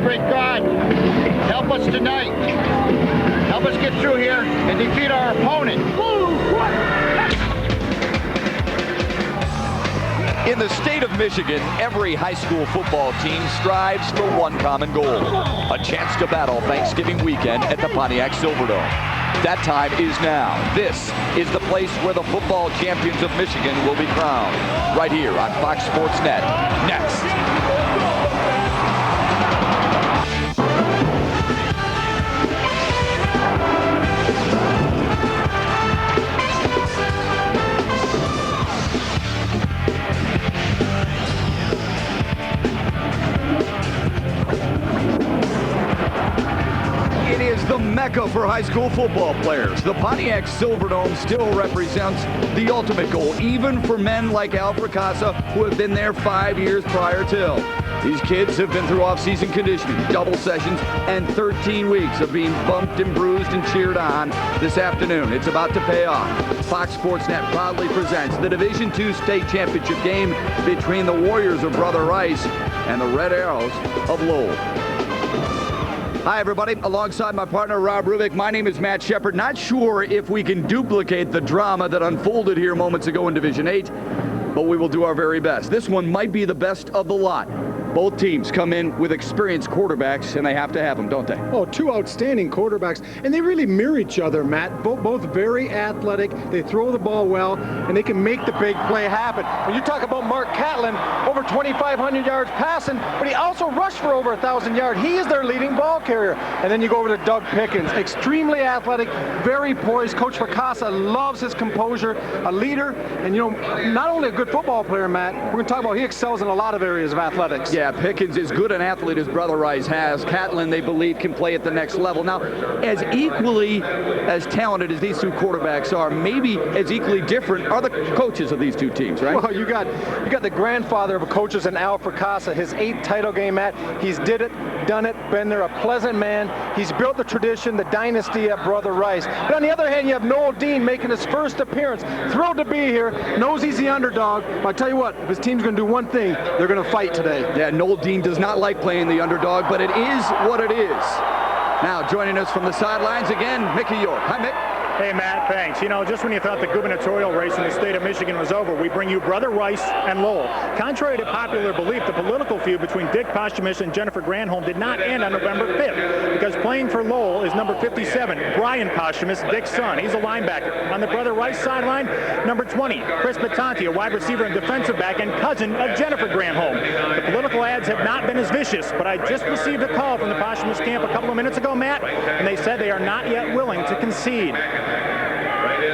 great God, help us tonight. Help us get through here and defeat our opponent. In the state of Michigan, every high school football team strives for one common goal: a chance to battle Thanksgiving weekend at the Pontiac Silverdome. That time is now. This is the place where the football champions of Michigan will be crowned. Right here on Fox Sports Net. Next. It is the mecca for high school football players. The Pontiac Silverdome still represents the ultimate goal, even for men like Al Fracassa, who have been there 5 years prior to. These kids have been through off-season conditioning, double sessions, and 13 weeks of being bumped and bruised and cheered on. This afternoon, it's about to pay off. Fox Sports Net proudly presents the Division II state championship game between the Warriors of Brother Rice and the Red Arrows of Lowell. Hi, everybody. Alongside my partner, Rob Rubik, my name is Matt Shepard. Not sure if we can duplicate the drama that unfolded here moments ago in Division 8, but we will do our very best. This one might be the best of the lot. Both teams come in with experienced quarterbacks, and they have to have them, don't they? Oh, two outstanding quarterbacks, and they really mirror each other, Matt. Both very athletic. They throw the ball well, and they can make the big play happen. When you talk about Mark Catlin, over 2,500 yards passing, but he also rushed for over 1,000 yards. He is their leading ball carrier. And then you go over to Doug Pickens, extremely athletic, very poised. Coach Fracassa loves his composure, a leader, and not only a good football player, Matt. We're going to talk about he excels in a lot of areas of athletics. Yeah, Pickens is good an athlete as Brother Rice has. Catlin, they believe, can play at the next level. Now, as equally as talented as these two quarterbacks are, maybe as equally different are the coaches of these two teams, right? Well, you got the grandfather of coaches in Al Fracassa, his 8th title game, Matt. He's did it, done it, been there, a pleasant man. He's built the tradition, the dynasty at Brother Rice. But on the other hand, you have Noel Dean making his first appearance. Thrilled to be here, knows he's the underdog. But I tell you what, if his team's going to do one thing, they're going to fight today. Yeah, Noel Dean does not like playing the underdog, but it is what it is. Now, joining us from the sidelines again, Mickey York. Hi, Mick. Hey, Matt, thanks. Just when you thought the gubernatorial race in the state of Michigan was over, we bring you Brother Rice and Lowell. Contrary to popular belief, the political feud between Dick Posthumus and Jennifer Granholm did not end on November 5th, because playing for Lowell is number 57, Brian Posthumus, Dick's son. He's a linebacker. On the Brother Rice sideline, number 20, Chris Batanti, a wide receiver and defensive back and cousin of Jennifer Granholm. The political ads have not been as vicious, but I just received a call from the Posthumus camp a couple of minutes ago, Matt, and they said they are not yet willing to concede.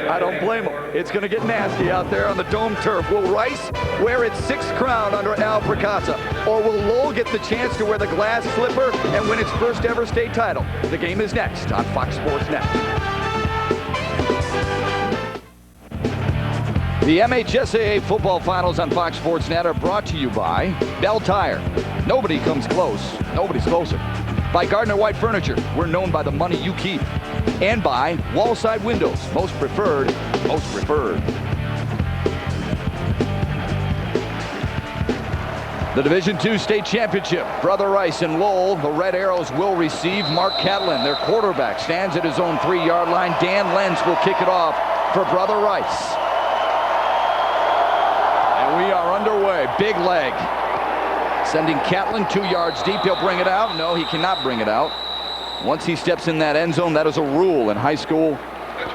I don't blame them. It's going to get nasty out there on the dome turf. Will Rice wear its 6th crown under Al Fracassa? Or will Lowell get the chance to wear the glass slipper and win its first ever state title? The game is next on Fox Sports Net. The MHSAA football finals on Fox Sports Net are brought to you by Bell Tire. Nobody comes close. Nobody's closer. By Gardner White Furniture. We're known by the money you keep. And by Wallside Windows. Most preferred, most preferred. The Division II state championship. Brother Rice and Lowell. The Red Arrows will receive Mark Catlin. Their quarterback stands at his own 3-yard line. Dan Lenz will kick it off for Brother Rice. And we are underway. Big leg. Sending Catlin 2 yards deep. He'll bring it out. No, he cannot bring it out. Once he steps in that end zone, that is a rule in high school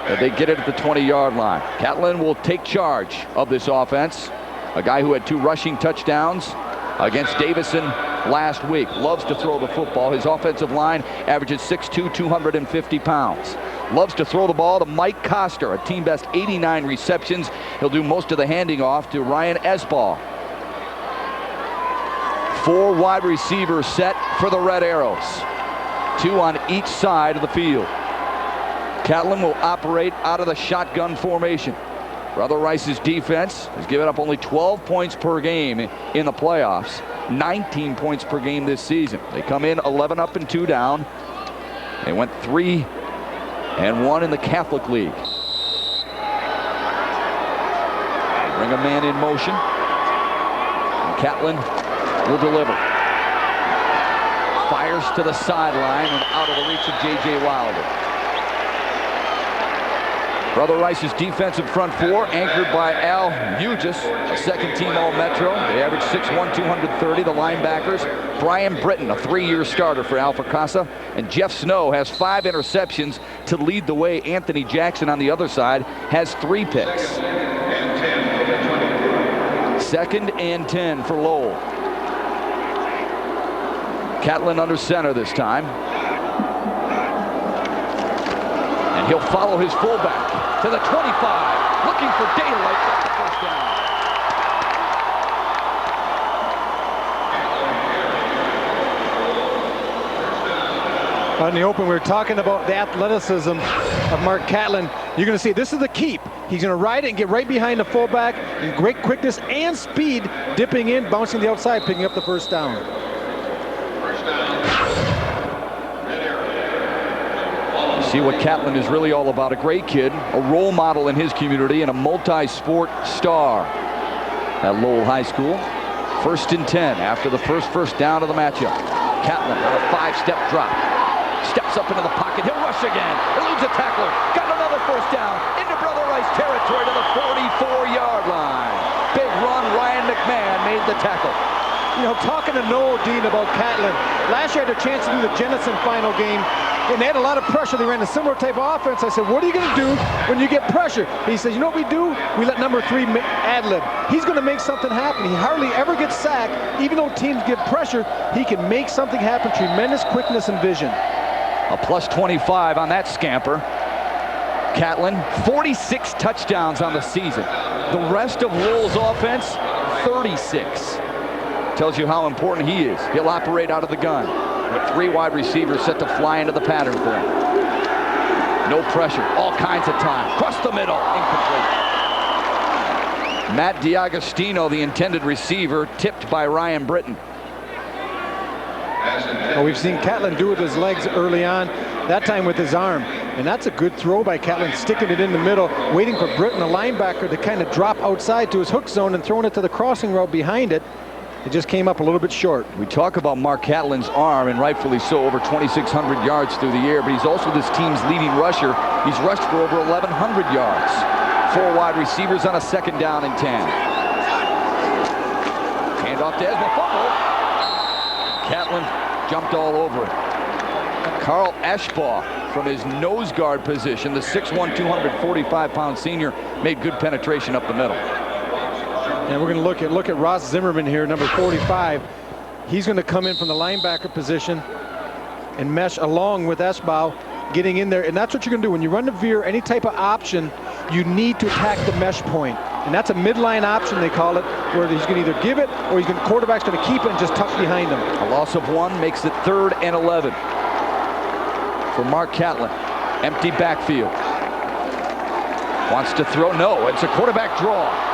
that they get it at the 20-yard line. Catlin will take charge of this offense. A guy who had 2 rushing touchdowns against Davison last week. Loves to throw the football. His offensive line averages 6'2", 250 pounds. Loves to throw the ball to Mike Coster, a team best 89 receptions. He'll do most of the handing off to Ryan Esball. 4 wide receivers set for the Red Arrows. 2 on each side of the field. Catlin will operate out of the shotgun formation. Brother Rice's defense has given up only 12 points per game in the playoffs. 19 points per game this season. They come in 11 up and 2 down. They went 3-1 in the Catholic League. Bring a man in motion. And Catlin will deliver. Fires to the sideline and out of the reach of J.J. Wilder. Brother Rice's defensive front four, anchored by Al Hughes, a second-team All-Metro. They average 6'1", 230, the linebackers. Brian Britton, a 3-year starter for Alpha Casa. And Jeff Snow has 5 interceptions to lead the way. Anthony Jackson on the other side has 3 picks. 2nd and 10 for Lowell. Catlin under center this time. And he'll follow his fullback to the 25, looking for daylight for the first down. On the open, we were talking about the athleticism of Mark Catlin. You're going to see this is the keep. He's going to ride it and get right behind the fullback in great quickness and speed, dipping in, bouncing the outside, picking up the first down. See what Catlin is really all about. A great kid, a role model in his community, and a multi-sport star at Lowell High School. 1st and 10 after the first down of the matchup. Catlin on a 5-step drop. Steps up into the pocket. He'll rush again. Eludes a tackler. Got another first down into Brother Rice territory to the 44-yard line. Big run. Ryan McMahon made the tackle. You know, talking to Noel Dean about Catlin, last year I had a chance to do the Jenison final game, and they had a lot of pressure. They ran a similar type of offense. I said, what are you going to do when you get pressure? He says, you know what we do? We let number 3 ad-lib. He's going to make something happen. He hardly ever gets sacked. Even though teams give pressure, he can make something happen. Tremendous quickness and vision. A plus 25 on that scamper. Catlin, 46 touchdowns on the season. The rest of Lowell's offense, 36. Tells you how important he is. He'll operate out of the gun with 3 wide receivers set to fly into the pattern for him. No pressure, all kinds of time. Across the middle, incomplete. Matt DiAgostino, the intended receiver, tipped by Ryan Britton. Well, we've seen Catlin do it with his legs early on, that time with his arm. And that's a good throw by Catlin, sticking it in the middle, waiting for Britton, the linebacker, to kind of drop outside to his hook zone and throwing it to the crossing route behind it. It just came up a little bit short. We talk about Mark Catlin's arm, and rightfully so, over 2,600 yards through the year, but he's also this team's leading rusher. He's rushed for over 1,100 yards. 4 wide receivers on a 2nd down and 10. Hand off to Esma, fumble. Catlin jumped all over it. Carl Eschbaugh from his nose guard position, the 6'1", 245-pound senior, made good penetration up the middle. And we're going to look at Ross Zimmerman here, number 45. He's going to come in from the linebacker position and mesh along with Eschbaugh, getting in there. And that's what you're going to do. When you run the veer, any type of option, you need to attack the mesh point. And that's a midline option, they call it, where he's going to either give it or quarterback's going to keep it and just tuck behind him. A loss of 1 makes it 3rd and 11 for Mark Catlin. Empty backfield. Wants to throw. No, it's a quarterback draw.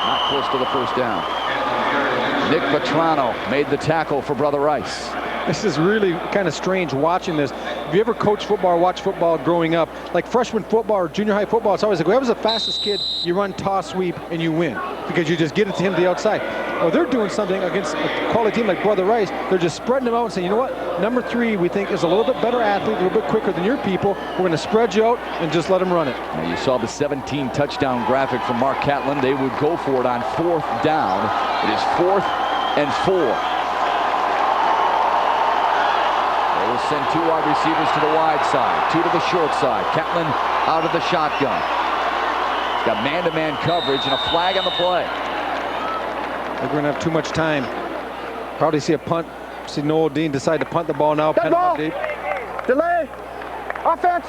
Not close to the first down. Nick Vetrano made the tackle for Brother Rice. This is really kind of strange watching this. If you ever coach football or watch football growing up, like freshman football or junior high football, it's always like, whoever's the fastest kid, you run toss sweep and you win because you just get it to him to the outside. Well, they're doing something against a quality team like Brother Rice. They're just spreading them out and saying, you know what, number 3 we think is a little bit better athlete, a little bit quicker than your people. We're going to spread you out and just let them run it. Now you saw the 17 touchdown graphic from Mark Catlin. They would go for it on 4th down. It is 4th and 4. They'll send 2 wide receivers to the wide side, 2 to the short side. Catlin out of the shotgun. He's got man-to-man coverage and a flag on the play. We're going to have too much time. Probably see a punt. See Noel Dean decide to punt the ball now. Dead ball. Delay. Offense.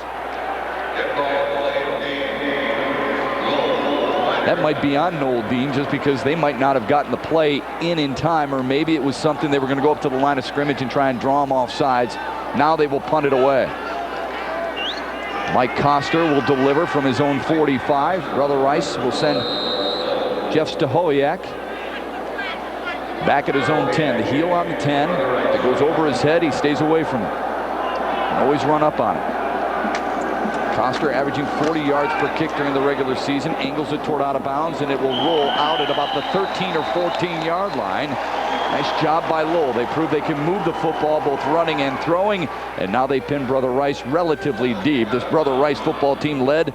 That might be on Noel Dean just because they might not have gotten the play in time, or maybe it was something they were going to go up to the line of scrimmage and try and draw them off sides. Now they will punt it away. Mike Coster will deliver from his own 45. Brother Rice will send Jeff Stahoyak back at his own 10. The heel on the 10. It goes over his head. He stays away from it. Always run up on it. Coster averaging 40 yards per kick during the regular season, angles it toward out of bounds, and it will roll out at about the 13 or 14-yard line. Nice job by Lowell. They prove they can move the football, both running and throwing, and now they pin Brother Rice relatively deep. This Brother Rice football team led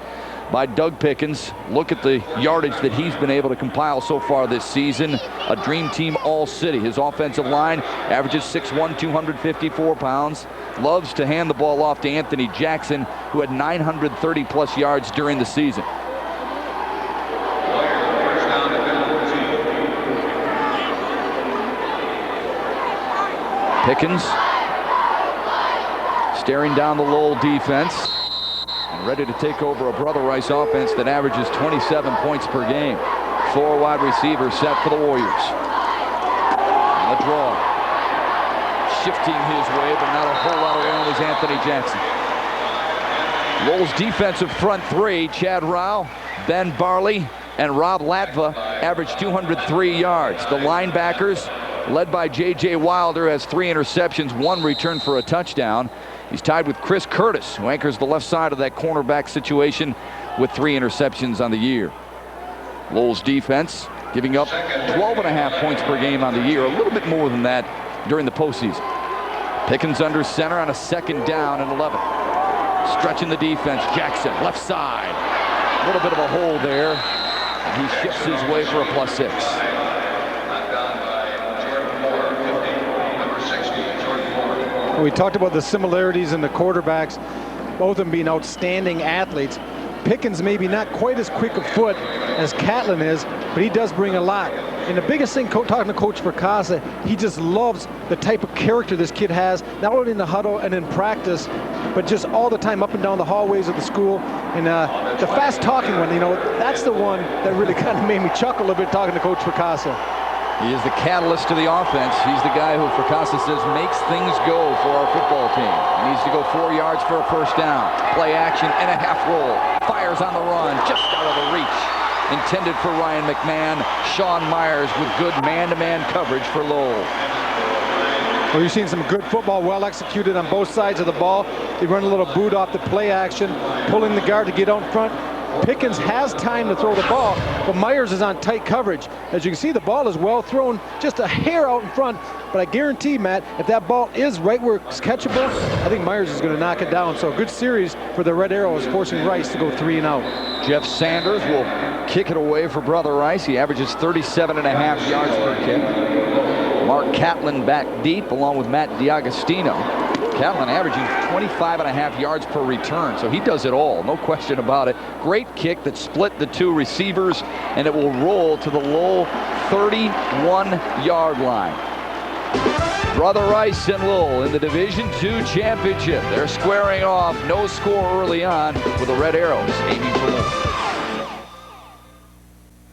by Doug Pickens. Look at the yardage that he's been able to compile so far this season. A dream team all city. His offensive line averages 6'1", 254 pounds. Loves to hand the ball off to Anthony Jackson, who had 930-plus yards during the season. Pickens staring down the Lowell defense, ready to take over a Brother Rice offense that averages 27 points per game. 4 wide receivers set for the Warriors. And the draw. Shifting his way, but not a whole lot of room is Anthony Jackson. Lowell's defensive front three, Chad Rao, Ben Barley, and Rob Latva, average 203 yards. The linebackers, led by J.J. Wilder, has 3 interceptions, 1 return for a touchdown. He's tied with Chris Curtis, who anchors the left side of that cornerback situation with 3 interceptions on the year. Lowell's defense giving up 12.5 points per game on the year, a little bit more than that during the postseason. Pickens under center on a 2nd down and 11. Stretching the defense, Jackson, left side. A little bit of a hole there. He shifts his way for a +6. We talked about the similarities in the quarterbacks, both of them being outstanding athletes. Pickens maybe not quite as quick of foot as Catlin is, but he does bring a lot. And the biggest thing, talking to Coach Fracassa, he just loves the type of character this kid has, not only in the huddle and in practice, but just all the time up and down the hallways of the school. And the fast-talking one, that's the one that really kind of made me chuckle a little bit talking to Coach Fracassa. He is the catalyst to the offense. He's the guy who Fracassa says makes things go for our football team. He needs to go 4 yards for a 1st down. Play action and a half roll. Fires on the run, just out of the reach. Intended for Ryan McMahon. Sean Myers with good man-to-man coverage for Lowell. Well, you've seen some good football, well executed on both sides of the ball. They run a little boot off the play action, pulling the guard to get out in front. Pickens has time to throw the ball, but Myers is on tight coverage. As you can see, the ball is well thrown, just a hair out in front. But I guarantee, Matt, if that ball is right where it's catchable, I think Myers is going to knock it down. So a good series for the Red Arrows, forcing Rice to go 3 and out. Jeff Sanders will kick it away for Brother Rice. He averages 37.5 yards per kick. Mark Catlin back deep, along with Matt D'Agostino. Catlin averaging 25.5 yards per return, so he does it all, no question about it. Great kick that split the 2 receivers, and it will roll to the Lowell 31-yard line. Brother Rice and Lowell in the Division II championship. They're squaring off, no score early on, with the Red Arrows aiming for Lowell.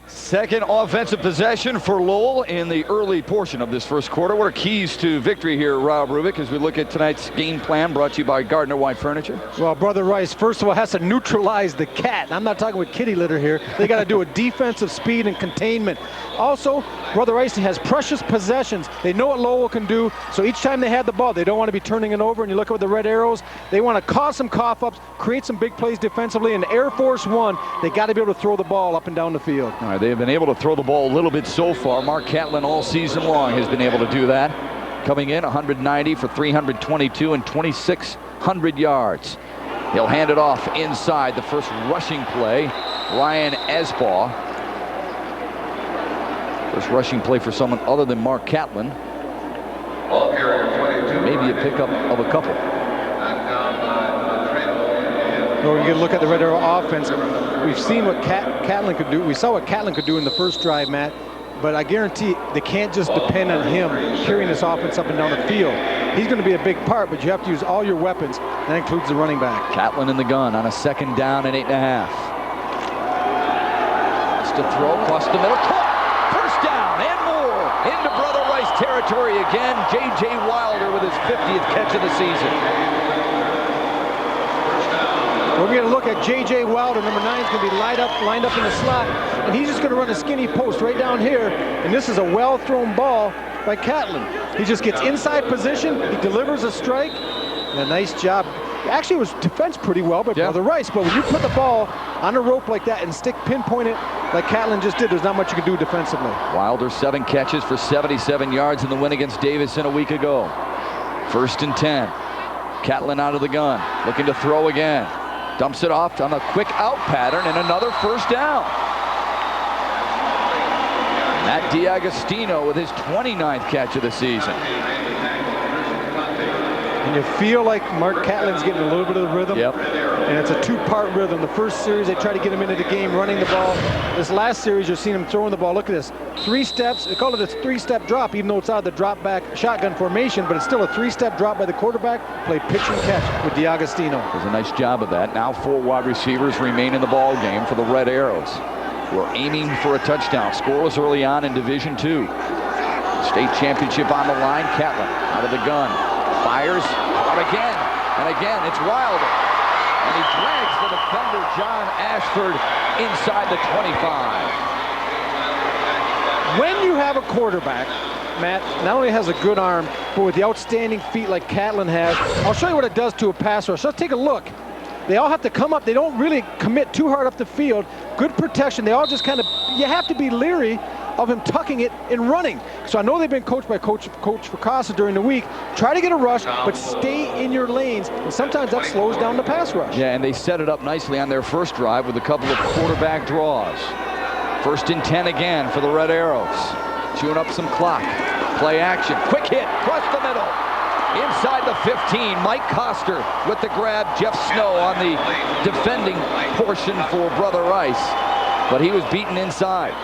Second offensive possession for Lowell in the early portion of this first quarter. What are keys to victory here, Rob Rubik, as we look at tonight's game plan brought to you by Gardner White Furniture? Well, Brother Rice, first of all, has to neutralize the cat. I'm not talking with kitty litter here. They got to do a defensive speed and containment. Also, Brother Rice has precious possessions. They know what Lowell can do, so each time they have the ball, they don't want to be turning it over. And you look at the Red Arrows, they want to cause some cough-ups, create some big plays defensively. And Air Force One, they got to be able to throw the ball up and down the field. All right, they have been able to throw the ball a little bit so far. Mark Catlin all season long has been able to do that. Coming in 190 for 322 and 2,600 yards. He'll hand it off inside. The first rushing play, Ryan Esbaugh. First rushing play for someone other than Mark Catlin. Maybe a pickup of a couple. Well, you can look at the Red Arrow offense. We've seen what Catlin could do. We saw what Catlin could do in the first drive, Matt. But I guarantee they can't just depend on him carrying this offense up and down the field. He's going to be a big part, but you have to use all your weapons. That includes the running back. Catlin in the gun on a 2nd down and 8.5. It's to throw across the middle. First down and more into Brother Rice territory again. J.J. Wilder with his 50th catch of the season. We're going to look at J.J. Wilder, number 9, is going to be lined up in the slot, and he's just going to run a skinny post right down here, and this is a well-thrown ball by Catlin. He just gets inside position, he delivers a strike, and a nice job Actually, it was defensed pretty well by Brother Rice, but when you put the ball on a rope like that and pinpoint it like Catlin just did, there's not much you can do defensively. Wilder 7 catches for 77 yards in the win against Davison a week ago. 1st and 10. Catlin out of the gun, looking to throw again. Dumps it off on a quick out pattern and another 1st down. Matt D'Agostino with his 29th catch of the season. And you feel like Mark Catlin's getting a little bit of the rhythm. Yep. And it's a 2-part rhythm. The first series, they try to get him into the game, running the ball. This last series, you're seeing him throwing the ball. Look at this. 3 steps. They call it a 3-step drop, even though it's out of the drop back shotgun formation, but it's still a 3-step drop by the quarterback. Play pitch and catch with D'Agostino. Does a nice job of that. Now 4 wide receivers remain in the ball game for the Red Arrows. We're aiming for a touchdown. Scoreless early on in Division II. State championship on the line. Catlin out of the gun. Fires out again. And again, it's Wilder. And he drags the defender, John Ashford, inside the 25. When you have a quarterback, Matt, not only has a good arm, but with the outstanding feet like Catlin has, I'll show you what it does to a pass rush. Let's take a look. They all have to come up. They don't really commit too hard up the field. Good protection. They all just kind of, you have to be leery of him tucking it and running. So I know they've been coached by Coach Fracassa during the week. Try to get a rush, but stay in your lanes. And sometimes that slows down the pass rush. Yeah, and they set it up nicely on their first drive with a couple of quarterback draws. 1st and 10 again for the Red Arrows. Chewing up some clock. Play action. Quick hit. Across the middle. Inside the 15, Mike Coster with the grab. Jeff Snow on the defending portion for Brother Rice. But he was beaten inside.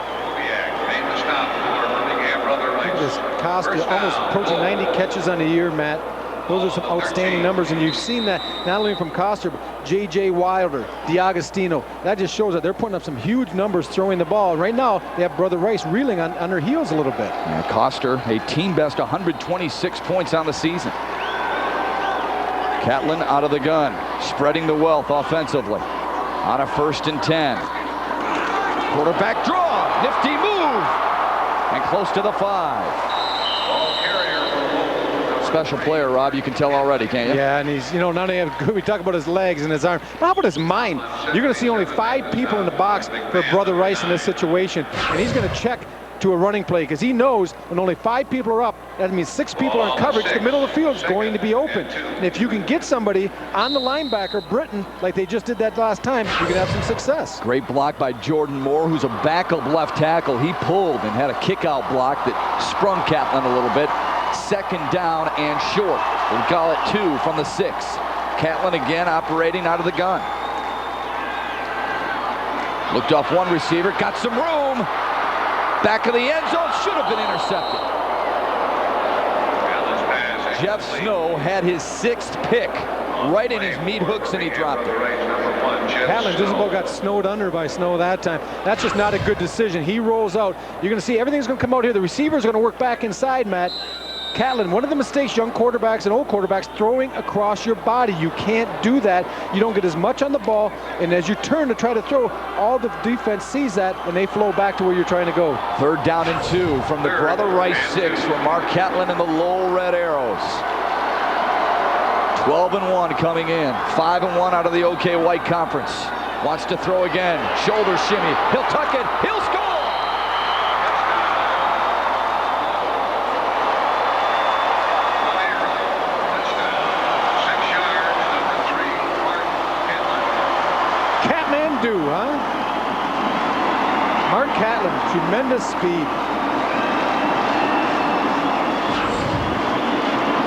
Look at this Coster, almost approaching 90 catches on the year, Matt. Those are some outstanding numbers, and you've seen that not only from Coster, but J.J. Wilder, D'Agostino. That just shows that they're putting up some huge numbers throwing the ball. Right now, they have Brother Rice reeling on their heels a little bit. Yeah, Coster, a team best 126 points on the season. Catlin out of the gun, spreading the wealth offensively. On a 1st and 10. Quarterback draw, nifty move, and close to the 5. Special player, Rob, you can tell already, can't you? Yeah, and he's, you know, not only good, we talk about his legs and his arm, but how about his mind? You're going to see only 5 people in the box for Brother Rice in this situation, and he's going to check to a running play because he knows when only 5 people are up, that means 6 people are in coverage, the middle of the field is going to be open. And if you can get somebody on the linebacker, Britton, like they just did that last time, you can have some success. Great block by Jordan Moore, who's a backup left tackle. He pulled and had a kick-out block that sprung Catlin a little bit. 2nd down and short. We call it 2 from the 6. Catlin again operating out of the gun. Looked off one receiver, got some room. Back of the end zone, should have been intercepted. Jeff Snow had his 6th pick right in his meat hooks, and he dropped it. Catlin just about got snowed under by Snow that time. That's just not a good decision. He rolls out. You're going to see everything's going to come out here. The receiver's going to work back inside, Matt. Catlin, one of the mistakes young quarterbacks and old quarterbacks, throwing across your body. You can't do that. You don't get as much on the ball, and as you turn to try to throw, all the defense sees that, and they flow back to where you're trying to go. 3rd down and 2 from the Brother Rice 6 from Mark Catlin and the Lowell Red Arrows. 12-1 coming in. 5-1 out of the OK White Conference. Wants to throw again. Shoulder shimmy. He'll tuck it. He'll score! Do, huh? Mark Catlin, tremendous speed.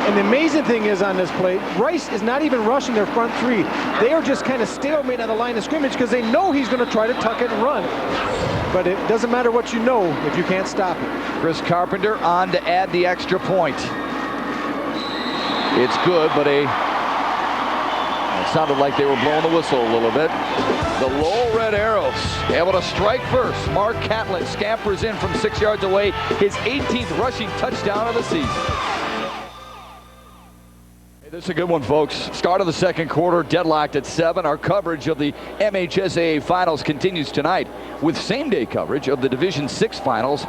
And the amazing thing is on this play, Rice is not even rushing their front 3. They are just kind of stalemate on the line of scrimmage because they know he's going to try to tuck it and run. But it doesn't matter what you know if you can't stop it. Chris Carpenter on to add the extra point. It's good, but it sounded like they were blowing the whistle a little bit. The Lowell Red Arrows able to strike first. Mark Catlin scampers in from 6 yards away, his 18th rushing touchdown of the season. Hey, this is a good one, folks. Start of the 2nd quarter, deadlocked at 7. Our coverage of the MHSAA Finals continues tonight with same-day coverage of the Division 6 Finals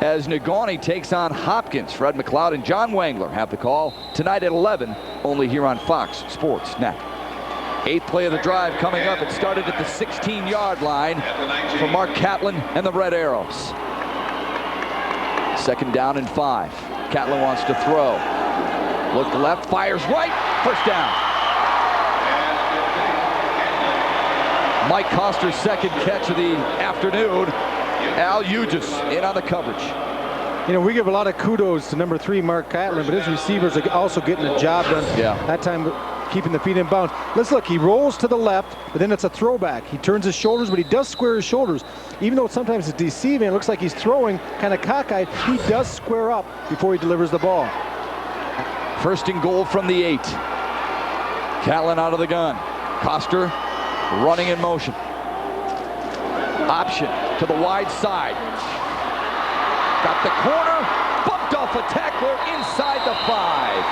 as Negaunee takes on Hopkins. Fred McLeod and John Wangler have the call tonight at 11, only here on Fox Sports Net. Eighth play of the drive coming up. It started at the 16-yard line for Mark Catlin and the Red Arrows. Second down and 5. Catlin wants to throw. Look left, fires right. First down. Mike Coster's second catch of the afternoon. Al Ugis in on the coverage. You know, we give a lot of kudos to number 3, Mark Catlin, but his receivers are also getting the job done. Yeah. That time, keeping the feet in bounds. Let's look. He rolls to the left, but then it's a throwback. He turns his shoulders, but he does square his shoulders. Even though sometimes it's deceiving, it looks like he's throwing kind of cockeyed, he does square up before he delivers the ball. First and goal from the 8. Catlin out of the gun. Coster running in motion. Option to the wide side. Got the corner, bumped off a tackler inside the 5.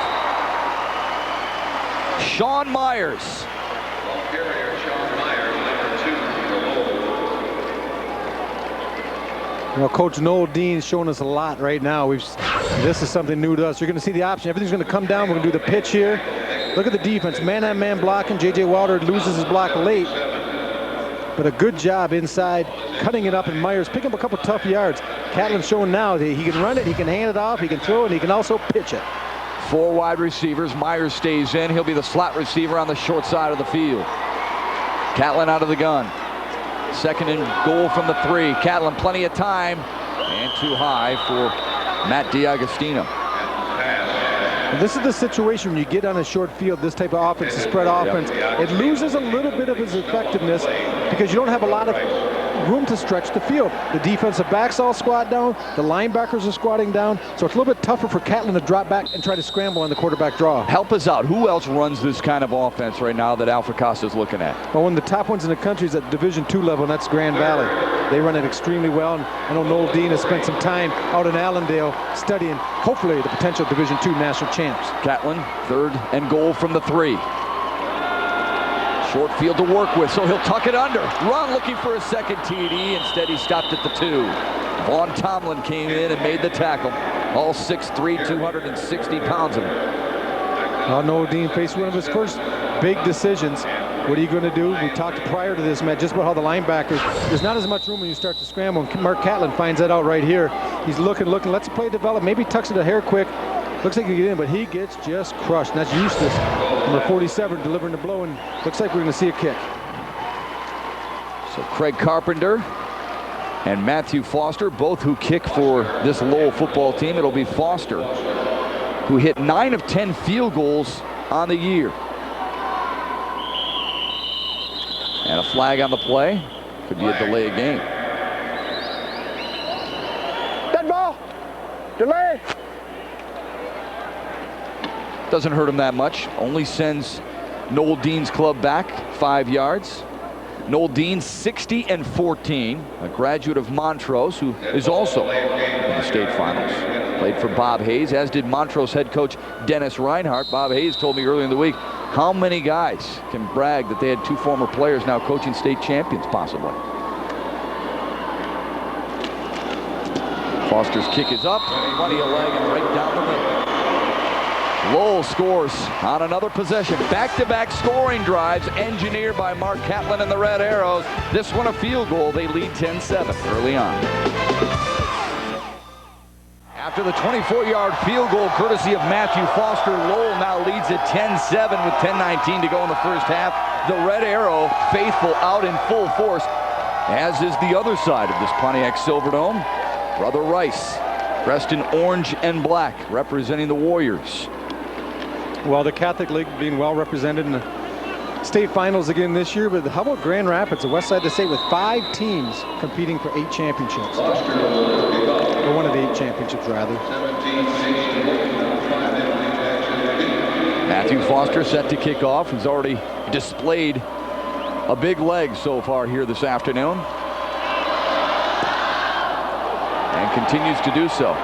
Sean Myers. You know, Coach Noel Dean's showing us a lot right now. This is something new to us. You're going to see the option. Everything's going to come down. We're going to do the pitch here. Look at the defense. Man-on-man blocking. J.J. Wilder loses his block late. But a good job inside, cutting it up, and Myers picking up a couple tough yards. Catlin's showing now that he can run it, he can hand it off, he can throw it, and he can also pitch it. 4 wide receivers. Myers stays in. He'll be the slot receiver on the short side of the field. Catlin out of the gun. Second and goal from the 3. Catlin, plenty of time, and too high for Matt DiAgostino. And this is the situation when you get on a short field, this type of offense, a spread offense, it loses a little bit of its effectiveness because you don't have a lot of room to stretch the field. The defensive backs all squat down, the linebackers are squatting down, so it's a little bit tougher for Catlin to drop back and try to scramble on the quarterback draw. Help us out. Who else runs this kind of offense right now that Alfred Costa is looking at? Well, one of the top ones in the country is at Division II level, and that's Grand Valley. They run it extremely well, and I know Noel Dean has spent some time out in Allendale studying, hopefully, the potential Division II national champs. Catlin, third and goal from the 3. Short field to work with, so he'll tuck it under. Run looking for a second TD. Instead, he stopped at the 2. Vaughn Tomlin came in and made the tackle. All 6'3", 260 pounds of him. Well, Noel Dean faced one of his first big decisions. What are you going to do? We talked prior to this, Matt, just about how the linebackers, there's not as much room when you start to scramble. Mark Catlin finds that out right here. He's looking, lets the play develop. Maybe tucks it a hair quick. Looks like he can get in, but he gets just crushed. And that's Eustace, number 47, delivering the blow, and looks like we're going to see a kick. So Craig Carpenter and Matthew Foster, both who kick for this Lowell football team. It'll be Foster, who hit 9 of 10 field goals on the year. And a flag on the play. Could be a delay of game. Dead ball. Delay. Doesn't hurt him that much. Only sends Noel Dean's club back 5 yards. Noel Dean 60-14, a graduate of Montrose, who is also in the state finals. Played for Bob Hayes, as did Montrose head coach Dennis Reinhardt. Bob Hayes told me earlier in the week, how many guys can brag that they had 2 former players now coaching state champions, possibly? Foster's kick is up, plenty of leg and right down the middle. Lowell scores on another possession. Back-to-back scoring drives engineered by Mark Catlin and the Red Arrows. This one a field goal. They lead 10-7 early on. After the 24-yard field goal courtesy of Matthew Foster, Lowell now leads at 10-7 with 10:19 to go in the first half. The Red Arrow faithful out in full force, as is the other side of this Pontiac Silverdome. Brother Rice, dressed in orange and black, representing the Warriors. Well, the Catholic League being well represented in the state finals again this year, but how about Grand Rapids, the west side of the state, with 5 teams competing for 8 championships? Or one of the 8 championships, rather. Matthew Foster set to kick off. He's already displayed a big leg so far here this afternoon. And continues to do so.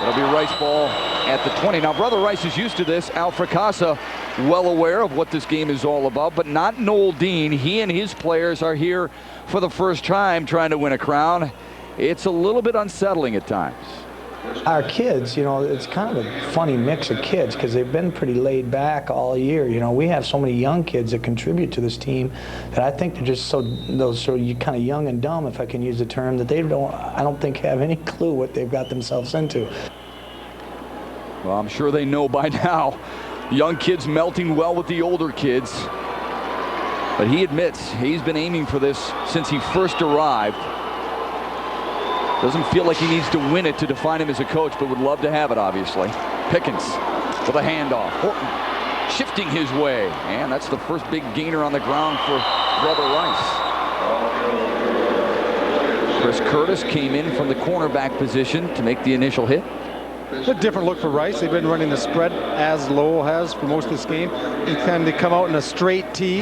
It'll be Rice ball at the 20. Now, Brother Rice is used to this. Alfred Casa, well aware of what this game is all about, but not Noel Dean. He and his players are here for the first time trying to win a crown. It's a little bit unsettling at times. Our kids, it's kind of a funny mix of kids because they've been pretty laid back all year. We have so many young kids that contribute to this team that I think they're just so kind of young and dumb, if I can use the term, that I don't think have any clue what they've got themselves into. Well, I'm sure they know by now. Young kids melting well with the older kids. But he admits he's been aiming for this since he first arrived. Doesn't feel like he needs to win it to define him as a coach, but would love to have it, obviously. Pickens with a handoff. Horton shifting his way. And that's the first big gainer on the ground for Brother Rice. Chris Curtis came in from the cornerback position to make the initial hit. It's a different look for Rice. They've been running the spread as Lowell has for most of this game. Anytime they come out in a straight tee,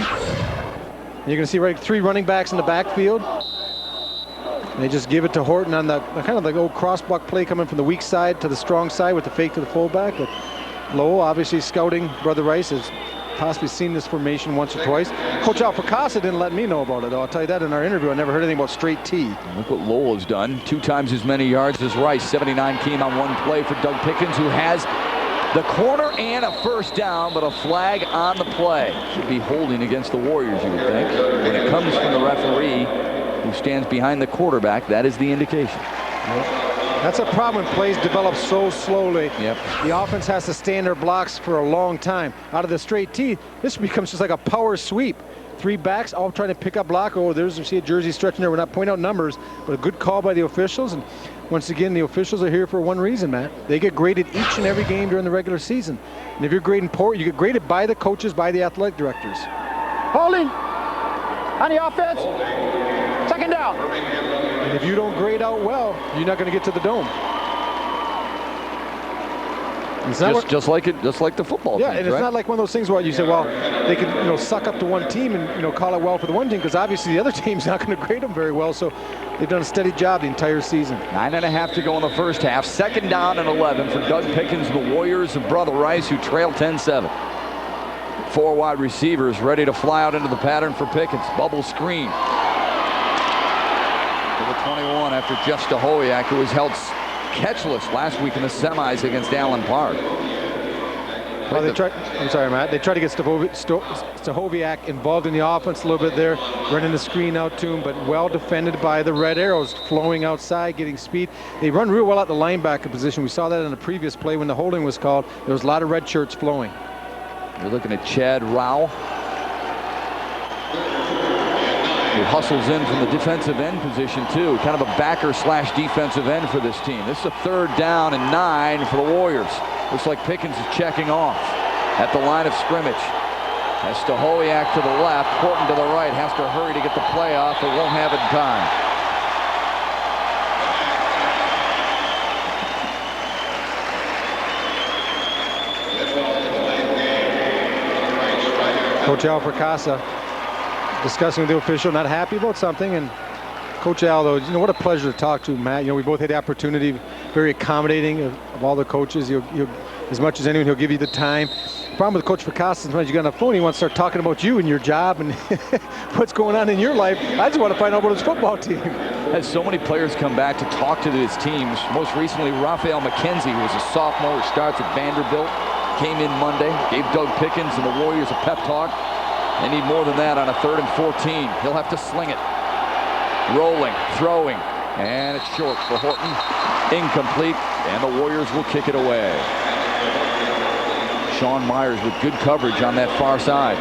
you're going to see 3 running backs in the backfield. And they just give it to Horton on the kind of the old crossbuck play coming from the weak side to the strong side with the fake to the fullback. But Lowell obviously scouting Brother Rice, has possibly seen this formation once or twice. Coach Alfracasa didn't let me know about it, though. I'll tell you that in our interview. I never heard anything about straight tee. Look what Lowell has done. 2 times as many yards as Rice. 79 came on one play for Doug Pickens, who has the corner and a first down, but a flag on the play. Should be holding against the Warriors, you would think. When it comes from the referee, who stands behind the quarterback, that is the indication. That's a problem when plays develop so slowly. Yep. The offense has to stay in their blocks for a long time. Out of the straight tee, this becomes just like a power sweep. 3 backs all trying to pick up block. Oh, you see a jersey stretching there. We're not pointing out numbers, but a good call by the officials. And once again, the officials are here for one reason, Matt. They get graded each and every game during the regular season. And if you're grading poor, you get graded by the coaches, by the athletic directors. Holding on the offense. Second down. And if you don't grade out well, you're not going to get to the dome. Just like the football team. Yeah, and it's not like one of those things where you say, well, they can suck up to one team and call it well for the one team, because obviously the other team's not going to grade them very well. So they've done a steady job the entire season. 9.5 to go in the first half. Second down and 11 for Doug Pickens, the Warriors of Brother Rice, who trail 10-7. 4 wide receivers ready to fly out into the pattern for Pickens. Bubble screen. To the 21 after Jeff Stahowiak, who was held catchless last week in the semis against Allen Park. Well, I'm sorry, Matt. They tried to get Stahowiak involved in the offense a little bit there, running the screen out to him, but well defended by the Red Arrows, flowing outside, getting speed. They run real well at the linebacker position. We saw that in the previous play when the holding was called. There was a lot of red shirts flowing. You're looking at Chad Rao, who hustles in from the defensive end position too. Kind of a backer slash defensive end for this team. This is a 3rd down and 9 for the Warriors. Looks like Pickens is checking off at the line of scrimmage. As Stahowiak to the left, Horton to the right, has to hurry to get the play off, but won't have it in time. Coach Alfracasa discussing with the official, not happy about something, and Coach Al, though, what a pleasure to talk to, Matt. We both had the opportunity, very accommodating of all the coaches. He'll as much as anyone, he'll give you the time. The problem with Coach Fracassa, sometimes you get on the phone, he wants to start talking about you and your job and what's going on in your life. I just want to find out about his football team. Has so many players come back to talk to his teams. Most recently, Raphael McKenzie, who was a sophomore who starts at Vanderbilt, came in Monday, gave Doug Pickens and the Warriors a pep talk. They need more than that on a 3rd and 14. He'll have to sling it. Rolling, throwing, and it's short for Horton. Incomplete, and the Warriors will kick it away. Sean Myers with good coverage on that far side.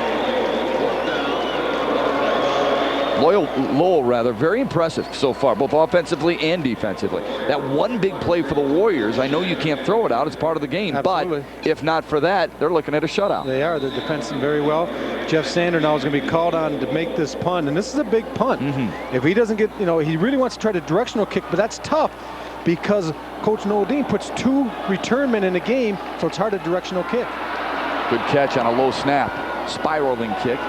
Lowell, very impressive so far, both offensively and defensively. That one big play for the Warriors, I know you can't throw it out, it's part of the game. Absolutely. But if not for that, they're looking at a shutout. They are. They're defending very well. Jeff Sander now is going to be called on to make this punt, and this is a big punt. If he doesn't get, he really wants to try the directional kick, but that's tough because Coach Noel Dean puts 2 return men in the game, so it's hard to directional kick. Good catch on a low snap. Spiraling kick.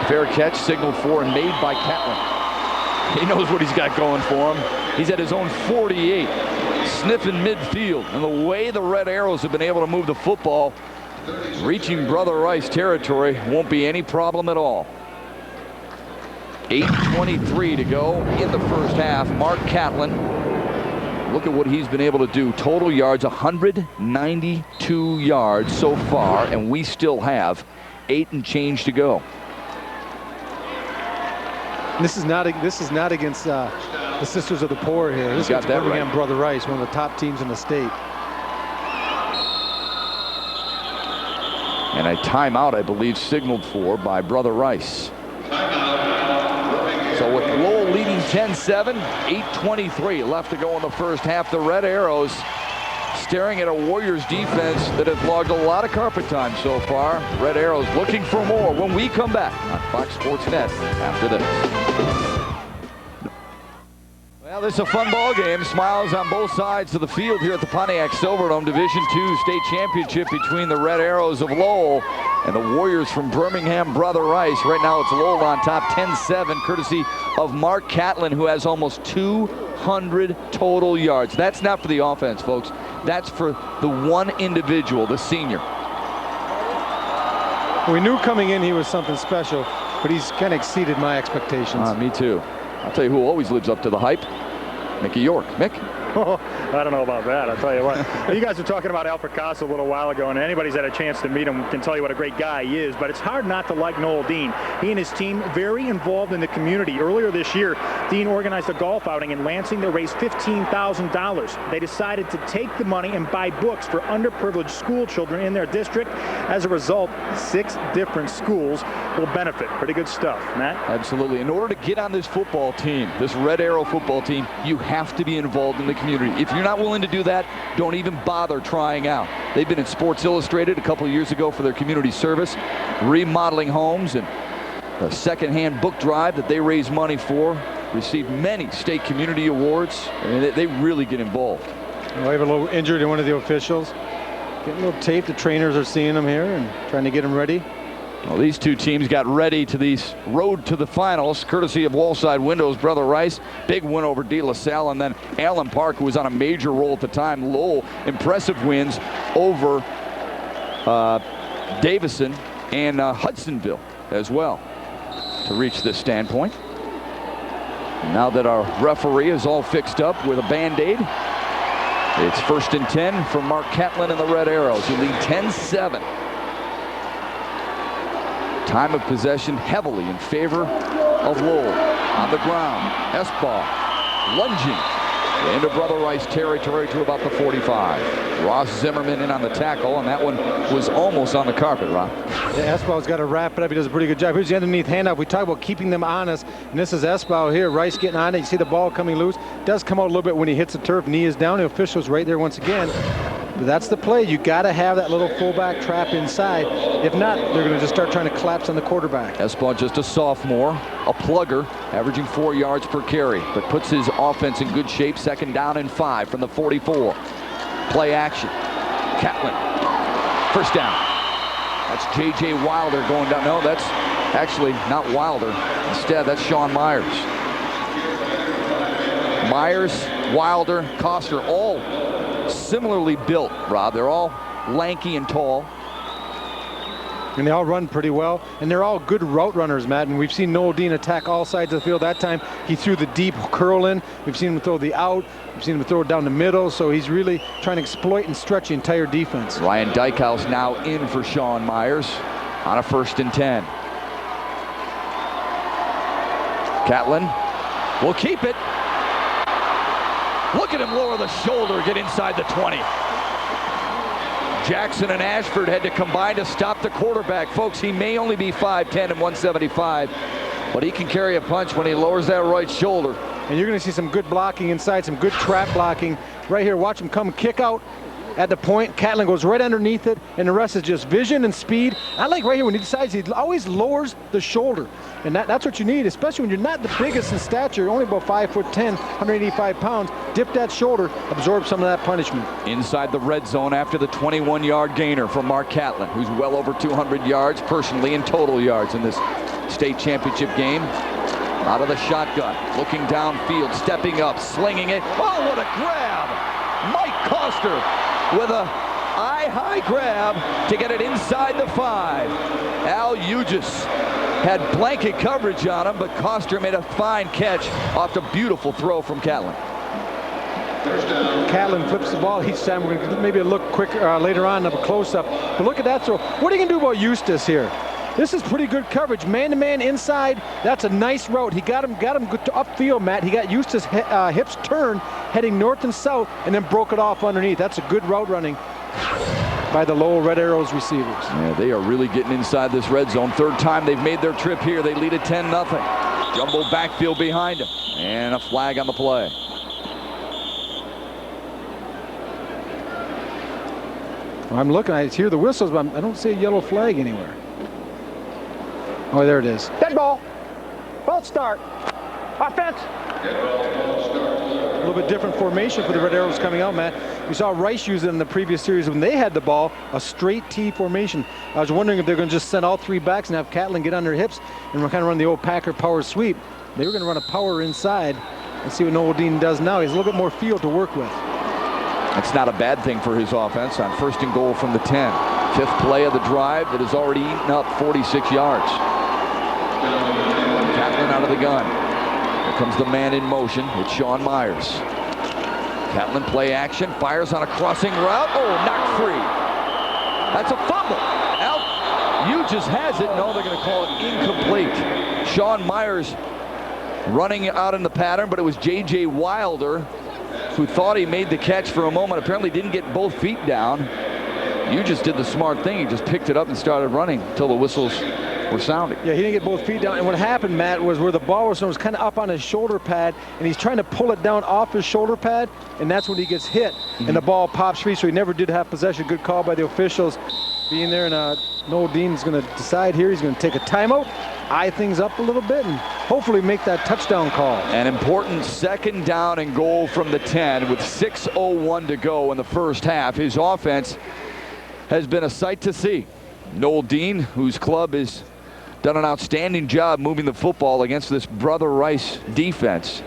Fair catch, signaled for and made by Catlin. He knows what he's got going for him. He's at his own 48, sniffing midfield. And the way the Red Arrows have been able to move the football, reaching Brother Rice territory won't be any problem at all. 8:23 to go in the first half. Mark Catlin Look at what he's been able to do. Total yards, 192 yards so far, and we still have 8 and change to go. This is not against the Sisters of the Poor here. This is Birmingham right. Brother Rice, one of the top teams in the state. And a timeout, I believe, signaled for by Brother Rice. So with Lowell leading 10-7, 8:23 left to go in the first half. The Red Arrows staring at a Warriors defense that has logged a lot of carpet time so far. Red Arrows looking for more when we come back on Fox Sports Net after this. Well, this is a fun ball game. Smiles on both sides of the field here at the Pontiac Silverdome Division II State Championship between the Red Arrows of Lowell and the Warriors from Birmingham, Brother Rice. Right now it's Lowell on top 10-7, courtesy of Mark Catlin, who has almost 200 total yards. That's not for the offense, folks. That's for the one individual, the senior. We knew coming in he was something special, but he's kind of exceeded my expectations. Me too. I'll tell you who always lives up to the hype. Mickey York. Mick? Oh, I don't know about that. I'll tell you what. You guys were talking about Alfred Casa a little while ago, and anybody's had a chance to meet him can tell you what a great guy he is, but it's hard not to like Noel Dean. He and his team very involved in the community. Earlier this year, Dean organized a golf outing in Lansing that raised $15,000. They decided to take the money and buy books for underprivileged school children in their district. As a result, 6 different schools will benefit. Pretty good stuff, Matt. Absolutely. In order to get on this football team, this Red Arrow football team, you have to be involved in the community. If you're not willing to do that, don't even bother trying out. They've been in Sports Illustrated a couple of years ago for their community service, remodeling homes, and a secondhand book drive that they raise money for. Received many state community awards. I mean, they really get involved. We have a little injury to one of the officials. Getting a little tape. The trainers are seeing him here and trying to get him ready. Well, these two teams got ready to these road to the finals, courtesy of Wallside Windows. Brother Rice, big win over De La Salle, and then Allen Park, who was on a major role at the time. Lowell, impressive wins over Davison and Hudsonville as well to reach this standpoint. Now that our referee is all fixed up with a Band-Aid, it's 1st and 10 for Mark Catlin and the Red Arrows, who lead 10-7. Time of possession heavily in favor of Lowell. On the ground, Esbaugh lunging into Brother Rice territory to about the 45. Ross Zimmerman in on the tackle, and that one was almost on the carpet, Rob. Yeah, Esbaugh's got to wrap it up. He does a pretty good job. Here's the underneath handoff. We talk about keeping them honest, and this is Esbaugh here. Rice getting on it. You see the ball coming loose. Does come out a little bit when he hits the turf. Knee is down. The official's right there once again. But that's the play. You got to have that little fullback trap inside. If not, they're going to just start trying to collapse on the quarterback. Esbaugh, just a sophomore, a plugger, averaging 4 yards per carry, but puts his offense in good shape. 2nd down and 5 from the 44. Play action. Catlin, 1st down. That's J.J. Wilder going down. No, that's actually not Wilder. Instead, that's Sean Myers. Myers, Wilder, Koster, all similarly built, Rob. They're all lanky and tall. And they all run pretty well, and they're all good route runners, Matt. And we've seen Noel Dean attack all sides of the field. That time he threw the deep curl in. We've seen him throw the out. We've seen him throw it down the middle. So he's really trying to exploit and stretch the entire defense. Ryan Dykehouse now in for Sean Myers on a 1st and 10. Catlin will keep it. Look at him lower the shoulder, get inside the 20. Jackson and Ashford had to combine to stop the quarterback. Folks, he may only be 5'10" and 175, but he can carry a punch when he lowers that right shoulder. And you're going to see some good blocking inside, some good trap blocking. Right here, watch him come kick out at the point. Catlin goes right underneath it, and the rest is just vision and speed. I like right here when he decides, he always lowers the shoulder. And that's what you need, especially when you're not the biggest in stature. You're only about 5'10", 185 pounds. Dip that shoulder, absorb some of that punishment. Inside the red zone after the 21-yard gainer from Mark Catlin, who's well over 200 yards personally in total yards in this state championship game. Out of the shotgun, looking downfield, stepping up, slinging it. Oh, what a grab! Mike Koster with a high grab to get it inside the 5. Al Ugis had blanket coverage on him, but Koster made a fine catch off the beautiful throw from Catlin. Catlin flips the ball each time. We're going to maybe look quicker later on of a close-up. But look at that throw. What are you going to do about Eustace here? This is pretty good coverage. Man-to-man inside. That's a nice route. He got him good to upfield, Matt. He got Eustace hips turn, heading north and south, and then broke it off underneath. That's a good route running by the Lowell Red Arrows receivers. Yeah, they are really getting inside this red zone. Third time they've made their trip here. They lead at 10-0. Jumbo backfield behind him. And a flag on the play. I'm looking, I hear the whistles, but I don't see a yellow flag anywhere. Oh, there it is. Dead ball. False start. Offense. A little bit different formation for the Red Arrows coming out, Matt. We saw Rice use it in the previous series when they had the ball, a straight T formation. I was wondering if they're going to just send all three backs and have Catlin get on their hips and kind of run the old Packer power sweep. They were going to run a power inside and see what Noel Dean does now. He's a little bit more field to work with. That's not a bad thing for his offense on 1st and goal from the 10. 5th play of the drive that has already eaten up 46 yards. Catlin out of the gun. Here comes the man in motion. It's Sean Myers. Catlin play action, fires on a crossing route. Oh, knocked free. That's a fumble. Out. Just has it. No, they're going to call it incomplete. Sean Myers running out in the pattern, but it was J.J. Wilder who thought he made the catch for a moment. Apparently didn't get both feet down. You just did the smart thing. He just picked it up and started running until the whistles were sounding. Yeah, he didn't get both feet down. And what happened, Matt, was where the ball was kind of up on his shoulder pad, and he's trying to pull it down off his shoulder pad, and that's when he gets hit, and the ball pops free. So he never did have possession. Good call by the officials being there. And Noel Dean's going to decide here. He's going to take a timeout, eye things up a little bit, and hopefully make that touchdown call. An important 2nd down and goal from the 10 with 6:01 to go in the first half. His offense has been a sight to see. Noel Dean, whose club has done an outstanding job moving the football against this Brother Rice defense.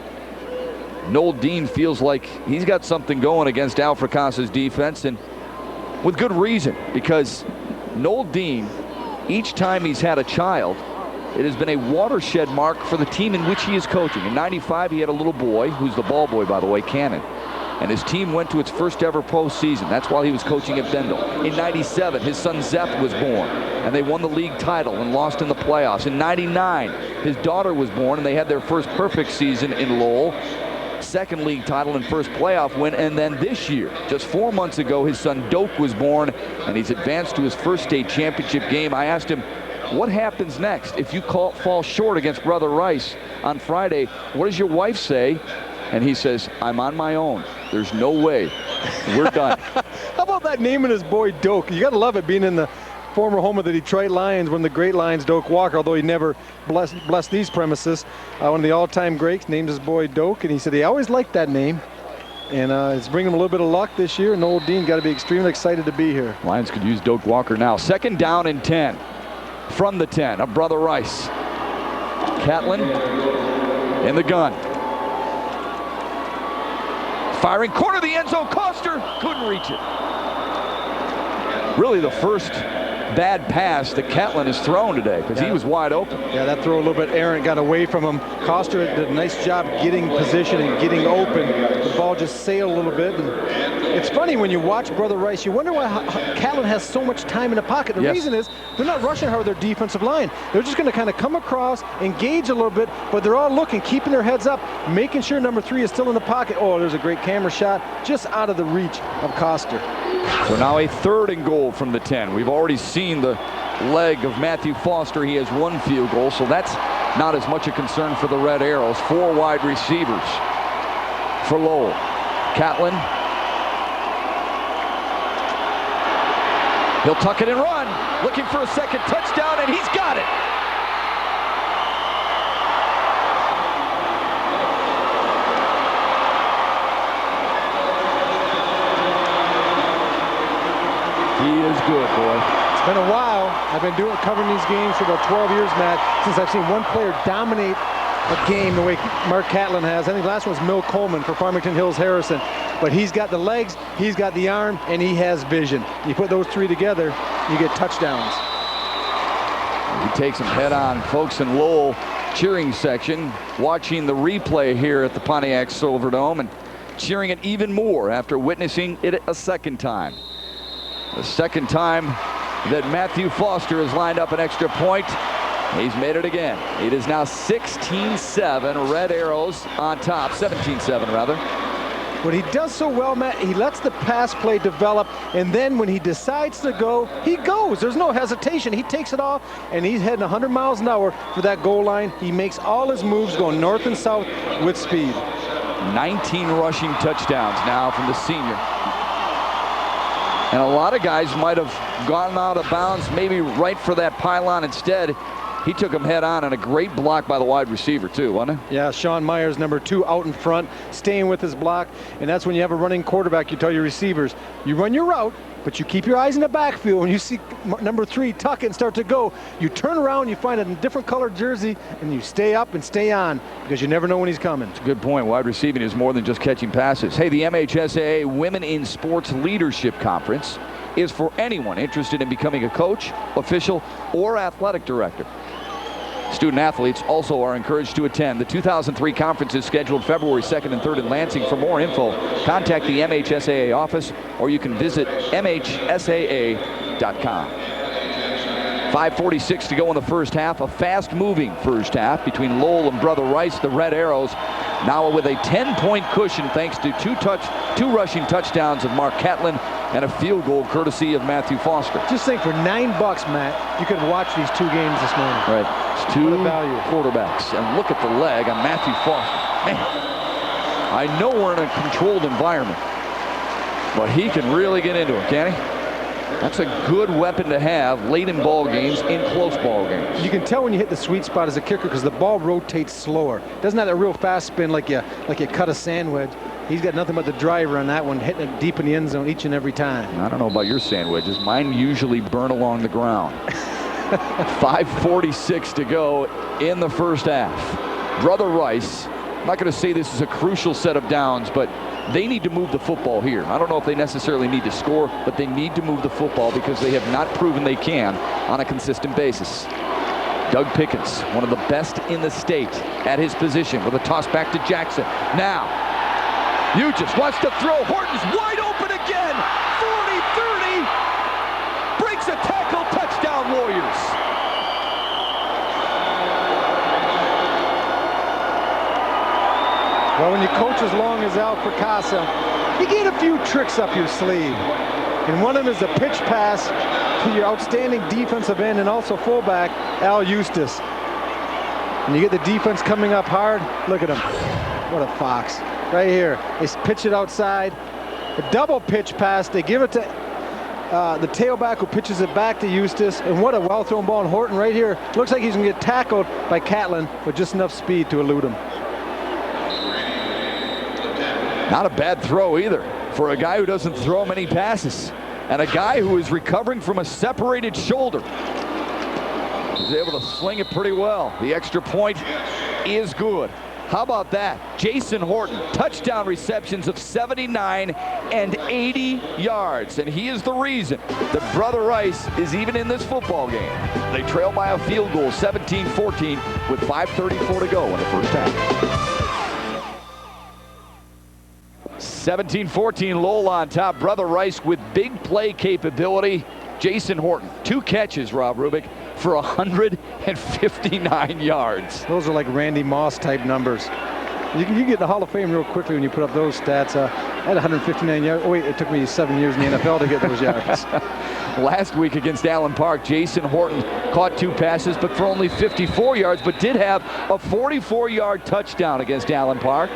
Noel Dean feels like he's got something going against Al Fracasa's defense, and with good reason, because Noel Dean, each time he's had a child, it has been a watershed mark for the team in which he is coaching. In '95, he had a little boy, who's the ball boy, by the way, Cannon. And his team went to its first ever postseason. That's while he was coaching at Bendel. In '97, his son Zeph was born, and they won the league title and lost in the playoffs. In '99, his daughter was born, and they had their first perfect season in Lowell. 2nd league title and 1st playoff win. And then this year, just 4 months ago, his son Doak was born, and he's advanced to his first state championship game. I asked him, what happens next if you fall short against Brother Rice on Friday? What does your wife say? And he says, I'm on my own. There's no way. We're done. How about that naming his boy Doak? You got to love it, being in the former home of the Detroit Lions, one of the great Lions, Doak Walker, although he never blessed these premises. One of the all-time greats named his boy Doak, and he said he always liked that name. And it's bringing him a little bit of luck this year. Noel Dean got to be extremely excited to be here. Lions could use Doak Walker now. 2nd down and 10 from the 10 of Brother Rice. Catlin in the gun. Firing corner of the end zone. Coster couldn't reach it. Really the first bad pass that Catlin has thrown today, because he was wide open. Yeah, that throw a little bit errant, got away from him. Coster did a nice job getting position and getting open. The ball just sailed a little bit. And it's funny when you watch Brother Rice, you wonder why Catlin has so much time in the pocket. The reason is they're not rushing hard with their defensive line. They're just going to kind of come across, engage a little bit, but they're all looking, keeping their heads up, making sure number 3 is still in the pocket. Oh, there's a great camera shot just out of the reach of Coster. So now a 3rd and goal from the 10. We've already seen the leg of Matthew Foster. He has 1 field goal, so that's not as much a concern for the Red Arrows. 4 wide receivers for Lowell. Catlin. He'll tuck it and run, looking for a 2nd touchdown, and he's got it. He is good, boy. It's been a while. I've been covering these games for about 12 years, Matt, since I've seen one player dominate a game the way Mark Catlin has. I think the last one was Mill Coleman for Farmington Hills Harrison. But he's got the legs, he's got the arm, and he has vision. You put those 3 together, you get touchdowns. He takes him head on. Folks in Lowell cheering section watching the replay here at the Pontiac Silverdome, and cheering it even more after witnessing it a second time. The second time that Matthew Foster has lined up an extra point. He's made it again. It is now 16-7, Red Arrows on top, 17-7 rather. What he does so well, Matt, he lets the pass play develop, and then when he decides to go, he goes. There's no hesitation. He takes it off, and he's heading 100 miles an hour for that goal line. He makes all his moves going north and south with speed. 19 rushing touchdowns now from the senior. And a lot of guys might have gotten out of bounds, maybe right for that pylon. Instead, he took him head on, and a great block by the wide receiver too, wasn't it? Yeah, Sean Myers, number 2, out in front, staying with his block. And that's when you have a running quarterback, you tell your receivers, you run your route, but you keep your eyes in the backfield. When you see number 3 tuck it and start to go, you turn around, you find a different colored jersey, and you stay up and stay on, because you never know when he's coming. It's a good point. Wide receiving is more than just catching passes. Hey, the MHSAA Women in Sports Leadership Conference is for anyone interested in becoming a coach, official, or athletic director. Student athletes also are encouraged to attend. The 2003 conference is scheduled February 2nd and 3rd in Lansing. For more info, contact the MHSAA office, or you can visit MHSAA.com. 5:46 to go in the first half. A fast-moving first half between Lowell and Brother Rice. The Red Arrows now with a 10-point cushion thanks to two rushing touchdowns of Mark Catlin and a field goal courtesy of Matthew Foster. Just think, for $9, Matt, you could watch these 2 games this morning. Right. It's 2 quarterbacks. And look at the leg on Matthew Foster. Man, I know we're in a controlled environment, but he can really get into it, can't he? That's a good weapon to have late in ball games, in close ball games. You can tell when you hit the sweet spot as a kicker because the ball rotates slower. Doesn't have that real fast spin like you cut a sandwich. He's got nothing but the driver on that one, hitting it deep in the end zone each and every time. I don't know about your sandwiches. Mine usually burn along the ground. 5:46 to go in the first half. Brother Rice, I'm not going to say this is a crucial set of downs, but they need to move the football here. I don't know if they necessarily need to score, but they need to move the football because they have not proven they can on a consistent basis. Doug Pickens, one of the best in the state at his position, with a toss back to Jackson. Now, Hughes wants to throw. Horton's wide open again. 40-30. Breaks a tackle. Touchdown, Warriors. Well, when you coach as long as Al Fracassa, you get a few tricks up your sleeve. And one of them is a pitch pass to your outstanding defensive end and also fullback, Al Eustace. And you get the defense coming up hard. Look at him. What a fox. Right here. They pitch it outside. A double pitch pass. They give it to the tailback, who pitches it back to Eustace. And what a well-thrown ball. And Horton right here. Looks like he's going to get tackled by Catlin with just enough speed to elude him. Not a bad throw either for a guy who doesn't throw many passes. And a guy who is recovering from a separated shoulder. He's able to sling it pretty well. The extra point is good. How about that? Jason Horton, touchdown receptions of 79 and 80 yards. And he is the reason that Brother Rice is even in this football game. They trail by a field goal, 17-14, with 5:34 to go in the first half. 17-14, Lowell on top. Brother Rice with big play capability. Jason Horton, 2 catches, Rob Rubick, for 159 yards. Those are like Randy Moss type numbers. You get in the Hall of Fame real quickly when you put up those stats. I had 159 yards. Oh wait, it took me 7 years in the NFL to get those yards. Last week against Allen Park, Jason Horton caught 2 passes, but for only 54 yards, but did have a 44-yard touchdown against Allen Park.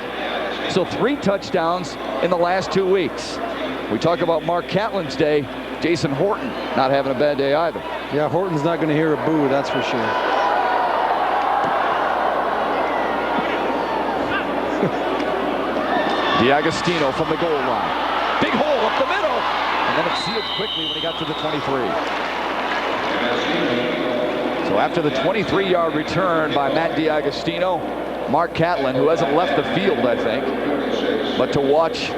So 3 touchdowns in the last 2 weeks. We talk about Mark Catlin's day. Jason Horton not having a bad day either. Yeah, Horton's not going to hear a boo, that's for sure. DiAgostino from the goal line. Big hole up the middle. And then it sealed quickly when he got to the 23. So after the 23-yard return by Matt DiAgostino, Mark Catlin, who hasn't left the field, I think, but to watch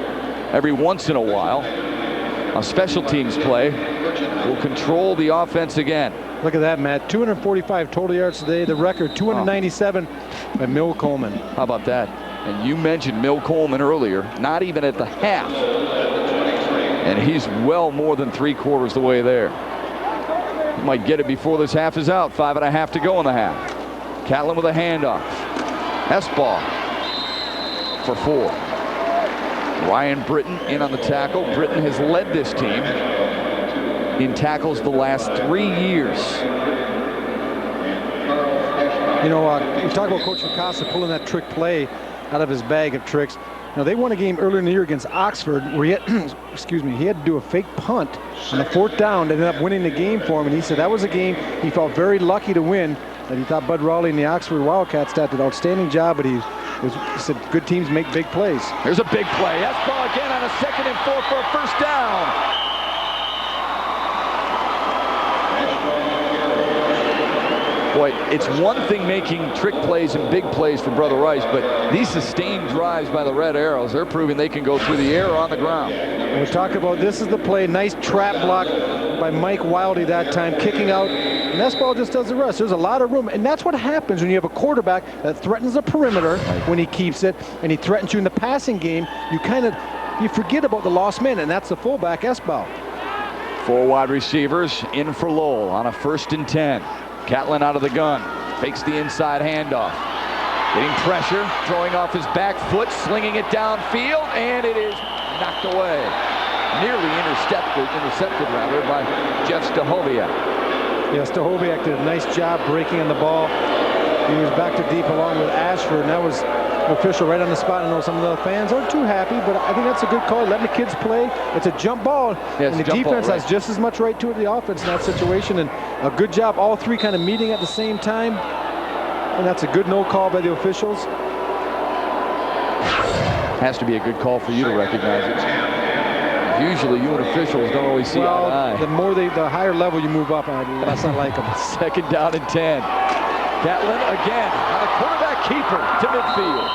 every once in a while a special teams play, will control the offense again. Look at that, Matt. 245 total yards today. The record, 297 by Mill Coleman. How about that? And you mentioned Mill Coleman earlier, not even at the half. And he's well more than 3/4 the way there. He might get it before this half is out. 5.5 to go in the half. Catlin with a handoff. S-ball for 4. Ryan Britton in on the tackle. Britton has led this team in tackles the last 3 years. You know, you talk about Coach Ricasa pulling that trick play out of his bag of tricks. Now, they won a game earlier in the year against Oxford where he had, excuse me, he had to do a fake punt on the 4th down to end up winning the game for him. And he said that was a game he felt very lucky to win. That he thought Bud Raleigh and the Oxford Wildcats did an outstanding job, but he said good teams make big plays. Here's a big play. S-ball again on a 2nd and 4 for a first down. Boy, it's one thing making trick plays and big plays for Brother Rice, but these sustained drives by the Red Arrows, they're proving they can go through the air or on the ground. And we talk about this is the play. Nice trap block by Mike Wildy that time, kicking out. And S-ball just does the rest. There's a lot of room, and that's what happens when you have a quarterback that threatens the perimeter when he keeps it, and he threatens you in the passing game. You forget about the lost man, and that's the fullback, S-ball. 4 wide receivers in for Lowell on a 1st and 10. Catlin out of the gun, fakes the inside handoff. Getting pressure, throwing off his back foot, slinging it downfield, and it is knocked away. Nearly intercepted by Jeff Stahoviak. Yeah, Stahoviak did a nice job breaking on the ball. He was back to deep along with Ashford, and that was an official right on the spot. I know some of the fans aren't too happy, but I think that's a good call. Letting the kids play. It's a jump ball, and the defense has just as much right to it as the offense in that situation. And a good job, all three kind of meeting at the same time. And that's a good no call by the officials. Has to be a good call for you to recognize it. Usually you and officials don't always see eye to eye. The higher level you move up, the less I like them. 2nd down and 10. Catlin again on a quarterback keeper to midfield.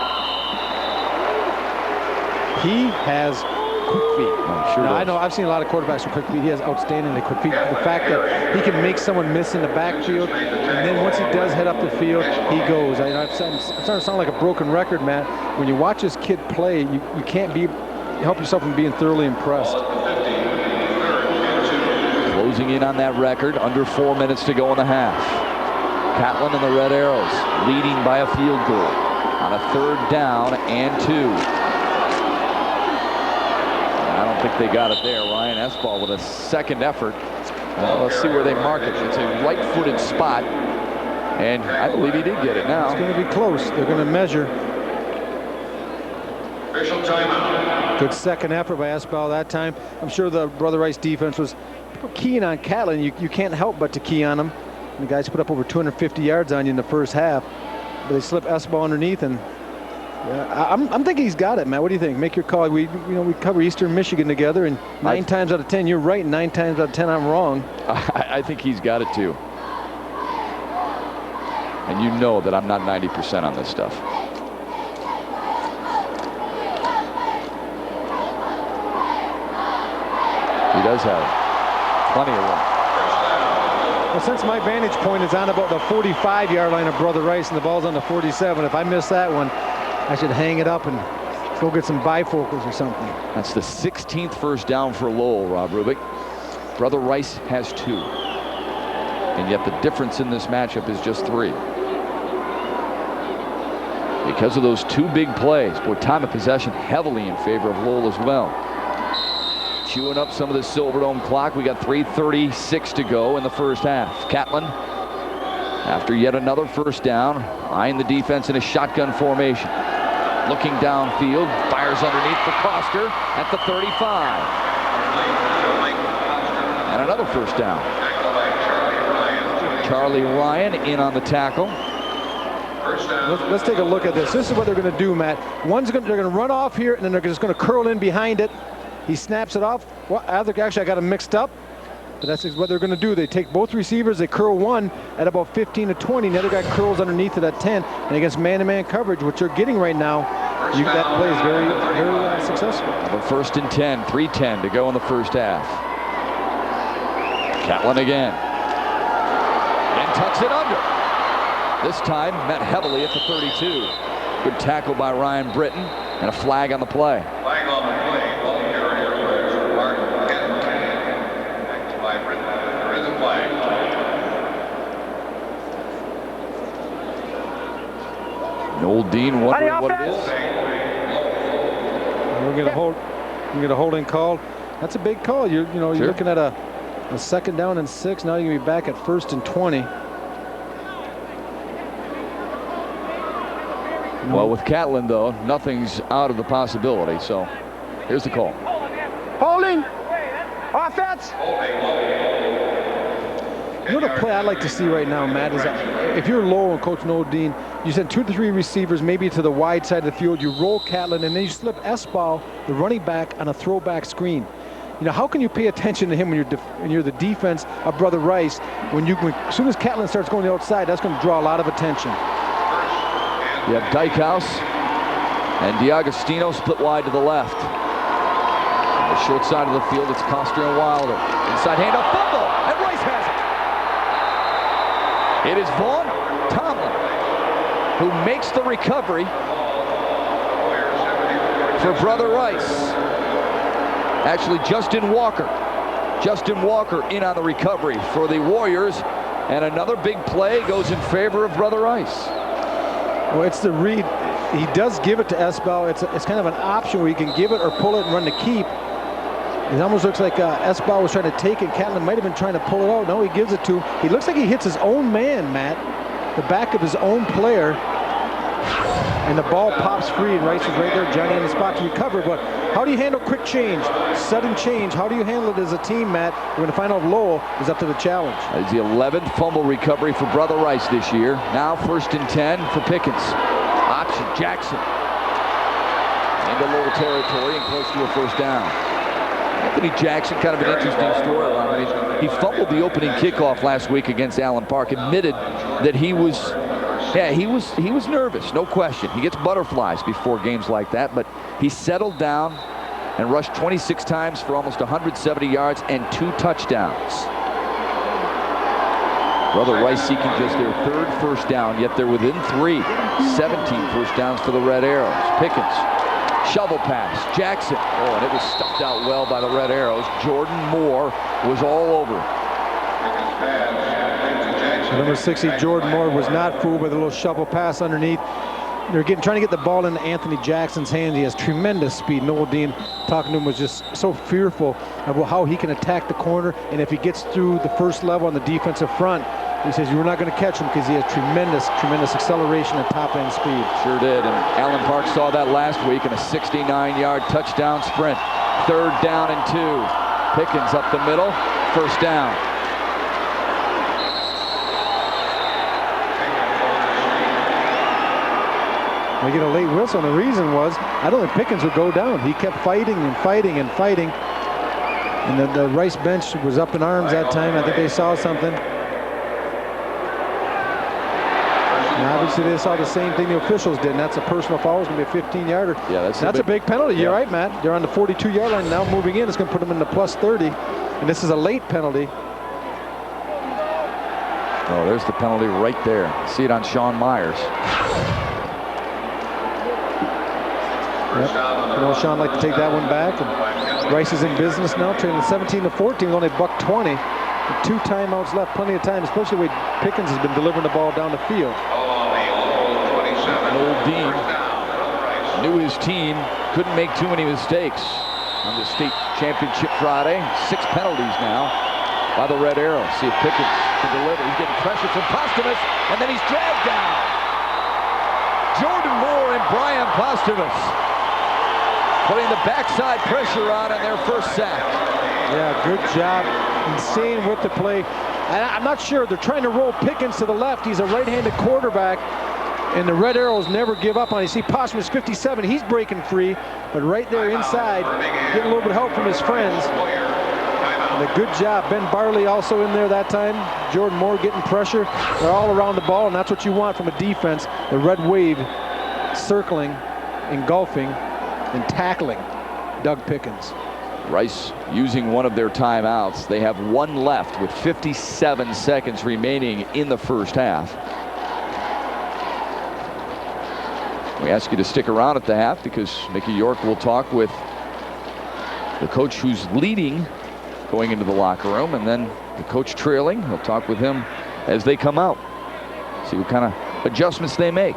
He has quick feet. Sure now, I know I've seen a lot of quarterbacks with quick feet. He has outstandingly quick feet. The fact that he can make someone miss in the backfield, and then once he does head up the field, he goes. I'm starting to sound like a broken record, Matt. When you watch this kid play, you can't help yourself from being thoroughly impressed. Closing in on that record, under 4 minutes to go in the half. Catlin and the Red Arrows leading by a field goal on a 3rd down and 2. I don't think they got it there. Ryan S-ball with a 2nd effort. Let's see where they mark it. It's a right-footed spot, and I believe he did get it now. It's going to be close. They're going to measure. Official timeout. Good 2nd effort by S-ball that time. I'm sure the Brother Rice defense was keying on Catlin. You can't help but to key on him. The guys put up over 250 yards on you in the first half, but they slip S-ball underneath, and yeah, I'm thinking he's got it, Matt. What do you think? Make your call. We cover Eastern Michigan together, and 9 times out of 10 you're right, and 9 times out of 10 I'm wrong. I think he's got it too. And you know that I'm not 90% on this stuff. He does have plenty of room. Well, since my vantage point is on about the 45-yard line of Brother Rice and the ball's on the 47, if I miss that one, I should hang it up and go get some bifocals or something. That's the 16th first down for Lowell, Rob Rubik. Brother Rice has 2. And yet the difference in this matchup is just 3. Because of those 2 big plays, boy, time of possession heavily in favor of Lowell as well. Chewing up some of the Silverdome clock. We got 3:36 to go in the first half. Catlin, after yet another first down, eyeing the defense in a shotgun formation. Looking downfield, fires underneath for Coster at the 35. And another first down. Charlie Ryan in on the tackle. Let's take a look at this. This is what they're going to do, Matt. They're going to run off here, and then they're just going to curl in behind it. He snaps it off. Well, actually, I got them mixed up. But that's what they're going to do. They take both receivers. They curl one at about 15 to 20. The other guy curls underneath it at 10. And against man-to-man coverage, which you're getting right now, that play is very, very successful. The 1st and 10, 3:10 to go in the first half. Catlin again. And tucks it under. This time met heavily at the 32. Good tackle by Ryan Britton, and a flag on the play. Flag on the play. Ball carrier was Mark Kenton. Back by Britton. There is a flag. Noel Dean wondering what it is. We're going to get a holding call. That's a big call. You're looking at a 2nd down and 6. Now you're going to be back at 1st and 20. Well, with Catlin, though, nothing's out of the possibility. So here's the call. Holding. Offense. You know the play I'd like to see right now, Matt, is if you're Lowell and Coach Noel Dean, you send 2 to 3 receivers maybe to the wide side of the field, you roll Catlin, and then you slip S-Ball, the running back, on a throwback screen. You know, how can you pay attention to him when you're the defense of Brother Rice? As soon as Catlin starts going to the outside, that's going to draw a lot of attention. You have Dykehouse and DiAgostino split wide to the left. On the short side of the field, it's Coster and Wilder. Inside handoff, fumble, and Rice has it. It is Vaughn Tomlin who makes the recovery for Brother Rice. Actually, Justin Walker in on the recovery for the Warriors, and another big play goes in favor of Brother Rice. Well, it's the read. He does give it to S-Ball. It's kind of an option where you can give it or pull it and run the keep. It almost looks like S-Ball was trying to take it. Catlin might have been trying to pull it out. No, he gives it to him. He looks like he hits his own man, Matt, the back of his own player. And the ball pops free, and Rice is right there, Johnny, in the spot to recover. But how do you handle quick change, sudden change? How do you handle it as a team, Matt? We're going to find out if Lowell is up to the challenge. It's the 11th fumble recovery for Brother Rice this year. Now 1st and 10 for Pickens. Option Jackson into Lowell territory and close to a 1st down. Anthony Jackson, kind of an interesting storyline. I mean, he fumbled the opening kickoff last week against Allen Park. Admitted that he was nervous, no question. He gets butterflies before games like that, but he settled down and rushed 26 times for almost 170 yards and 2 touchdowns. Brother Rice seeking just their 3rd 1st down, yet they're within 3. 17 1st downs for the Red Arrows. Pickens, shovel pass, Jackson. Oh, and it was stuffed out well by the Red Arrows. Jordan Moore was all over it. Number 60, Jordan Moore, was not fooled by the little shovel pass underneath. They're trying to get the ball into Anthony Jackson's hands. He has tremendous speed. Noel Dean, talking to him, was just so fearful of how he can attack the corner. And if he gets through the 1st level on the defensive front, he says you're not going to catch him because he has tremendous acceleration and top-end speed. Sure did. And Allen Park saw that last week in a 69-yard touchdown sprint. 3rd down and 2. Pickens up the middle. 1st down. They get a late whistle, and the reason was I don't think Pickens would go down. He kept fighting and fighting and fighting. And the Rice bench was up in arms that time. I think they saw something. And obviously they saw the same thing the officials did, and that's a personal foul. It's going to be a 15-yarder. Yeah, that's a big penalty. You're right, Matt. They're on the 42-yard line now, moving in. It's going to put them in the plus 30. And this is a late penalty. Oh, there's the penalty right there. See it on Sean Myers. Yep. You know, Sean like to take that one back. And Rice is in business now, trailing 17-14, only $120. With 2 timeouts left, plenty of time, especially when Pickens has been delivering the ball down the field. Noel Dean knew his team couldn't make too many mistakes on the state championship Friday. 6 penalties now by the Red Arrows. See if Pickens can deliver. He's getting pressure from Posthumus, and then he's dragged down. Jordan Moore and Brian Posthumus putting the backside pressure on their 1st sack. Yeah, good job in staying with the play. I'm not sure. They're trying to roll Pickens to the left. He's a right-handed quarterback, and the Red Arrows never give up on it. You see Posthumus 57. He's breaking free, but right there inside, getting a little bit of help from his friends. And a good job. Ben Barley also in there that time. Jordan Moore getting pressure. They're all around the ball, and that's what you want from a defense. The red wave circling, engulfing, and tackling Doug Pickens. Rice using one of their timeouts. They have 1 left with 57 seconds remaining in the 1st half. We ask you to stick around at the half because Mickey York will talk with the coach who's leading going into the locker room, and then the coach trailing. He'll talk with him as they come out. See what kind of adjustments they make.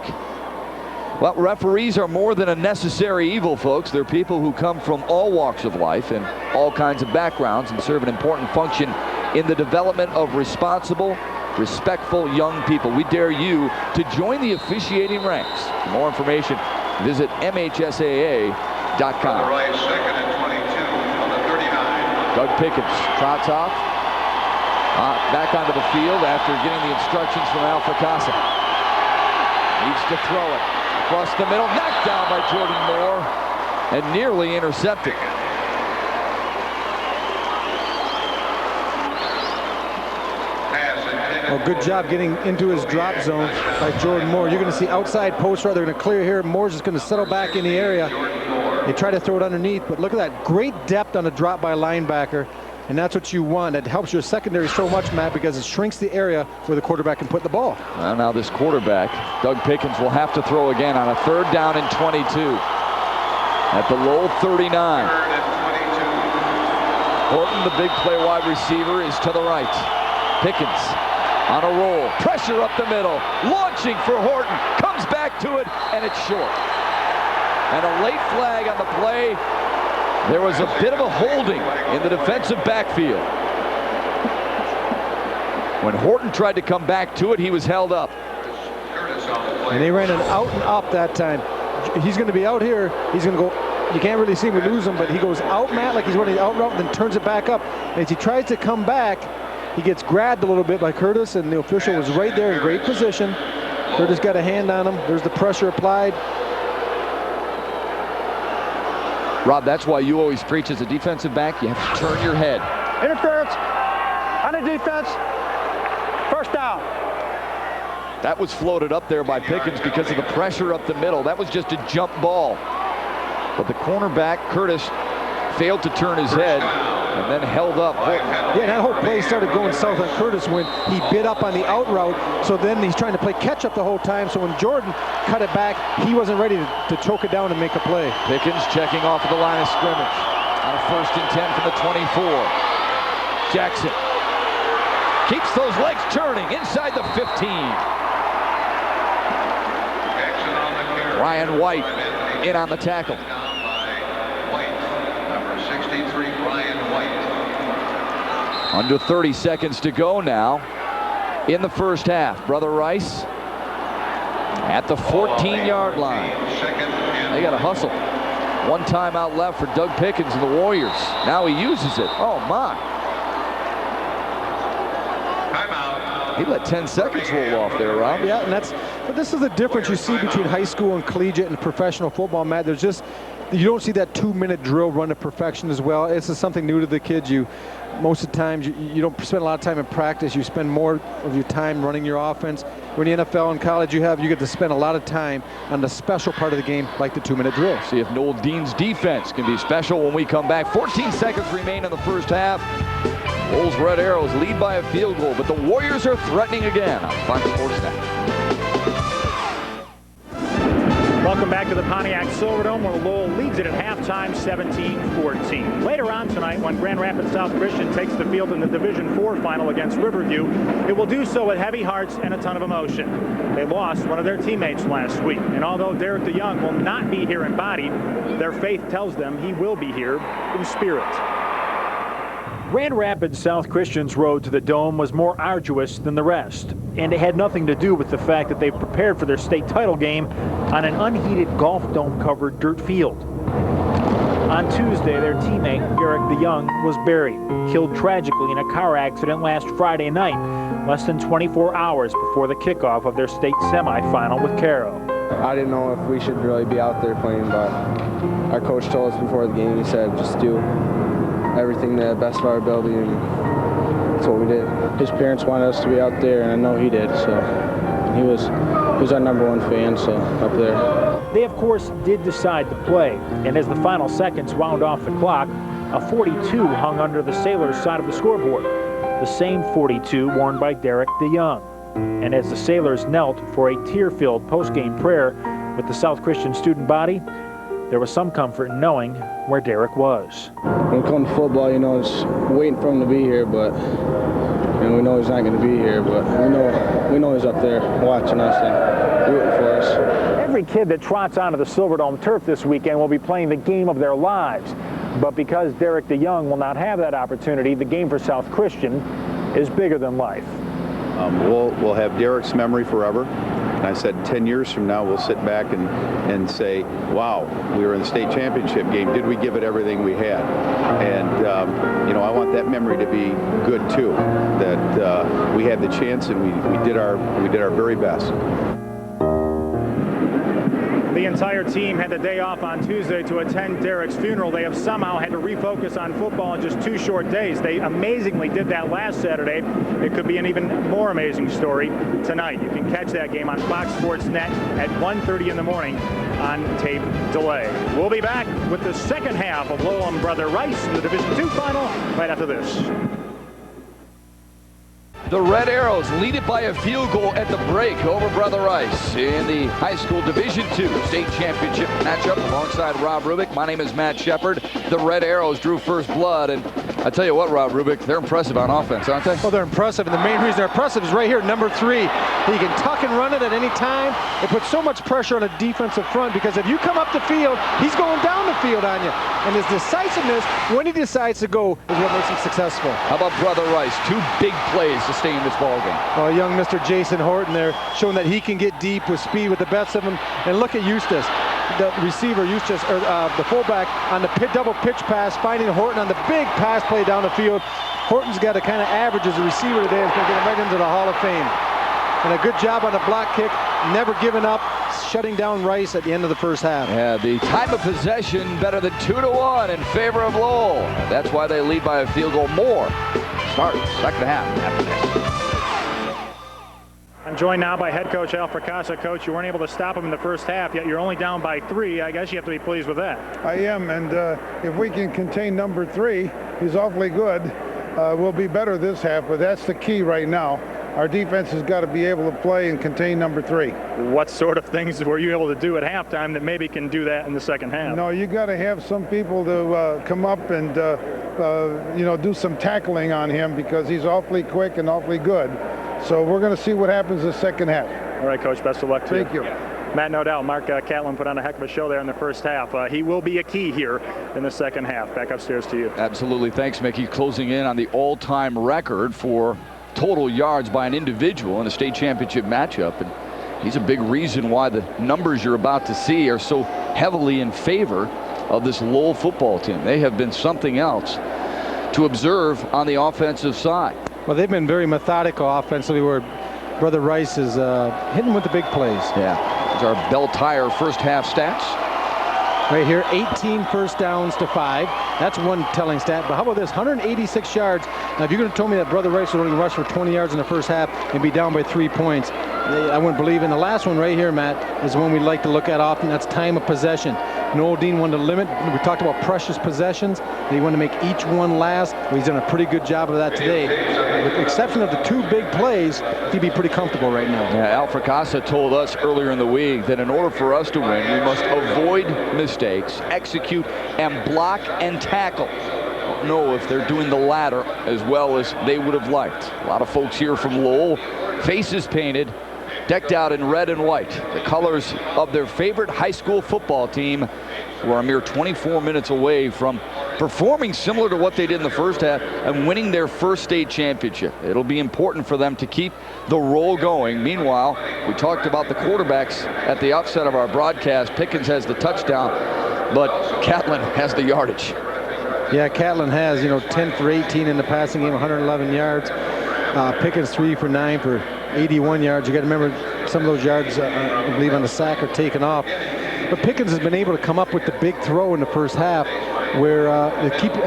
Well, referees are more than a necessary evil, folks. They're people who come from all walks of life and all kinds of backgrounds and serve an important function in the development of responsible, respectful young people. We dare you to join the officiating ranks. For more information, visit MHSAA.com. Right, second and 22 on the 39. Doug Pickens trots off. Back onto the field after getting the instructions from Al Fracassa. Needs to throw it. Across the middle, knocked down by Jordan Moore, and nearly intercepted. Oh, good job getting into his drop zone by Jordan Moore. You're going to see outside post route. They're going to clear here. Moore's just going to settle back in the area. They try to throw it underneath, but look at that. Great depth on a drop by a linebacker, and that's what you want. It helps your secondary so much, Matt, because it shrinks the area where the quarterback can put the ball. Well, now this quarterback, Doug Pickens, will have to throw again on a 3rd down and 22 at the Lowell 39. 3rd and 22. Horton, the big play wide receiver, is to the right. Pickens on a roll, pressure up the middle, launching for Horton, comes back to it, and it's short. And a late flag on the play. There was a bit of a holding in the defensive backfield. When Horton tried to come back to it, he was held up. And they ran an out and up that time. He's going to be out here. He's going to go. You can't really see him, we lose him, but he goes out, Matt, like he's running out route, and then turns it back up. And as he tries to come back, he gets grabbed a little bit by Curtis, and the official was right there in great position. Curtis got a hand on him. There's the pressure applied. Rob, that's why you always preach as a defensive back, you have to turn your head. Interference on the defense. 1st down. That was floated up there by Pickens because of the pressure up the middle. That was just a jump ball. But the cornerback, Curtis, failed to turn his head and then held up. Yeah, that whole play started going south on Curtis when he bit up on the out route. So then he's trying to play catch up the whole time. So when Jordan cut it back, he wasn't ready to choke it down and make a play. Pickens checking off of the line of scrimmage on a 1st and 10 from the 24. Jackson keeps those legs turning inside the 15. Ryan White in on the tackle. Number 63, Ryan White. Under 30 seconds to go now in the 1st half. Brother Rice at the 14-yard line. They got to hustle. 1 timeout left for Doug Pickens and the Warriors. Now he uses it. Oh, my. He let 10 seconds roll off there, Rob. Yeah, and but this is the difference you see between high school and collegiate and professional football, Matt. There's just, you don't see that 2-minute drill run to perfection as well. This is something new to the kids. Most of the times you don't spend a lot of time in practice. You spend more of your time running your offense. When the NFL and college you get to spend a lot of time on the special part of the game, like the 2-minute drill. See if Noel Dean's defense can be special when we come back. 14 seconds remain in the 1st half. Lowell's Red Arrows lead by a field goal, but the Warriors are threatening again on Fox Sports Net. Welcome back to the Pontiac Silverdome, where Lowell leads it at halftime, 17-14. Later on tonight, when Grand Rapids South Christian takes the field in the Division IV final against Riverview, it will do so with heavy hearts and a ton of emotion. They lost one of their teammates last week, and although Derek DeYoung will not be here in body, their faith tells them he will be here in spirit. Grand Rapids South Christian's road to the Dome was more arduous than the rest, and it had nothing to do with the fact that they prepared for their state title game on an unheated golf dome-covered dirt field. On Tuesday, their teammate, Derek DeYoung, was buried, killed tragically in a car accident last Friday night, less than 24 hours before the kickoff of their state semifinal with Caro. I didn't know if we should really be out there playing, but our coach told us before the game, he said, just do everything to the best of our ability, and that's what we did. His parents wanted us to be out there, and I know he did, so he was our #1 fan, so up there. They, of course, did decide to play, and as the final seconds wound off the clock, a 42 hung under the Sailors' side of the scoreboard, the same 42 worn by Derek DeYoung. And as the Sailors knelt for a tear-filled post-game prayer, With the South Christian student body, there was some comfort in knowing where Derek was. When it comes to football, you know, it's waiting for him to be here, but we know he's not going to be here, but we know he's up there watching us and rooting for us. Every kid that trots onto the Silverdome turf this weekend will be playing the game of their lives. But because Derek DeYoung will not have that opportunity, the game for South Christian is bigger than life. We'll have Derek's memory forever. And I said 10 years from now, we'll sit back and say, wow, we were in the state championship game. Did we give it everything we had? And, you know, I want that memory to be good, too, that we had the chance and we did our very best. The entire team had the day off on Tuesday to attend Derek's funeral. They have somehow had to refocus on football in just 2 short days. They amazingly did that last Saturday. It could be an even more amazing story tonight. You can catch that game on Fox Sports Net at 1:30 in the morning on tape delay. We'll be back with the second half of Lowell and Brother Rice in the Division II final right after this. The Red Arrows lead it by a field goal at the break over Brother Rice in the high school Division II state championship matchup alongside Rob Rubick. My name is Matt Shepard. The Red Arrows drew first blood, and I tell you what, Rob Rubick, they're impressive on offense, aren't they? Well, they're impressive, and the main reason they're impressive is right here, number 3. He can tuck and run it at any time. It puts so much pressure on a defensive front because if you come up the field, he's going down the field on you. And his decisiveness, when he decides to go, is what makes him successful. How about Brother Rice? 2 big plays to stay in this ballgame. Well, young Mr. Jason Horton there, showing that he can get deep with speed with the best of them. And look at Eustace, the receiver, Eustace, or the fullback on the double pitch pass, finding Horton on the big pass play down the field. Horton's got to kind of average as a receiver today. It's going to get him right into the Hall of Fame. And a good job on the block kick, never giving up, shutting down Rice at the end of the first half. Yeah, the time of possession better than 2-1 in favor of Lowell. That's why they lead by a field goal more. Starts second half after this. I'm joined now by head coach Al Fracassa. Coach, you weren't able to stop him in the first half, yet you're only down by 3. I guess you have to be pleased with that. I am, and if we can contain number 3, he's awfully good. We'll be better this half, but that's the key right now. Our defense has got to be able to play and contain number 3. What sort of things were you able to do at halftime that maybe can do that in the second half? No, you got to have some people to come up and do some tackling on him because he's awfully quick and awfully good. So we're going to see what happens the second half. All right, Coach. Best of luck to you. Thank you. Matt, no doubt, Mark Catlin put on a heck of a show there in the first half. He will be a key here in the second half. Back upstairs to you. Absolutely. Thanks, Mickey. Closing in on the all-time record for total yards by an individual in a state championship matchup. And he's a big reason why the numbers you're about to see are so heavily in favor of this Lowell football team. They have been something else to observe on the offensive side. Well, they've been very methodical offensively where Brother Rice is hitting with the big plays. Yeah. These are Bell Tire first half stats. Right here, 18 first downs to 5. That's one telling stat. But how about this? 186 yards. Now, if you're going to tell me that Brother Rice would only rush for 20 yards in the first half and be down by 3 points, I wouldn't believe it. And the last one right here, Matt, is one we'd like to look at often. That's time of possession. Noel Dean wanted to limit. We talked about precious possessions. He wanted to make each one last. Well, he's done a pretty good job of that today. With the exception of the 2 big plays, he'd be pretty comfortable right now. Yeah, Al Fracassa told us earlier in the week that in order for us to win, we must avoid mistakes, execute, and block and tackle. I don't know if they're doing the latter as well as they would have liked. A lot of folks here from Lowell, faces painted, decked out in red and white, the colors of their favorite high school football team, who are a mere 24 minutes away from performing similar to what they did in the first half and winning their first state championship. It'll be important for them to keep the roll going. Meanwhile, we talked about the quarterbacks at the outset of our broadcast. Pickens has the touchdown, but Catlin has the yardage. Yeah, Catlin has, 10 for 18 in the passing game, 111 yards. Pickens 3 for 9 for 81 yards. You got to remember some of those yards, I believe, on the sack are taken off. But Pickens has been able to come up with the big throw in the first half where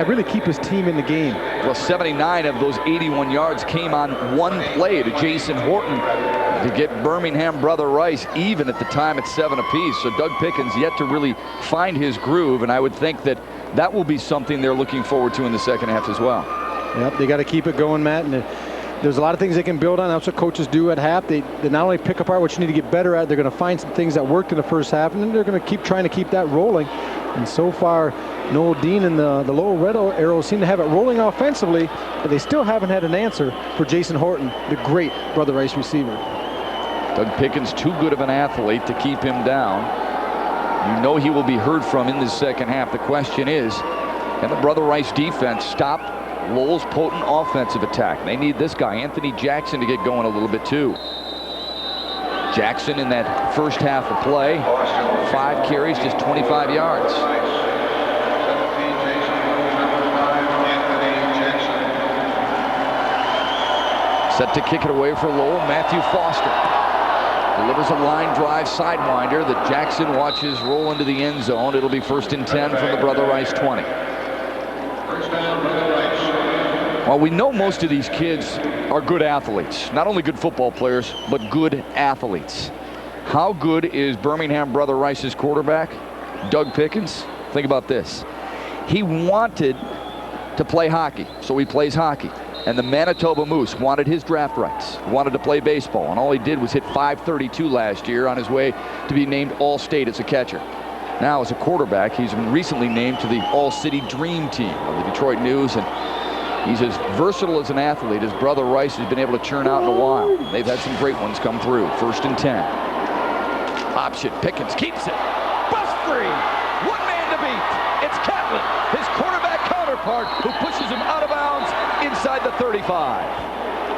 really keep his team in the game. Well, 79 of those 81 yards came on one play to Jason Horton to get Birmingham Brother Rice even at the time at 7 apiece. So Doug Pickens yet to really find his groove, and I would think that will be something they're looking forward to in the second half as well. Yep, they got to keep it going, Matt. And there's a lot of things they can build on. That's what coaches do at half. They not only pick apart what you need to get better at, they're going to find some things that worked in the first half, and then they're going to keep trying to keep that rolling. And so far, Noel Dean and the Lowell Red Arrows seem to have it rolling offensively, but they still haven't had an answer for Jason Horton, the great Brother Rice receiver. Doug Pickens, too good of an athlete to keep him down. You know he will be heard from in the second half. The question is, can the Brother Rice defense stop Lowell's potent offensive attack? They need this guy, Anthony Jackson, to get going a little bit too. Jackson in that first half of play, 5 carries, just 25 yards. Set to kick it away for Lowell, Matthew Foster. Delivers a line drive sidewinder that Jackson watches roll into the end zone. It'll be 1st and 10 from the Brother Rice 20. Well, we know most of these kids are good athletes. Not only good football players, but good athletes. How good is Birmingham Brother Rice's quarterback, Doug Pickens? Think about this. He wanted to play hockey, so he plays hockey. And the Manitoba Moose wanted his draft rights, wanted to play baseball, and all he did was hit .532 last year on his way to be named All-State as a catcher. Now, as a quarterback, he's been recently named to the All-City Dream Team of the Detroit News, and he's as versatile as an athlete as Brother Rice has been able to churn out in a while. They've had some great ones come through. 1st and 10. Option, Pickens keeps it. Bust free. One man to beat. It's Catlin, his quarterback counterpart, who pushes him out of bounds inside the 35.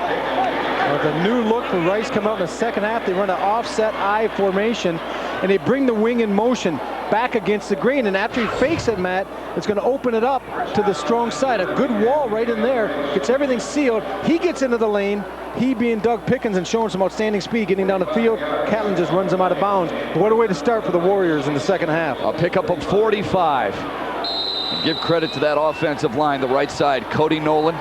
Well, the new look for Rice come out in the second half. They run an offset I formation, and they bring the wing in motion back against the grain. And after he fakes it, Matt, it's going to open it up to the strong side. A good wall right in there. Gets everything sealed. He gets into the lane. He being Doug Pickens and showing some outstanding speed getting down the field. Catlin just runs him out of bounds. But what a way to start for the Warriors in the second half. A pickup of 45. And give credit to that offensive line, the right side. Cody Nolan,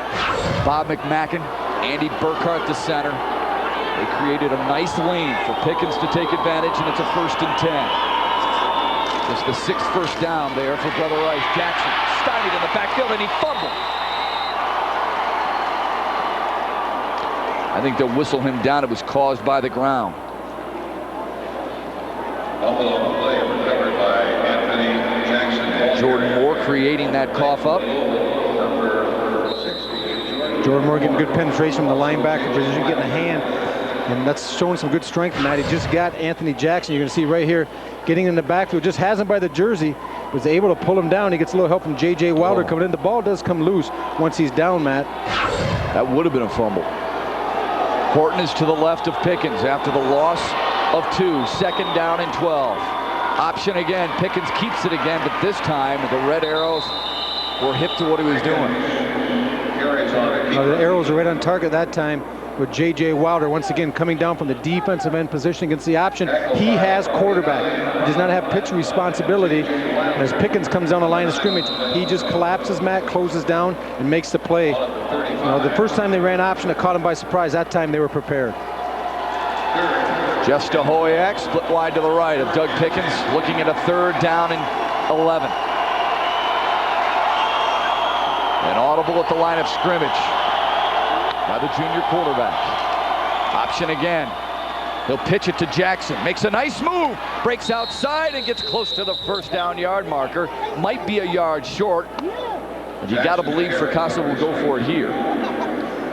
Bob McMacken, Andy Burkhart, the center. They created a nice lane for Pickens to take advantage, and it's a 1st and 10. Just the 6th first down there for Brother Rice. Jackson stymied in the backfield, and he fumbled. I think they'll whistle him down. It was caused by the ground. Jordan Moore creating that cough up. Jordan Moore getting good penetration from the linebacker position, getting a hand, and that's showing some good strength from that. He just got Anthony Jackson. You're going to see right here, getting in the backfield, just has him by the jersey, was able to pull him down. He gets a little help from J.J. Wilder coming in. The ball does come loose once he's down, Matt. That would have been a fumble. Horton is to the left of Pickens after the loss of 2. 2nd down and 12. Option again. Pickens keeps it again, but this time the Red Arrows were hip to what he was doing. The Arrows are right on target that time with J.J. Wilder once again coming down from the defensive end position against the option. He has quarterback. He does not have pitch responsibility. And as Pickens comes down the line of scrimmage, he just collapses, Matt, closes down, and makes the play. The first time they ran option, it caught him by surprise. That time they were prepared. Jeff Stahoyak split wide to the right of Doug Pickens, looking at a 3rd down and 11. An audible at the line of scrimmage by the junior quarterback. Option again. He'll pitch it to Jackson. Makes a nice move. Breaks outside and gets close to the 1st down yard marker. Might be a yard short. But you got to believe Fracassa will go for it here.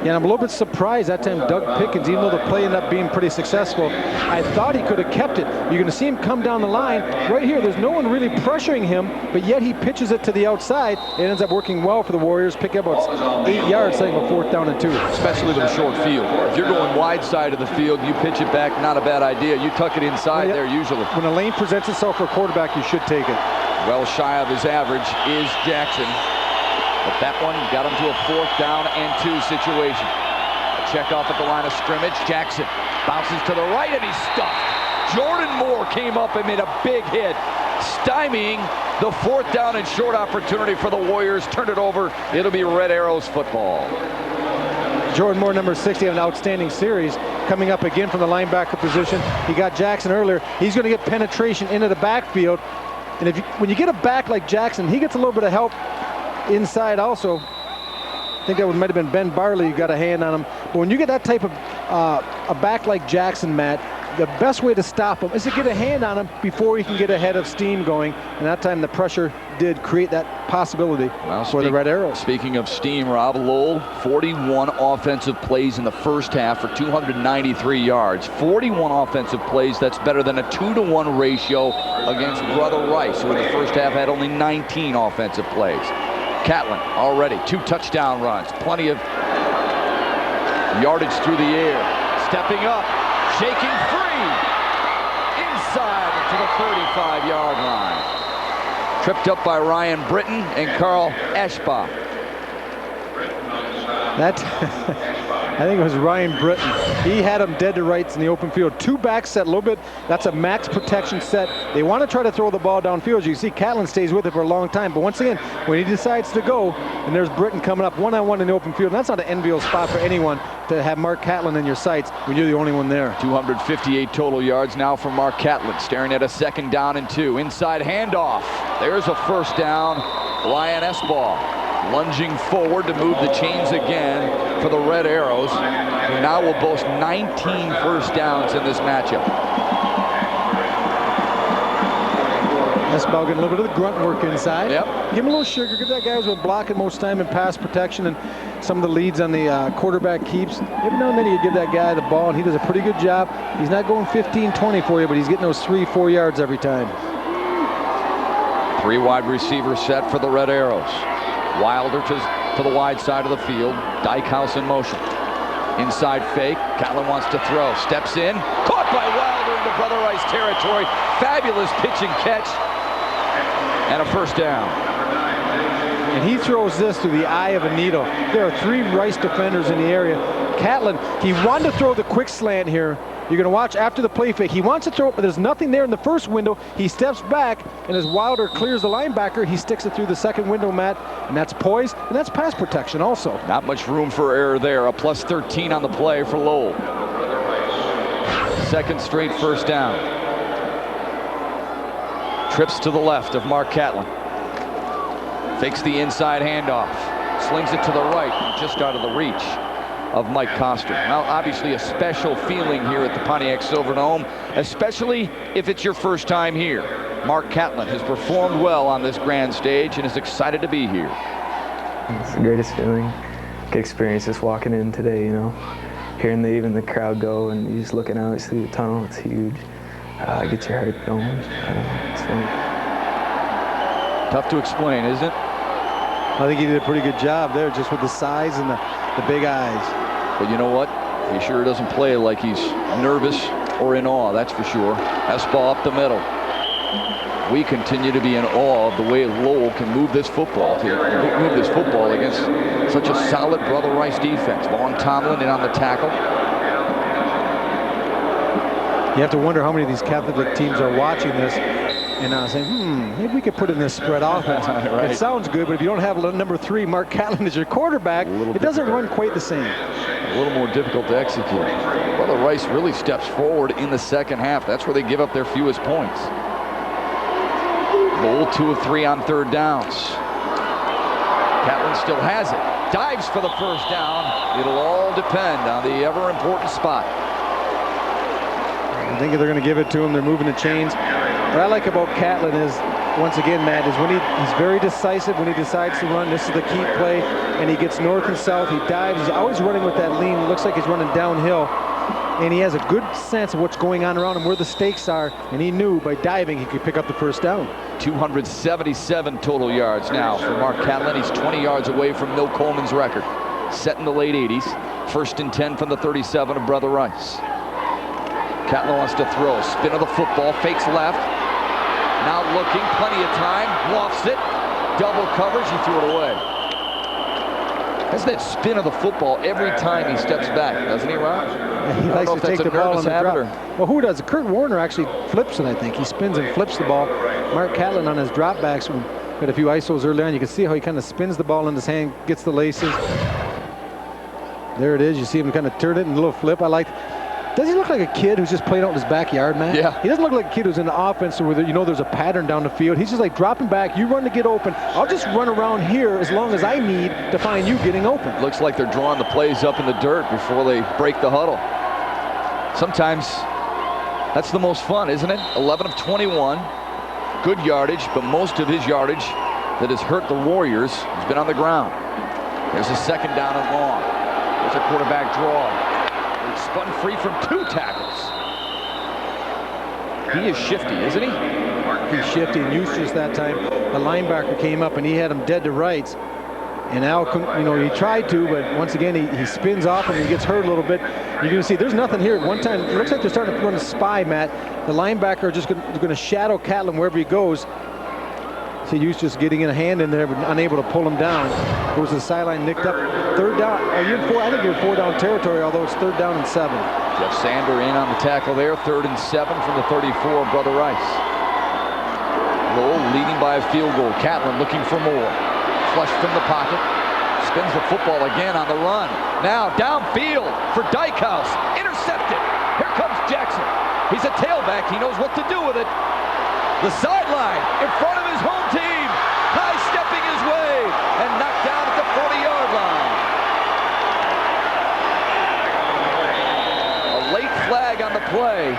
Yeah, I'm a little bit surprised that time Doug Pickens, even though the play ended up being pretty successful, I thought he could have kept it. You're going to see him come down the line. Right here, there's no one really pressuring him, but yet he pitches it to the outside. It ends up working well for the Warriors. Pick up about 8 yards, setting a 4th down and 2. Especially with a short field. If you're going wide side of the field, you pitch it back, not a bad idea. You tuck it inside there usually. When a lane presents itself for a quarterback, you should take it. Well shy of his average is Jackson. But that one got him to a 4th down and 2 situation. A check off at the line of scrimmage. Jackson bounces to the right and he's stuffed. Jordan Moore came up and made a big hit, stymieing the 4th down and short opportunity for the Warriors. Turn it over. It'll be Red Arrows football. Jordan Moore, number 60, an outstanding series, coming up again from the linebacker position. He got Jackson earlier. He's going to get penetration into the backfield. And when you get a back like Jackson, he gets a little bit of help inside also. think that might have been Ben Barley who got a hand on him. But when you get that type of a back like Jackson, Matt, the best way to stop him is to get a hand on him before he can get ahead of steam going. And that time the pressure did create that possibility for the Red Arrows. Speaking of steam, Rob, Lowell, 41 offensive plays in the first half for 293 yards. 41 offensive plays, that's better than a 2-to-1 ratio against Brother Rice, who in the first half had only 19 offensive plays. Catlin already 2 touchdown runs, plenty of yardage through the air. Stepping up, shaking free, inside to the 35-yard line. Tripped up by Ryan Britton and Carl Eschbach. That, I think it was Ryan Britton. He had him dead to rights in the open field. 2 back set, a little bit. That's a max protection set. They want to try to throw the ball downfield. You see Catlin stays with it for a long time. But once again, when he decides to go, and there's Britton coming up one-on-one in the open field, and that's not an enviable spot for anyone to have Mark Catlin in your sights when you're the only one there. 258 total yards now for Mark Catlin, staring at a 2nd down and 2. Inside handoff. There's a first down. Ryan Eschbach lunging forward to move the chains again for the Red Arrows, who now will boast 19 first downs in this matchup. Eschbach getting a little bit of the grunt work inside. Yep. Give him a little sugar. Give that guy who's been blocking most time in pass protection and some of the leads on the quarterback keeps. Every now and then you give that guy the ball, and he does a pretty good job. He's not going 15-20 for you, but he's getting those 3-4 yards every time. 3 wide receivers set for the Red Arrows. Wilder to the wide side of the field. Dykhouse in motion. Inside fake. Catlin wants to throw. Steps in. Caught by Wilder into Brother Rice territory. Fabulous pitch and catch. And a first down. And he throws this through the eye of a needle. There are 3 Rice defenders in the area. Catlin, he wanted to throw the quick slant here. You're going to watch after the play fake. He wants to throw it, but there's nothing there in the first window. He steps back, and as Wilder clears the linebacker, he sticks it through the second window, Matt, and that's poise, and that's pass protection also. Not much room for error there. A plus 13 on the play for Lowell. 2nd straight first down. Trips to the left of Mark Catlin. Fakes the inside handoff. Slings it to the right, just out of the reach of Mike Koster. Now, obviously a special feeling here at the Pontiac Silverdome, especially if it's your first time here. Mark Catlin has performed well on this grand stage and is excited to be here. It's the greatest feeling. Good experience just walking in today, you know. Hearing even the crowd go and you just looking out through the tunnel, it's huge. Gets your heart going. It's fun. Tough to explain, isn't it? I think he did a pretty good job there, just with the size and the big eyes. But you know what? He sure doesn't play like he's nervous or in awe, that's for sure. Eschbach up the middle. We continue to be in awe of the way Lowell can move this football against such a solid Brother Rice defense. Vaughn Tomlin in on the tackle. You have to wonder how many of these Catholic teams are watching this and saying, maybe we could put in this spread offense. Right. It sounds good, but if you don't have number 3, Mark Catlin, as your quarterback, it doesn't run quite the same. A little more difficult to execute. Brother Rice really steps forward in the second half. That's where they give up their fewest points. Lowell 2 of 3 on 3rd downs. Catlin still has it. Dives for the first down. It'll all depend on the ever-important spot. I think they're going to give it to him. They're moving the chains. What I like about Catlin is, once again, Matt, is when he's very decisive when he decides to run. This is the key play, and he gets north and south. He dives. He's always running with that lean. It looks like he's running downhill, and he has a good sense of what's going on around him, where the stakes are, and he knew by diving he could pick up the first down. 277 total yards now for Mark Catlin. He's 20 yards away from Mill Coleman's record, set in the late 80s. 1st and 10 from the 37 of Brother Rice. Catlin wants to throw. Spin of the football. Fakes left. Now looking. Plenty of time. Lofts it. Double coverage. He threw it away. Has that spin of the football every time he steps back, doesn't he, Rob? Yeah, he likes to take the ball on the drop. Well, who does? Kurt Warner actually flips it, I think. He spins and flips the ball. Mark Catlin on his dropbacks, got a few ISOs early on. You can see how he kind of spins the ball in his hand, gets the laces. There it is. You see him kind of turn it in a little flip. I like Does he look like a kid who's just playing out in his backyard, man? Yeah. He doesn't look like a kid who's in the offense where there's a pattern down the field. He's just like dropping back. You run to get open. I'll just run around here as long as I need to find you getting open. Looks like they're drawing the plays up in the dirt before they break the huddle. Sometimes that's the most fun, isn't it? 11 of 21. Good yardage, but most of his yardage that has hurt the Warriors has been on the ground. There's a second down and long. There's a quarterback draw. He's spun free from 2 tackles. He is shifty, isn't he? He's shifty and Eustace that time. The linebacker came up and he had him dead to rights. And Al, he tried to, but once again, he spins off and he gets hurt a little bit. You're going to see there's nothing here. One time, it looks like they're starting to run a spy, Matt. The linebacker just going to shadow Catlin wherever he goes. See Eustace getting in a hand in there, but unable to pull him down. Goes to the sideline, nicked up. Third down. Are you in 4? I think you're in 4 down territory, although it's 3rd down and 7. Jeff Sander in on the tackle there. 3rd and 7 from the 34 of Brother Rice. Lowell leading by a field goal. Catlin looking for more. Flush from the pocket. Spins the football again on the run. Now downfield for Dykhouse. Intercepted. Here comes Jackson. He's a tailback. He knows what to do with it. The sideline in front of his home team. High-stepping his way and knocked down at the 40-yard line. A late flag on the play.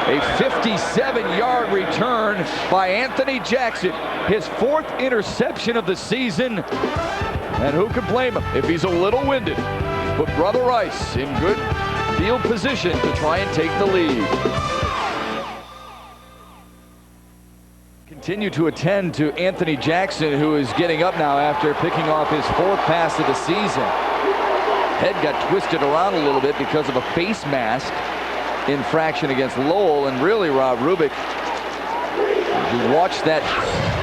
A 57-yard return by Anthony Jackson. His 4th interception of the season. And who can blame him if he's a little winded? Put Brother Rice in good field position to try and take the lead. Continue to attend to Anthony Jackson, who is getting up now after picking off his 4th pass of the season. Head got twisted around a little bit because of a face mask infraction against Lowell. And really, Rob Rubik, if you watch that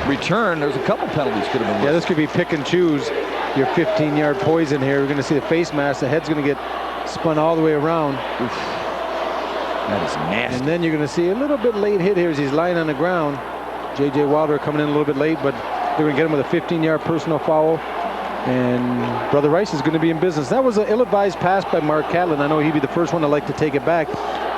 return, there's a couple penalties could have been. Yeah, this could be pick and choose your 15-yard poison here. We're going to see the face mask. The head's going to get spun all the way around. Oof. That is nasty. And then you're going to see a little bit late hit here as he's lying on the ground. J.J. Wilder coming in a little bit late, but they're going to get him with a 15-yard personal foul. And Brother Rice is going to be in business. That was an ill-advised pass by Mark Catlin. I know he'd be the first one to like to take it back.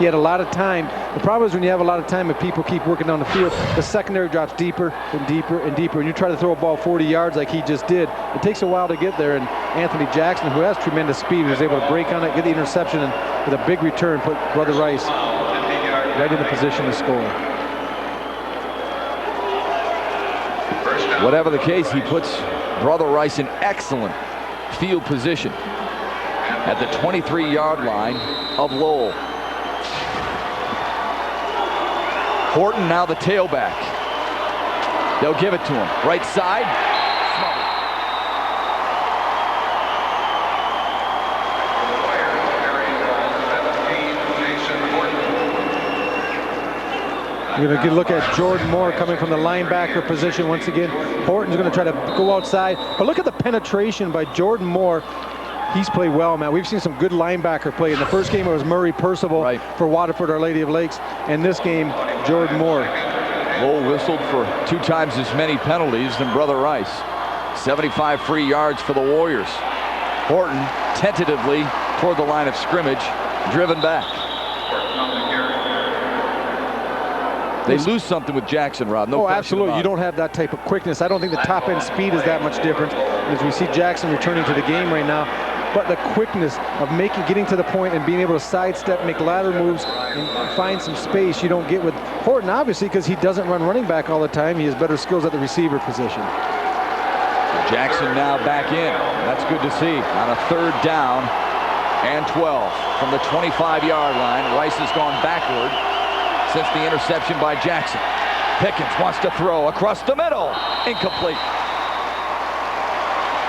He had a lot of time. The problem is when you have a lot of time and people keep working down the field, the secondary drops deeper and deeper and deeper. And you try to throw a ball 40 yards like he just did. It takes a while to get there. And Anthony Jackson, who has tremendous speed, was able to break on it, get the interception, and with a big return, put Brother Rice right in the position to score. Whatever the case, he puts Brother Rice in excellent field position at the 23-yard line of Lowell. Horton now the tailback. They'll give it to him. Right side. You're going to get a look at Jordan Moore coming from the linebacker position once again. Horton's going to try to go outside. But look at the penetration by Jordan Moore. He's played well, man. We've seen some good linebacker play. In the first game, it was Murray Percival for Waterford, Our Lady of Lakes. And this game, Jordan Moore. Lowell whistled for 2 times as many penalties than Brother Rice. 75 free yards for the Warriors. Horton tentatively toward the line of scrimmage, driven back. They lose something with Jackson, Rob. No question absolutely. You don't have that type of quickness. I don't think the top end speed is that much different as we see Jackson returning to the game right now. But the quickness of getting to the point and being able to sidestep, make lateral moves, and find some space you don't get with Horton, obviously, because he doesn't run running back all the time. He has better skills at the receiver position. Jackson now back in. That's good to see on a 3rd down and 12 from the 25-yard line. Rice has gone backward since the interception by Jackson. Pickens wants to throw across the middle. Incomplete.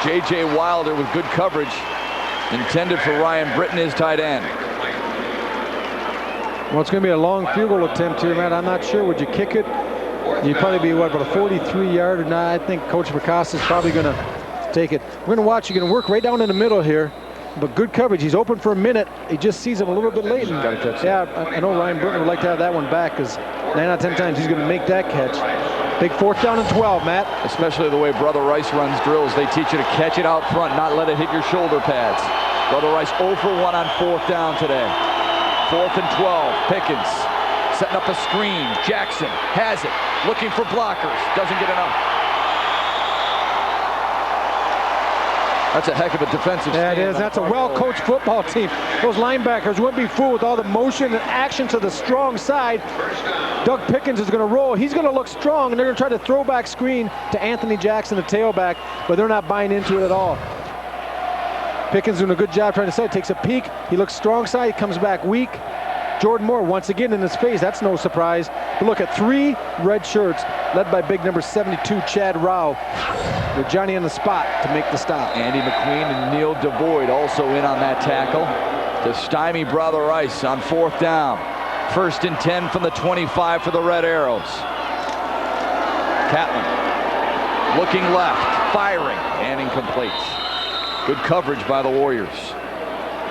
J.J. Wilder with good coverage. Intended for Ryan Britton, his tight end. Well, it's going to be a long field goal attempt here, Matt. I'm not sure. Would you kick it? You'd probably be, what, about a 43-yard? No, I think Coach Picasso is probably going to take it. We're going to watch. You're going to work right down in the middle here. But good coverage. He's open for a minute. He just sees him a little bit late. Yeah, I know Ryan Britton would like to have that one back because 9 out of 10 times he's going to make that catch. Big 4th down and 12, Matt. Especially the way Brother Rice runs drills. They teach you to catch it out front, not let it hit your shoulder pads. Brother Rice 0 for 1 on 4th down today. 4th and 12. Pickens setting up a screen. Jackson has it, looking for blockers. Doesn't get enough. That's a heck of a defensive Yeah, it stand. is. That's a well-coached football team. Those linebackers wouldn't be fooled with all the motion and action to the strong side. Doug Pickens is going to roll. He's going to look strong, and they're going to try to throw back screen to Anthony Jackson, the tailback, but they're not buying into it at all. Pickens doing a good job trying to set it. Takes a peek. He looks strong side. He comes back weak. Jordan Moore once again in his face. That's no surprise. But look at 3 red shirts led by big number 72, Chad Rao. With Johnny on the spot to make the stop. Andy McQueen and Neil DeVoyd also in on that tackle to stymie Brother Rice on 4th down. 1st and 10 from the 25 for the Red Arrows. Catlin looking left, firing, and incomplete. Good coverage by the Warriors.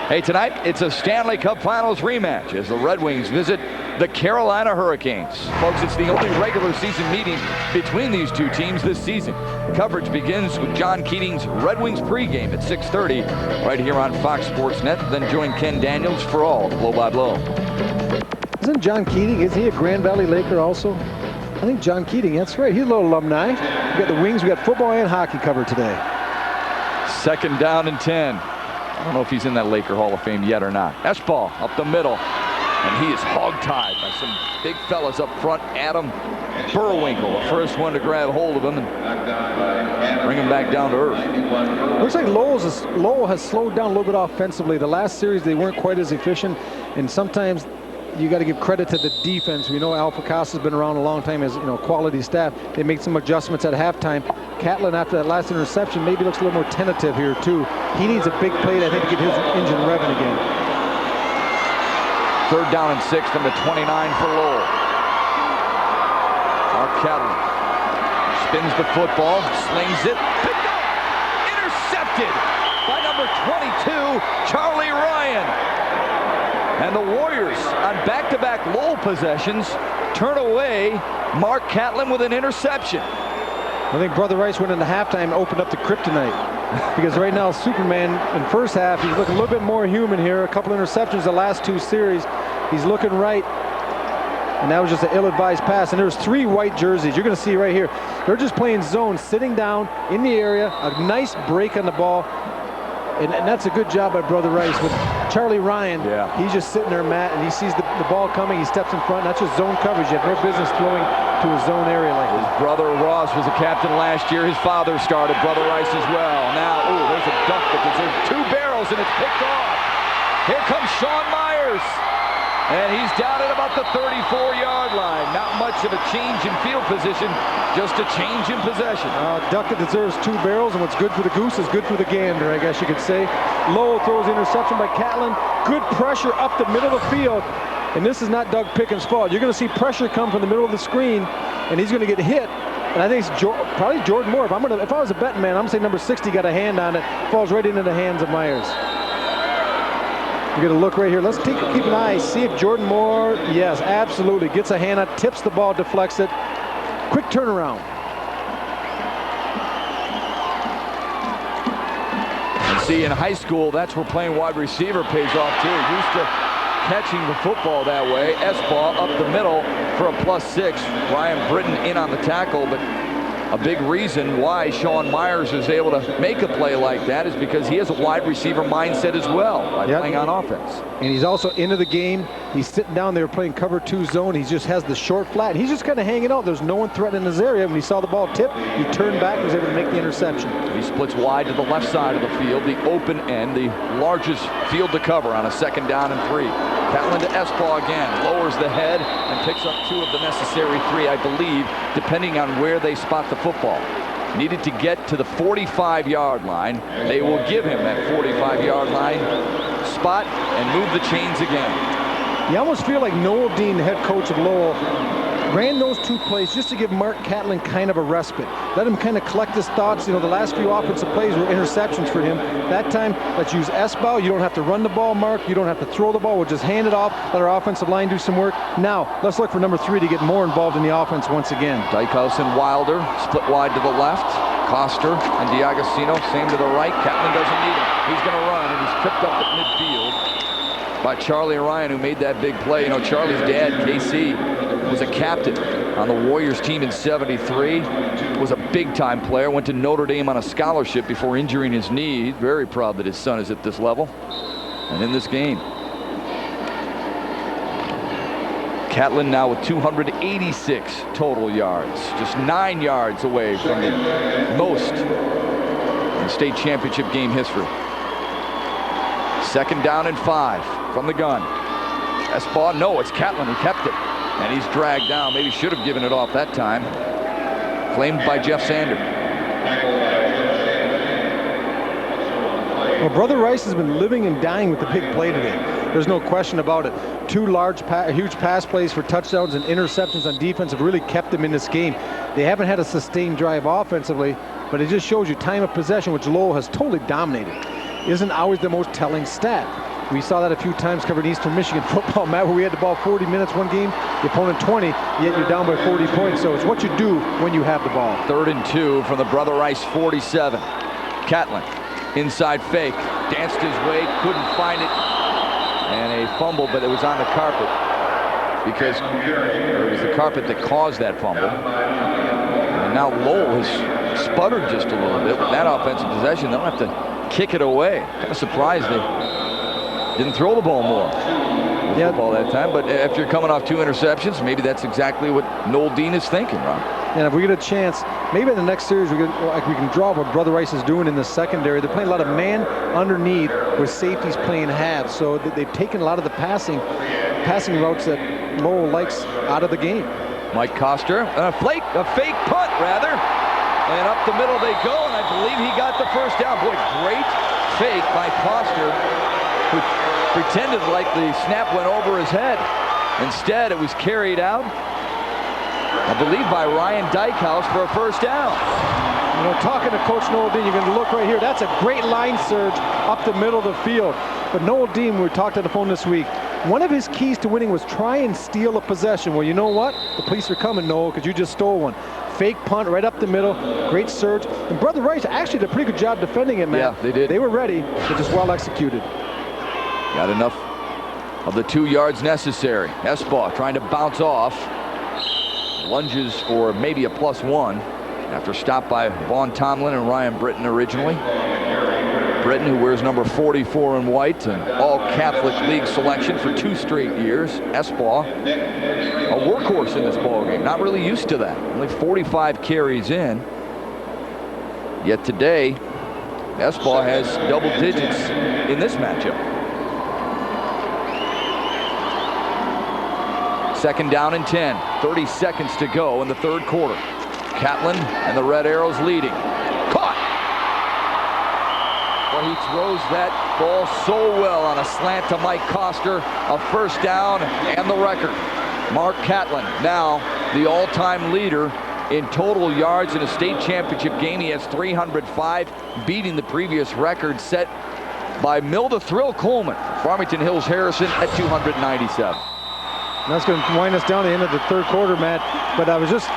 Hey, tonight it's a Stanley Cup Finals rematch as the Red Wings visit the Carolina Hurricanes. Folks, it's the only regular season meeting between these two teams this season. Coverage begins with John Keating's Red Wings pregame at 6:30 right here on Fox Sports Net. Then join Ken Daniels for all blow-by-blow. Isn't John Keating, is he a Grand Valley Laker also? I think John Keating, that's right. He's a little alumni. We got the Wings, we got football and hockey covered today. 2nd down and 10. I don't know if he's in that Laker Hall of Fame yet or not. Eshball up the middle, and he is hog-tied by some big fellas up front. Adam Burwinkle, the first one to grab hold of him and bring him back down to earth. Looks like Lowell has slowed down a little bit offensively. The last series they weren't quite as efficient, and sometimes you got to give credit to the defense. We know Alpha Costa's been around a long time as quality staff. They make some adjustments at halftime. Catlin, after that last interception, maybe looks a little more tentative here too. He needs a big play, I think, to get his engine revving again. 3rd down and 6 from the 29 for Lowell. Mark Catlin spins the football, slings it, picked up, intercepted by number 22, Charlie Ryan. And the Warriors, on back-to-back Lowell possessions, turn away Mark Catlin with an interception. I think Brother Rice went into halftime and opened up the kryptonite. Because right now, Superman in first half, he's looking a little bit more human here. A couple interceptions the last 2 series. He's looking right. And that was just an ill-advised pass. And there's 3 white jerseys. You're going to see right here. They're just playing zone, sitting down in the area. A nice break on the ball. And that's a good job by Brother Rice. With Charlie Ryan, he's just sitting there, Matt, and he sees the ball coming. He steps in front. That's just zone coverage. You have no business throwing to a zone area like this. His brother Ross was a captain last year. His father started, Brother Rice as well. Now, there's a duck that deserves 2 barrels, and it's picked off. Here comes Sean Myers. And he's down at about the 34-yard line. Not much of a change in field position, just a change in possession. Duck that deserves 2 barrels, and what's good for the goose is good for the gander, I guess you could say. Lowell throws the interception by Catlin. Good pressure up the middle of the field. And this is not Doug Pickens' fault. You're going to see pressure come from the middle of the screen, and he's going to get hit. And I think it's probably Jordan Moore. If I was a betting man, I'm going to say number 60 got a hand on it. Falls right into the hands of Myers. We're going to look right here. Let's keep an eye, see if Jordan Moore, yes, absolutely, gets a hand on, tips the ball, deflects it. Quick turnaround. And see, in high school, that's where playing wide receiver pays off too. Used to catching the football that way. S-ball up the middle for a +6. Ryan Britton in on the tackle, but a big reason why Sean Myers is able to make a play like that is because he has a wide receiver mindset as well by playing on offense. And he's also into the game. He's sitting down there playing cover 2 zone. He just has the short flat. He's just kind of hanging out. There's no one threatening his area. When he saw the ball tip, he turned back and was able to make the interception. He splits wide to the left side of the field, the open end, the largest field to cover on a 2nd down and 3. Catlin to S-ball again, lowers the head and picks up 2 of the necessary 3, I believe, depending on where they spot the football. Needed to get to the 45-yard line. They will give him that 45-yard line spot and move the chains again. You almost feel like Noel Dean, the head coach of Lowell, ran those 2 plays just to give Mark Catlin kind of a respite. Let him kind of collect his thoughts. The last few offensive plays were interceptions for him. That time, let's use S-ball. You don't have to run the ball, Mark. You don't have to throw the ball. We'll just hand it off, let our offensive line do some work. Now, let's look for number 3 to get more involved in the offense once again. Dykehouse and Wilder split wide to the left. Coster and Diagostino, same to the right. Catlin doesn't need him. He's going to run, and he's tripped up at midfield. by Charlie and Ryan, who made that big play. You know, Charlie's dad, KC, was a captain on the Warriors team in '73. Was a big-time player. Went to Notre Dame on a scholarship before injuring his knee. Very proud that his son is at this level and in this game. Catlin now with 286 total yards, just 9 yards away from the most in state championship game history. 2nd down and 5 from the gun. Esbaugh, no, it's Catlin who kept it, and he's dragged down. Maybe should have given it off that time. Claimed by Jeff Sander. Well, Brother Rice has been living and dying with the big play today. There's no question about it. 2 huge pass plays for touchdowns and interceptions on defense have really kept them in this game. They haven't had a sustained drive offensively, but it just shows you time of possession, which Lowell has totally dominated. Isn't always the most telling stat. We saw that a few times covering Eastern Michigan football, Matt, where we had the ball 40 minutes one game, the opponent 20, yet you're down by 40 points. So it's what you do when you have the ball. 3rd and 2 from the Brother Rice 47. Catlin, inside fake, danced his way, couldn't find it, and a fumble, but it was on the carpet because it was the carpet that caused that fumble. And now Lowell has sputtered just a little bit with that offensive possession. They'll have to kick it away. Kind of surprised they didn't throw the ball more with football that time. But after you're coming off 2 interceptions, maybe that's exactly what Noel Dean is thinking, Ron. And if we get a chance, maybe in the next series we can draw what Brother Rice is doing in the secondary. They're playing a lot of man underneath with safeties playing halves. So they've taken a lot of the passing routes that Lowell likes out of the game. Mike Coster, a fake punt rather. And up the middle they go, and I believe he got the first down. Boy, great fake by Coster, who pretended like the snap went over his head. Instead, it was carried out, I believe, by Ryan Dykehouse for a first down. You know, talking to Coach Noel Dean, you're going to look right here. That's a great line surge up the middle of the field. But Noel Dean, we talked on the phone this week, one of his keys to winning was try and steal a possession. Well, you know what? The police are coming, Noel, because you just stole one. Fake punt right up the middle, great surge. And Brother Rice actually did a pretty good job defending it, man. Yeah, they did. They were ready, but just well executed. Got enough of the 2 yards necessary. Esbaugh trying to bounce off. Lunges for maybe a +1 after stopped by Vaughn Tomlin and Ryan Britton originally. Britton, who wears number 44 in white, an all-Catholic League selection for 2 straight years. Esbaugh, a workhorse in this ballgame. Not really used to that. Only 45 carries in. Yet today, Esbaugh has double digits in this matchup. 2nd down and 10. 30 seconds to go in the 3rd quarter. Catlin and the Red Arrows leading. Caught! Well, he throws that ball so well on a slant to Mike Coster. A first down and the record. Mark Catlin, now the all-time leader in total yards in a state championship game. He has 305, beating the previous record set by Milda Thrill Coleman, Farmington Hills Harrison, at 297. And that's going to wind us down to the end of the 3rd quarter, Matt. But I was just,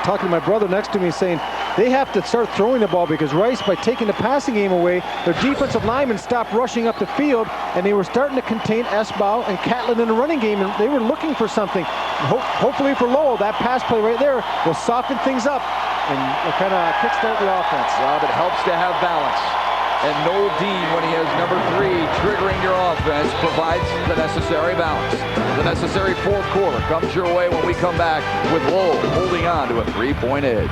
talking to my brother next to me, saying they have to start throwing the ball, because Rice, by taking the passing game away, their defensive linemen stopped rushing up the field, and they were starting to contain Esbaugh and Catlin in the running game, and they were looking for something. Hopefully for Lowell, that pass play right there will soften things up and kind of kickstart the offense. Well, it helps to have balance. And Noel Dean, when he has number 3 triggering your offense, provides the necessary balance. The necessary 4th quarter comes your way when we come back with Lowell holding on to a 3-point edge.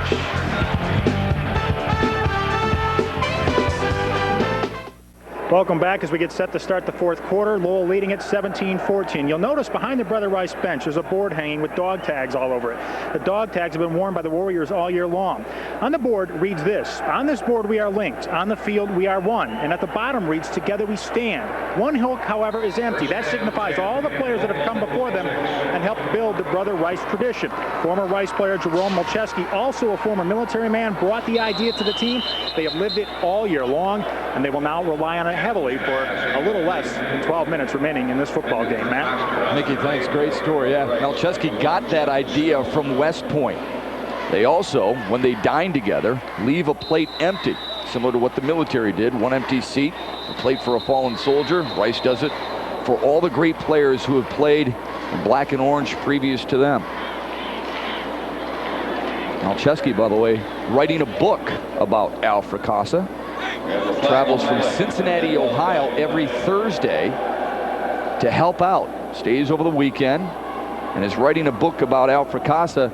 Welcome back as we get set to start the 4th quarter. Lowell leading at 17-14. You'll notice behind the Brother Rice bench there's a board hanging with dog tags all over it. The dog tags have been worn by the Warriors all year long. On the board reads this: on this board we are linked, on the field we are one. And at the bottom reads, together we stand. One hook, however, is empty. That signifies all the players that have come before them and helped build the Brother Rice tradition. Former Rice player Jerome Molcheski, also a former military man, brought the idea to the team. They have lived it all year long, and they will now rely on it heavily for a little less than 12 minutes remaining in this football game. Matt? Mickey, thanks. Great story. Yeah, Molcheski got that idea from West Point. They also, when they dine together, leave a plate empty, similar to what the military did. One empty seat, a plate for a fallen soldier. Rice does it for all the great players who have played in black and orange previous to them. Malcheski, by the way, writing a book about Al Fracassa. Travels from Cincinnati, Ohio every Thursday to help out. Stays over the weekend and is writing a book about Al Fracassa,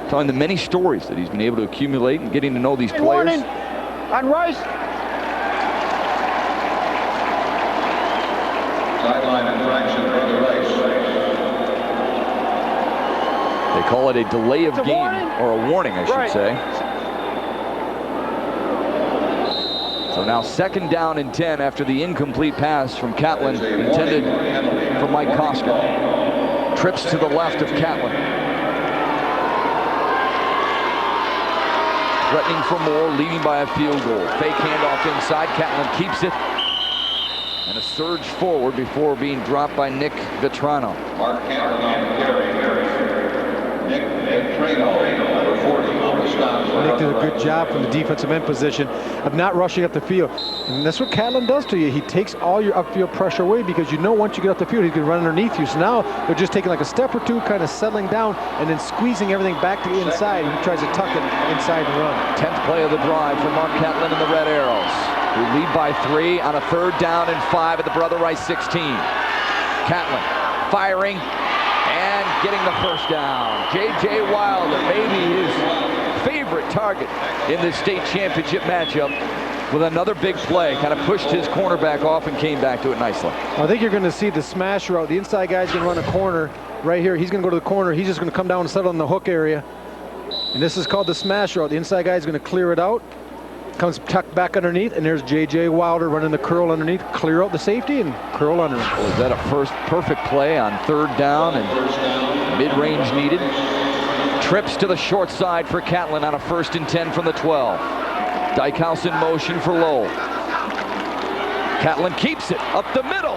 telling the many stories that he's been able to accumulate and getting to know these players. Warning on Rice. Sideline infraction for the Rice. They call it a delay of game, or a warning, I should say. So now 2nd down and 10 after the incomplete pass from Catlin, intended for Mike Kosker. Trips to the left of Catlin. Threatening for more, leading by a field goal. Fake handoff inside, Catlin keeps it. And a surge forward before being dropped by Nick Vetrano. Mark Catlin on the carry. Nick Vetrano, number 40, on the stop. Nick did a good job from the defensive end position of not rushing up the field. And that's what Catlin does to you. He takes all your upfield pressure away because you know once you get up the field, he's going to run underneath you. So now they're just taking like a step or two, kind of settling down, and then squeezing everything back to the inside. He tries to tuck it inside and run. 10th play of the drive for Mark Catlin and the Red Arrows, who lead by 3 on a 3rd down and 5 at the Brother Rice 16. Catlin firing and getting the 1st down. J.J. Wilder, maybe his favorite target in this state championship matchup, with another big play. Kind of pushed his cornerback off and came back to it nicely. I think you're going to see the smash route. The inside guy's going to run a corner right here. He's going to go to the corner. He's just going to come down and settle in the hook area. And this is called the smash route. The inside guy's going to clear it out. Comes tucked back underneath, and there's J.J. Wilder running the curl underneath, clear out the safety, and curl under. Was that a first perfect play on 3rd down and mid-range needed? Trips to the short side for Catlin on a 1st and 10 from the 12. Dykhouse in motion for Lowell. Catlin keeps it up the middle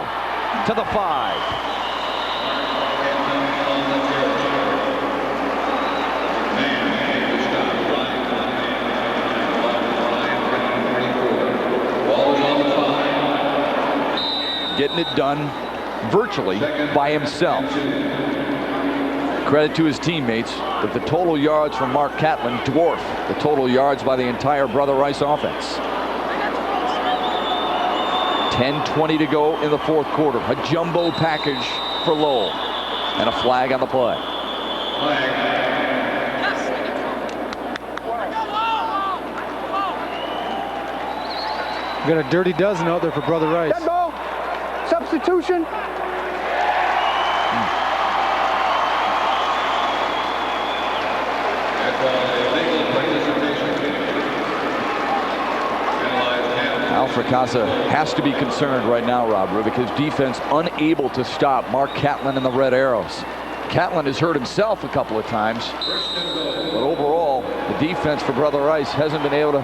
to the 5. Getting it done virtually by himself. Credit to his teammates, but the total yards from Mark Catlin dwarf the total yards by the entire Brother Rice offense. 10:20 to go in the 4th quarter. A jumbo package for Lowell and a flag on the play. We got a dirty dozen out there for Brother Rice. Dead ball. Substitution. Al Fracassa has to be concerned right now, Rob, because defense unable to stop Mark Catlin and the Red Arrows. Catlin has hurt himself a couple of times, but overall, the defense for Brother Rice hasn't been able to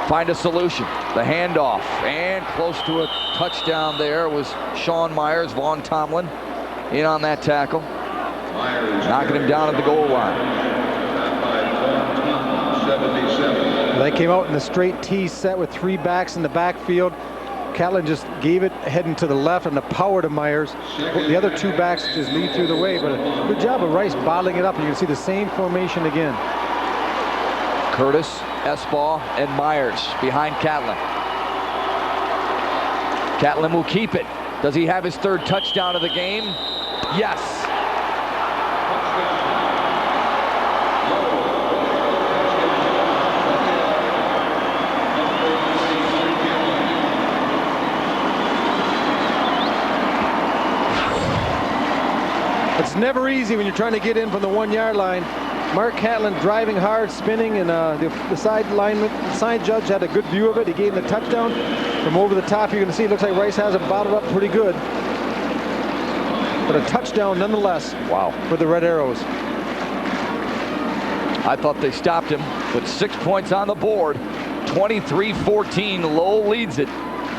find a solution. The handoff, and close to a touchdown there was Sean Myers. Vaughn Tomlin in on that tackle, knocking him down at the goal line. They came out in the straight T set with 3 backs in the backfield. Catlin just gave it heading to the left and the power to Myers. The other 2 backs just lead through the way, but a good job of Rice bottling it up, and you can see the same formation again. Curtis, Esbaugh, and Myers behind Catlin. Catlin will keep it. Does he have his 3rd touchdown of the game? Yes. It's never easy when you're trying to get in from the 1-yard line. Mark Catlin driving hard, spinning, and the side judge had a good view of it. He gave him the touchdown. From over the top, you're going to see it looks like Rice has it bottled up pretty good. But a touchdown nonetheless. Wow. For the Red Arrows. I thought they stopped him, but 6 points on the board. 23-14, Lowell leads it.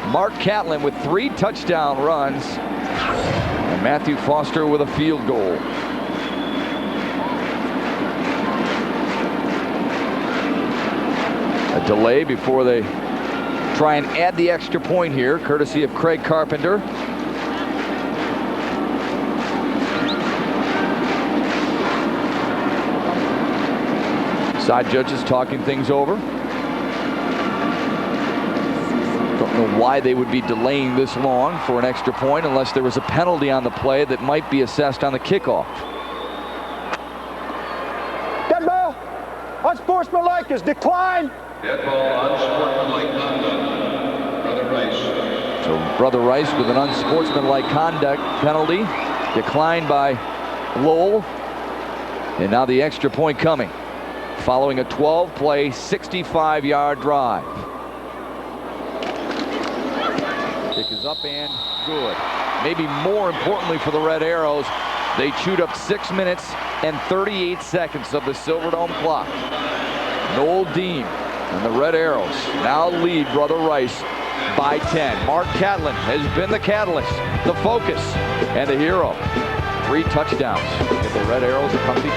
Mark Catlin with 3 touchdown runs. And Matthew Foster with a field goal. A delay before they try and add the extra point here, courtesy of Craig Carpenter. Side judges talking things over. Don't know why they would be delaying this long for an extra point unless there was a penalty on the play that might be assessed on the kickoff. Dead ball. Unsportsmanlike is declined. Dead ball, unsportsmanlike conduct. Brother Rice. So Brother Rice with an unsportsmanlike conduct penalty declined by Lowell. And now the extra point coming following a 12-play, 65-yard drive. Kick is up and good. Maybe more importantly for the Red Arrows, they chewed up 6 minutes and 38 seconds of the Silverdome clock. Noel Dean and the Red Arrows now lead Brother Rice by 10. Mark Catlin has been the catalyst, the focus, and the hero. 3 touchdowns. Get the Red Arrows a comfy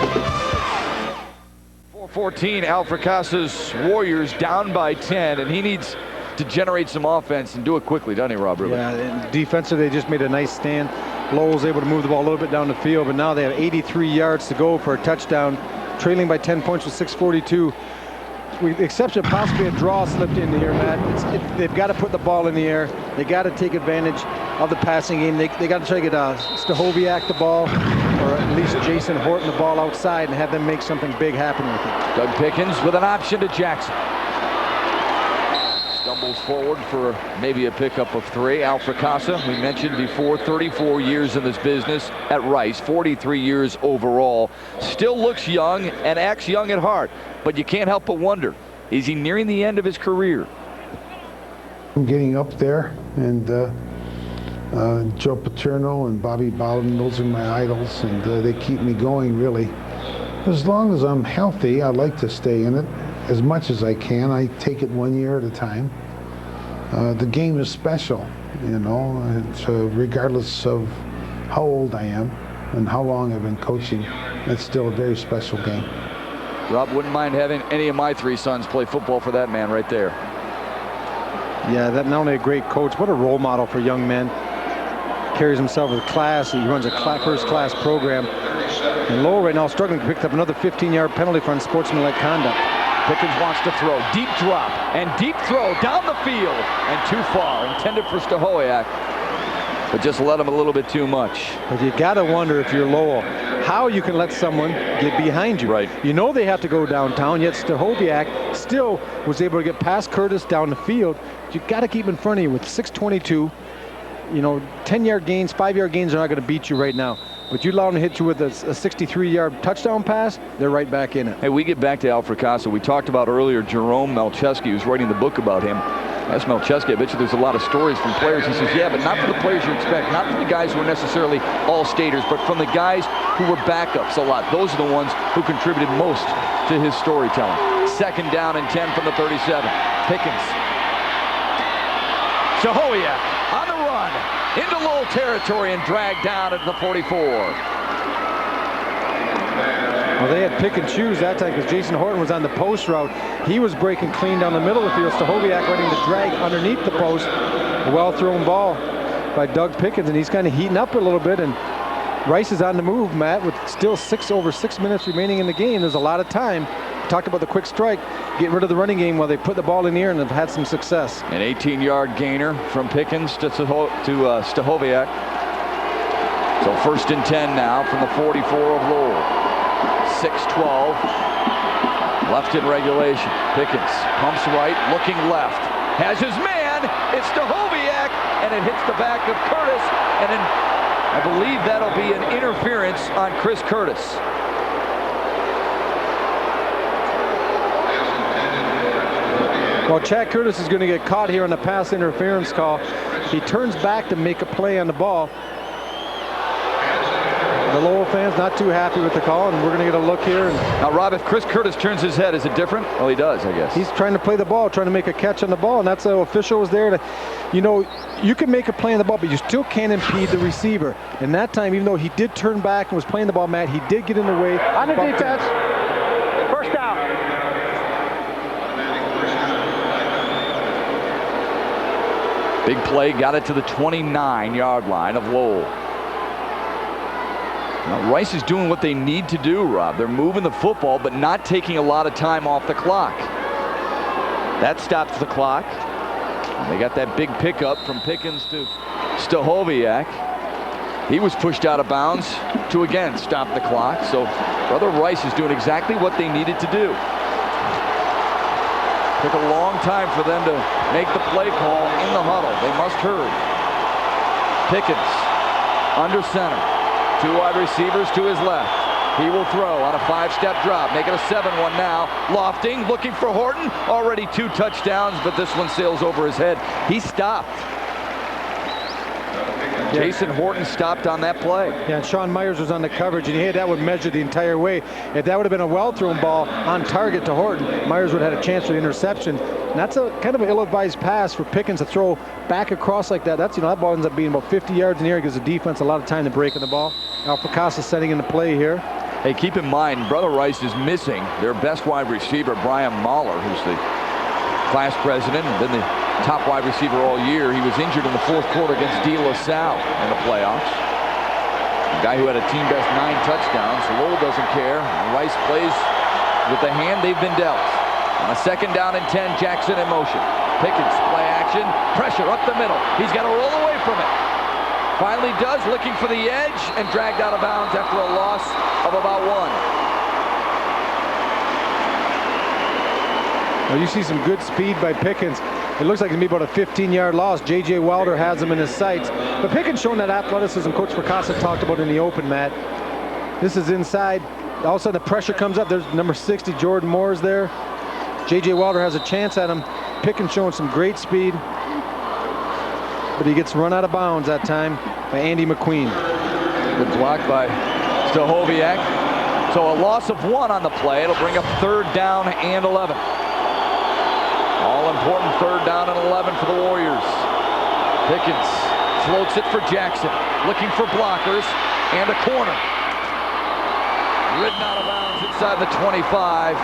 4-14. Alfred Casa's Warriors down by 10, and he needs to generate some offense and do it quickly, doesn't he, Rob? Really? Yeah, and defensively, they just made a nice stand. Lowell's able to move the ball a little bit down the field, but now they have 83 yards to go for a touchdown, trailing by 10 points with 6:42. With the exception of possibly a draw slipped into here, Matt. They've got to put the ball in the air. They got to take advantage of the passing game. They got to try to get Stahoviak the ball, or at least Jason Horton the ball outside, and have them make something big happen with it. Doug Pickens with an option to Jackson. Stumbles forward for maybe a pickup of 3. Alfred Casa, we mentioned before, 34 years in this business at Rice, 43 years overall. Still looks young and acts young at heart, but you can't help but wonder, is he nearing the end of his career? I'm getting up there, and Joe Paterno and Bobby Bowden, those are my idols, and they keep me going, really. As long as I'm healthy, I like to stay in it as much as I can. I take it 1 year at a time. The game is special, you know, regardless of how old I am and how long I've been coaching. It's still a very special game. Rob, wouldn't mind having any of my 3 sons play football for that man right there. Yeah, that not only a great coach, what a role model for young men. Carries himself with class. He runs a first-class program. And Lowell right now struggling to pick up another 15-yard penalty for unsportsmanlike conduct. Pickens wants to throw. Deep drop and deep throw down the field. And too far. Intended for Stahoviak, but just let him a little bit too much. But you got to wonder, if you're Lowell, how you can let someone get behind you. Right. You know they have to go downtown, yet Stahoviak still was able to get past Curtis down the field. You got to keep in front of you with 6:22. You know, 10-yard gains, 5-yard gains are not going to beat you right now. But you allow them to hit you with a 63-yard touchdown pass, they're right back in it. Hey, we get back to Alfred Casa. We talked about earlier Jerome Melcheski, who's writing the book about him. Ask Melcheski, I bet you there's a lot of stories from players. He says, yeah, but not for the players you expect, not for the guys who are necessarily all-staters, but from the guys who were backups a lot. Those are the ones who contributed most to his storytelling. 2nd down and 10 from the 37. Pickens. Stahoviak on the run into Lowell territory and dragged down at the 44. Well, they had pick and choose that time because Jason Horton was on the post route. He was breaking clean down the middle of the field. Stahoviak running the drag underneath the post. A well-thrown ball by Doug Pickens, and he's kind of heating up a little bit. And Rice is on the move, Matt, with still over 6 minutes remaining in the game. There's a lot of time. We talked about the quick strike, get rid of the running game while they put the ball in the air and have had some success. An 18-yard gainer from Pickens to Stahoviak. So 1st and 10 now from the 44 of Lowell. 6:12 left in regulation. Pickens pumps right, looking left. Has his man. It's Stahoviak, and it hits the back of Curtis. And I believe that'll be an interference on Chris Curtis. Well, Chad Curtis is going to get caught here on the pass interference call. He turns back to make a play on the ball. The Lowell fans not too happy with the call, and we're going to get a look here. Now, Rob, if Chris Curtis turns his head, is it different? Well, he does, I guess. He's trying to play the ball, trying to make a catch on the ball, and that's the official was there to, you know, you can make a play on the ball, but you still can't impede the receiver. And that time, even though he did turn back and was playing the ball, Matt, he did get in the way. On the defense. First down. Big play, got it to the 29-yard line of Lowell. Now, Rice is doing what they need to do, Rob. They're moving the football, but not taking a lot of time off the clock. That stops the clock. They got that big pickup from Pickens to Stahoviak. He was pushed out of bounds to again stop the clock. So Brother Rice is doing exactly what they needed to do. Took a long time for them to make the play call in the huddle. They must hurry. Pickens under center. 2 wide receivers to his left. He will throw on a 5-step drop, making a 7-1 now. Lofting, looking for Horton. Already 2 touchdowns, but this one sails over his head. He stopped. Yeah. Jason Horton stopped on that play. Yeah, and Sean Myers was on the coverage, and that would measure the entire way. If that would have been a well-thrown ball on target to Horton, Myers would have had a chance for the interception. And that's a kind of an ill-advised pass for Pickens to throw back across like that. That's, that ball ends up being about 50 yards in the air. Gives the defense a lot of time to break on the ball. Alfacasa setting into play here. Hey, keep in mind, Brother Rice is missing their best wide receiver, Brian Mahler, who's the class president and been the top wide receiver all year. He was injured in the 4th quarter against De La Salle in the playoffs. A guy who had a team best 9 touchdowns. Lowell doesn't care. Rice plays with the hand they've been dealt. On a 2nd down and 10, Jackson in motion. Pickens, play action, pressure up the middle. He's got to roll away from it. Finally does, looking for the edge, and dragged out of bounds after a loss of about 1. Well, you see some good speed by Pickens. It looks like it's going to be about a 15-yard loss. J.J. Wilder has him in his sights. But Pickens showing that athleticism Coach Fracassa talked about in the open, Matt. This is inside. All of a sudden the pressure comes up. There's number 60, Jordan Moore's there. J.J. Wilder has a chance at him. Pickens showing some great speed. But he gets run out of bounds that time by Andy McQueen. Good block by Stahoviak. So a loss of 1 on the play. It'll bring up 3rd down and 11. All important 3rd down and 11 for the Warriors. Pickens floats it for Jackson. Looking for blockers and a corner. Ridden out of bounds inside the 25.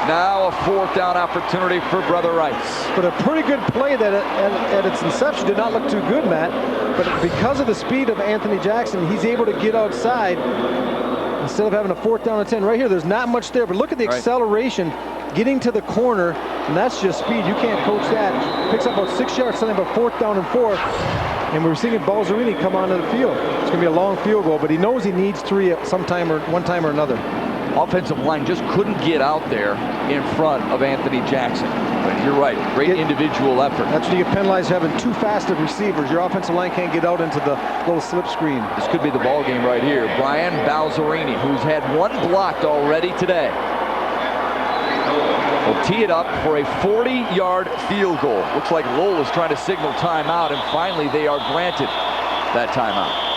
Now a 4th down opportunity for Brother Rice. But a pretty good play that at its inception did not look too good, Matt. But because of the speed of Anthony Jackson, he's able to get outside instead of having a 4th down and 10. Right here, there's not much there, but look at the acceleration getting to the corner, and that's just speed. You can't coach that. Picks up about 6 yards, something about 4th down and 4. And we're seeing Balzerini come onto the field. It's going to be a long field goal, but he knows he needs 3 at one time or another. Offensive line just couldn't get out there in front of Anthony Jackson. But you're right, great individual effort. That's when you get penalized having 2 fast receivers. Your offensive line can't get out into the little slip screen. This could be the ball game right here. Brian Balzerini, who's had 1 blocked already today, will tee it up for a 40-yard field goal. Looks like Lowell is trying to signal timeout, and finally they are granted that timeout.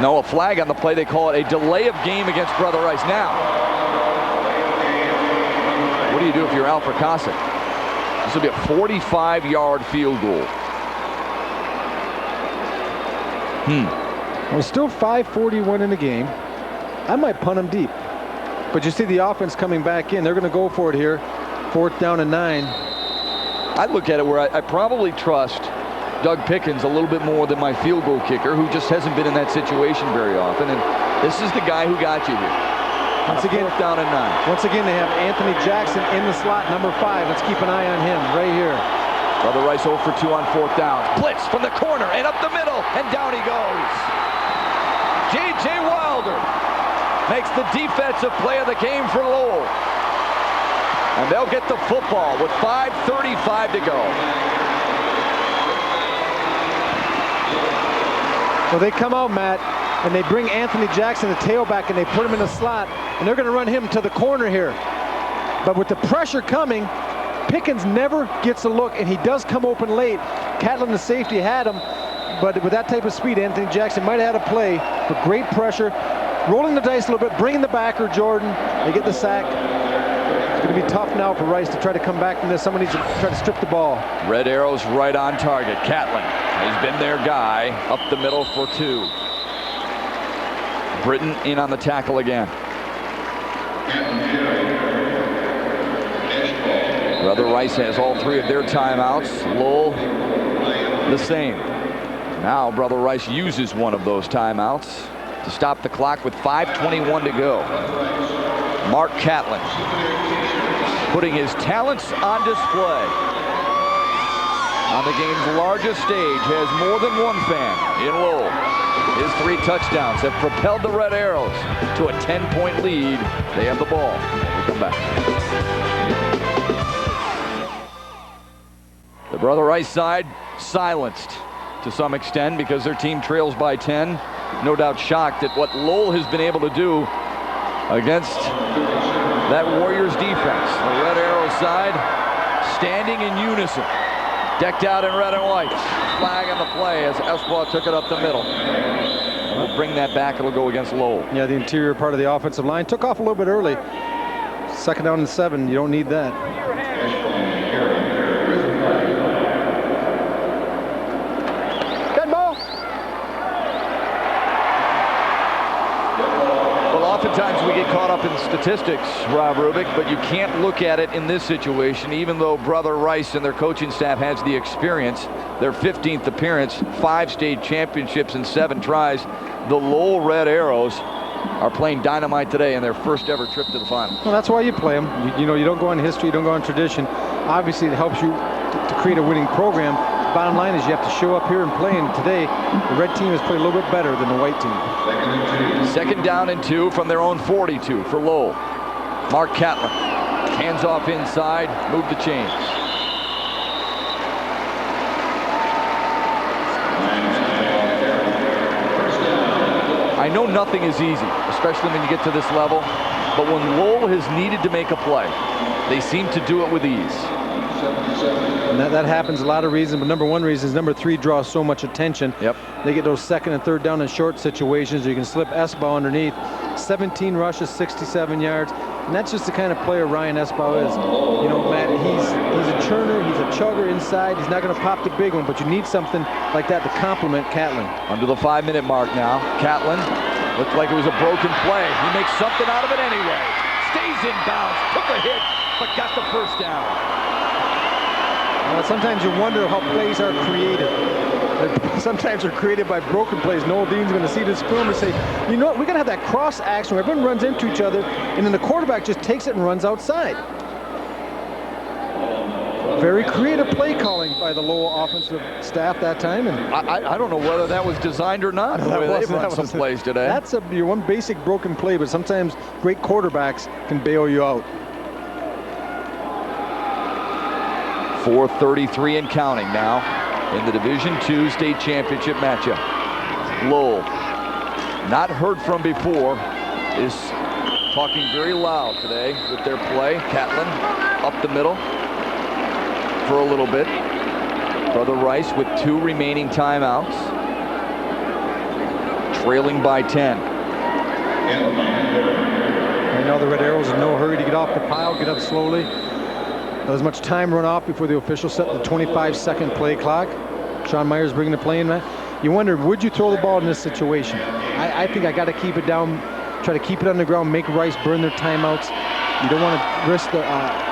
No, a flag on the play. They call it a delay of game against Brother Rice. Now, what do you do if you're Al Fracassa? This will be a 45-yard field goal. Well, still 5:41 in the game. I might punt him deep. But you see the offense coming back in. They're going to go for it here. 4th down and 9. I look at it where I probably trust Doug Pickens a little bit more than my field goal kicker, who just hasn't been in that situation very often. And this is the guy who got you here. Once again, 4th down and 9. Once again, they have Anthony Jackson in the slot, number 5. Let's keep an eye on him right here. Brother Rice 0 for 2 on 4th down. Blitz from the corner and up the middle, and down he goes. J.J. Wilder makes the defensive play of the game for Lowell. And they'll get the football with 5:35 to go. Well, they come out, Matt, and they bring Anthony Jackson, the tailback, and they put him in the slot, and they're going to run him to the corner here. But with the pressure coming, Pickens never gets a look, and he does come open late. Catlin, the safety, had him, but with that type of speed, Anthony Jackson might have had a play for great pressure, rolling the dice a little bit, bringing the backer, Jordan. They get the sack. It's going to be tough now for Rice to try to come back from this. Someone needs to try to strip the ball. Red arrows right on target. Catlin has been their guy up the middle for 2. Britton in on the tackle again. Brother Rice has all 3 of their timeouts. Lowell the same. Now Brother Rice uses one of those timeouts to stop the clock with 5:21 to go. Mark Catlin putting his talents on display on the game's largest stage, has more than one fan in Lowell. His 3 touchdowns have propelled the Red Arrows to a 10-point lead. They have the ball. We come back. The Brother Rice side silenced to some extent because their team trails by 10. No doubt shocked at what Lowell has been able to do against that Warriors defense. The Red Arrow side standing in unison, decked out in red and white. Flag on the play as Espoir took it up the middle. We'll bring that back. It'll go against Lowell. Yeah, the interior part of the offensive line took off a little bit early. 2nd down and 7. You don't need that. Dead ball. Well, oftentimes we get caught up in statistics, Rob Rubik, but you can't look at it in this situation, even though Brother Rice and their coaching staff has the experience. Their 15th appearance, 5 state championships in 7 tries. The Lowell Red Arrows are playing dynamite today in their first ever trip to the final. Well, that's why you play them. You know, you don't go on history, you don't go on tradition. Obviously, it helps you to create a winning program. Bottom line is you have to show up here and play, and today the red team has played a little bit better than the white team. 2nd down and 2 from their own 42 for Lowell. Mark Catlin, hands off inside, move the chains. I know nothing is easy, especially when you get to this level, but when Lowell has needed to make a play, they seem to do it with ease. And that happens a lot of reasons, but number 1 reason is number 3 draws so much attention. Yep. They get those 2nd and 3rd down and short situations. You can slip Espoir underneath. 17 rushes, 67 yards, and that's just the kind of player Ryan Espoir is. You know, Matt, he's a churner, he's a chugger inside. He's not going to pop the big one, but you need something like that to complement Catlin. Under the 5-minute mark now. Catlin looked like it was a broken play. He makes something out of it anyway. Stays in bounds, took a hit, but got the first down. Sometimes you wonder how plays are created. Sometimes they're created by broken plays. Noel Dean's going to see this film and say, you know what, we're going to have that cross action where everyone runs into each other, and then the quarterback just takes it and runs outside. Very creative play calling by the Lowell offensive staff that time. And I don't know whether that was designed or not. They've run some plays today. That's your one basic broken play, but sometimes great quarterbacks can bail you out. 4:33 and counting now in the Division II state championship matchup. Lowell, not heard from before, is talking very loud today with their play. Catlin up the middle for a little bit. Brother Rice with 2 remaining timeouts, trailing by 10. Right now the Red Arrows in no hurry to get off the pile, get up slowly. Not as much time run off before the official set the 25-second play clock. Sean Myers bringing the play in, man. You wonder, would you throw the ball in this situation? I think I got to keep it down, try to keep it on the ground, make Rice burn their timeouts. You don't want to risk the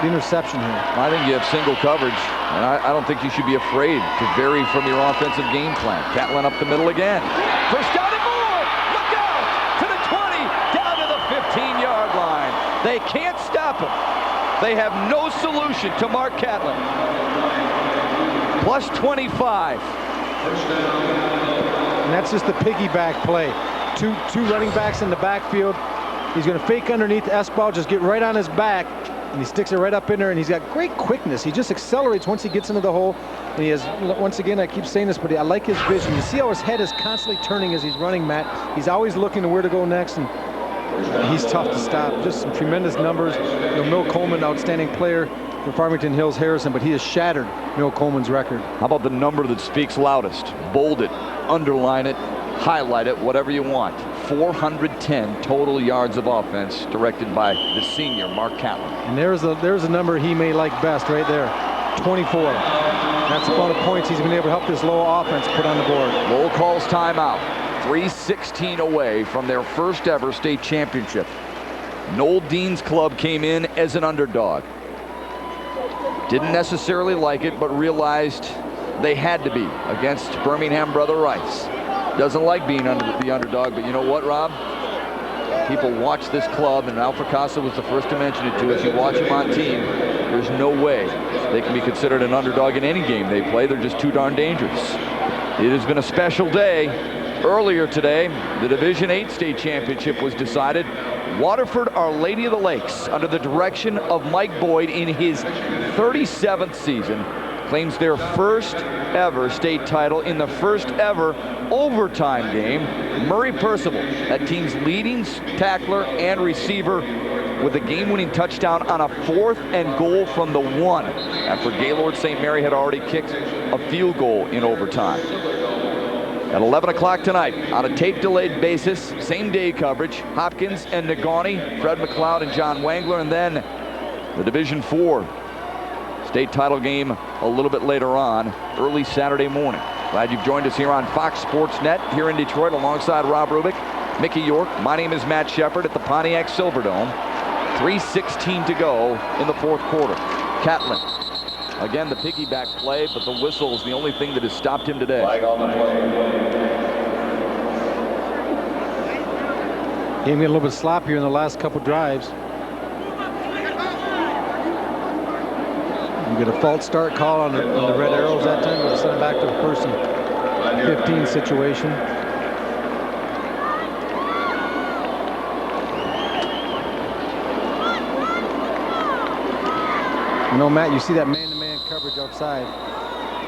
interception here. I think you have single coverage, and I don't think you should be afraid to vary from your offensive game plan. Catlin up the middle again. First down and more! Look out! To the 20, down to the 15-yard line. They can't stop him. They have no solution to Mark Catlin. Plus 25. And that's just the piggyback play. Two running backs in the backfield. He's going to fake underneath Espoir, just get right on his back, and he sticks it right up in there, and he's got great quickness. He just accelerates once he gets into the hole. And he has, once again, I keep saying this, but I like his vision. You see how his head is constantly turning as he's running, Matt. He's always looking to where to go next, and he's tough to stop. Just some tremendous numbers. You know, Mill Coleman, outstanding player for Farmington Hills Harrison, but he has shattered Mill Coleman's record. How about the number that speaks loudest? Bold it, underline it, highlight it, whatever you want. 410 total yards of offense directed by the senior, Mark Catlin. And there's a number he may like best right there, 24. That's the amount of points he's been able to help this Lowell offense put on the board. Lowell calls timeout. 3:16 away from their first ever state championship. Noel Dean's club came in as an underdog. Didn't necessarily like it, but realized They had to be against Birmingham Brother Rice. Doesn't like being the underdog, but you know what, Rob? People watch this club, and Alpha Casa was the first to mention it to us. You watch them on team, there's no way they can be considered an underdog in any game they play. They're just too darn dangerous. It has been a special day. Earlier today, the Division 8 state championship was decided. Waterford, Our Lady of the Lakes, under the direction of Mike Boyd in his 37th season, claims their first ever state title in the first ever overtime game. Murray Percival, that team's leading tackler and receiver, with a game-winning touchdown on a 4th and goal from the 1, after Gaylord St. Mary had already kicked a field goal in overtime. At 11 o'clock tonight, on a tape-delayed basis, same-day coverage, Hopkins and Negaunee, Fred McLeod and John Wangler, and then the Division 4 state title game a little bit later on, early Saturday morning. Glad you've joined us here on Fox Sports Net here in Detroit alongside Rob Rubik, Mickey York. My name is Matt Shepard at the Pontiac Silverdome. 3:16 to go in the 4th quarter. Catlin, again the piggyback play, but the whistle is the only thing that has stopped him today. Game got a little bit sloppier in the last couple drives. You get a false start call on the red arrows that time, but send it back to a 1st and 15 situation. You know, Matt, you see that man-to-man coverage outside,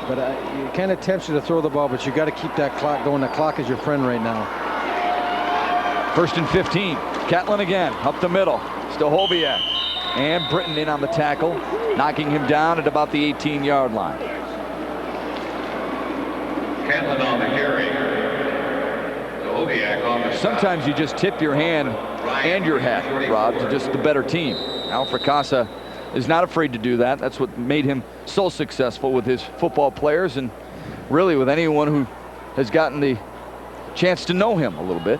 but it kind of tempts you to throw the ball, but you got to keep that clock going. The clock is your friend right now. 1st and 15. Catlin again, up the middle. Stahoviak and Britton in on the tackle, knocking him down at about the 18-yard line. Catlin on the carry. Stahoviak on the Sometimes you just tip your hand and your hat, Rob, to just the better team. Alpha Casa is not afraid to do that. That's what made him so successful with his football players, and really with anyone who has gotten the chance to know him a little bit.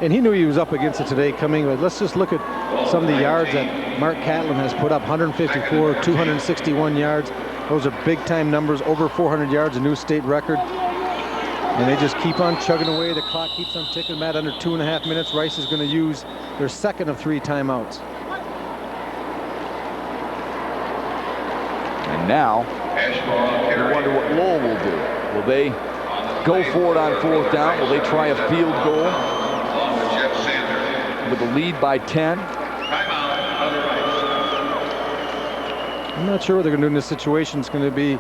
And he knew he was up against it today coming, but let's just look at some of the yards that Mark Catlin has put up. 154, 261 yards. Those are big-time numbers, over 400 yards, a new state record. And they just keep on chugging away. The clock keeps on ticking. Matt, under 2.5 minutes, Rice is going to use their 2nd of 3 timeouts. And now, you wonder what Lowell will do. Will they go for it on 4th down? Will they try a field goal with a lead by 10? I'm not sure what they're going to do in this situation. It's going to be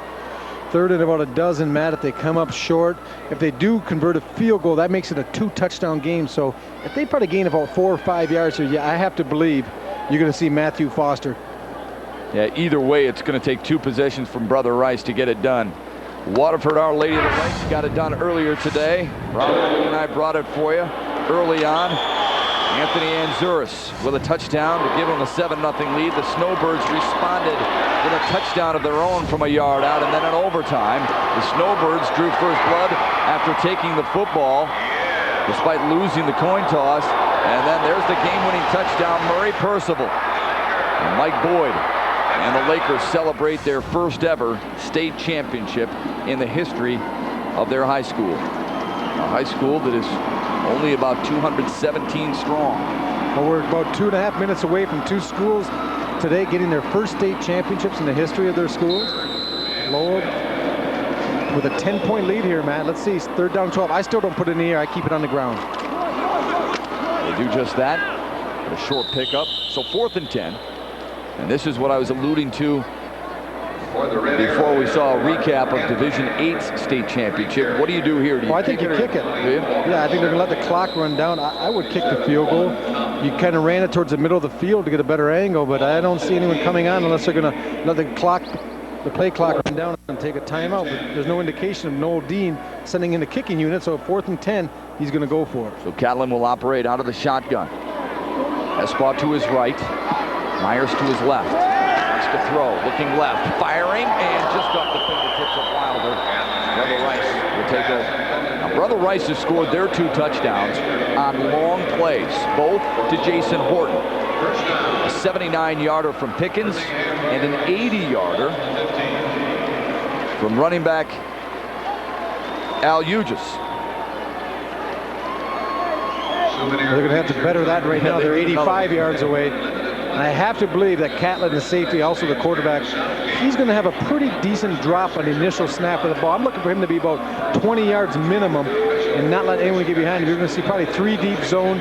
3rd and about a dozen, Matt, if they come up short. If they do convert a field goal, that makes it a 2-touchdown game. So if they probably gain about 4 or 5 yards here, yeah, I have to believe you're going to see Matthew Foster. Yeah, either way, it's going to take 2 possessions from Brother Rice to get it done. Waterford, Our Lady of the Lakes, got it done earlier today. Robert and I brought it for you early on. Anthony Anzuris with a touchdown to give them a 7-0 lead. The Snowbirds responded with a touchdown of their own from a yard out, and then in overtime, the Snowbirds drew first blood after taking the football, despite losing the coin toss. And then there's the game-winning touchdown, Murray Percival. And Mike Boyd and the Lakers celebrate their first ever state championship in the history of their high school. A high school that is only about 217 strong. Well, we're about 2.5 minutes away from 2 schools today getting their first state championships in the history of their schools. Lowell with a 10-point lead here, Matt. Let's see, 3rd down 12. I still don't put it in the air. I keep it on the ground. They do just that. A short pickup. So 4th and 10. And this is what I was alluding to before we saw a recap of Division 8's state championship. What do you do here? Do you I think you kick it. Yeah, I think they're going to let the clock run down. I would kick the field goal. You kind of ran it towards the middle of the field to get a better angle, but I don't see anyone coming on unless they're going to let the play clock run down and take a timeout. But there's no indication of Noel Dean sending in the kicking unit, so 4th and 10, he's going to go for it. So Catlin will operate out of the shotgun. Espa to his right. Myers to his left. Wants to throw, looking left, firing, and just off the fingertips of Wilder. Brother Rice will take over. Now, Brother Rice has scored their 2 touchdowns on long plays, both to Jason Horton. A 79-yarder from Pickens and an 80-yarder from running back Al Ugis. They're going to have to better that right now. They're 85 yards away. And I have to believe that Catlin, the safety, also the quarterback, he's going to have a pretty decent drop on the initial snap of the ball. I'm looking for him to be about 20 yards minimum and not let anyone get behind him. You're going to see probably 3 deep zone.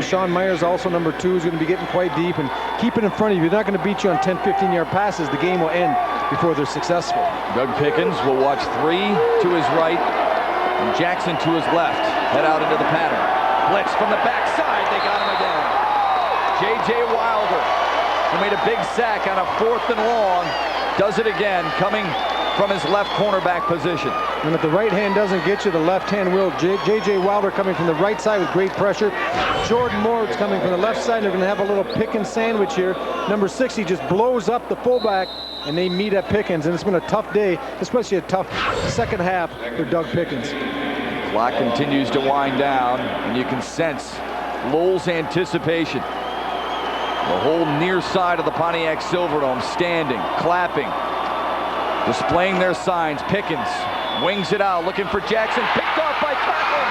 Sean Myers, also number 2, is going to be getting quite deep and keep it in front of you. They're not going to beat you on 10, 15-yard passes. The game will end before they're successful. Doug Pickens will watch 3 to his right and Jackson to his left. Head out into the pattern. Blitz from the backside. They got him again. J.J. Wilder, who made a big sack on a 4th and long, does it again, coming from his left cornerback position. And if the right hand doesn't get you, the left hand will. J.J. Wilder coming from the right side with great pressure. Jordan Moore's coming from the left side. They're going to have a little Pickens sandwich here. Number 60 just blows up the fullback, and they meet at Pickens. And it's been a tough day, especially a tough second half for Doug Pickens. Clock continues to wind down, and you can sense Lowell's anticipation. The whole near side of the Pontiac Silverdome standing, clapping, displaying their signs. Pickens wings it out, looking for Jackson, picked off by Catlin.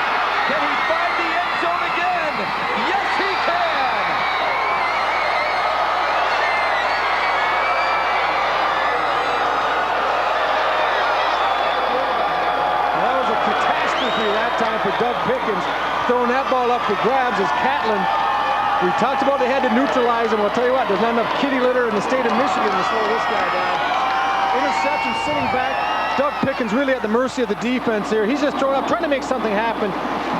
Can he find the end zone again? Yes, he can! That was a catastrophe that time for Doug Pickens, throwing that ball up for grabs as Catlin. We talked about they had to neutralize him. I'll tell you what, there's not enough kitty litter in the state of Michigan to slow this guy down. Interception, sitting back. Doug Pickens really at the mercy of the defense here. He's just throwing up, trying to make something happen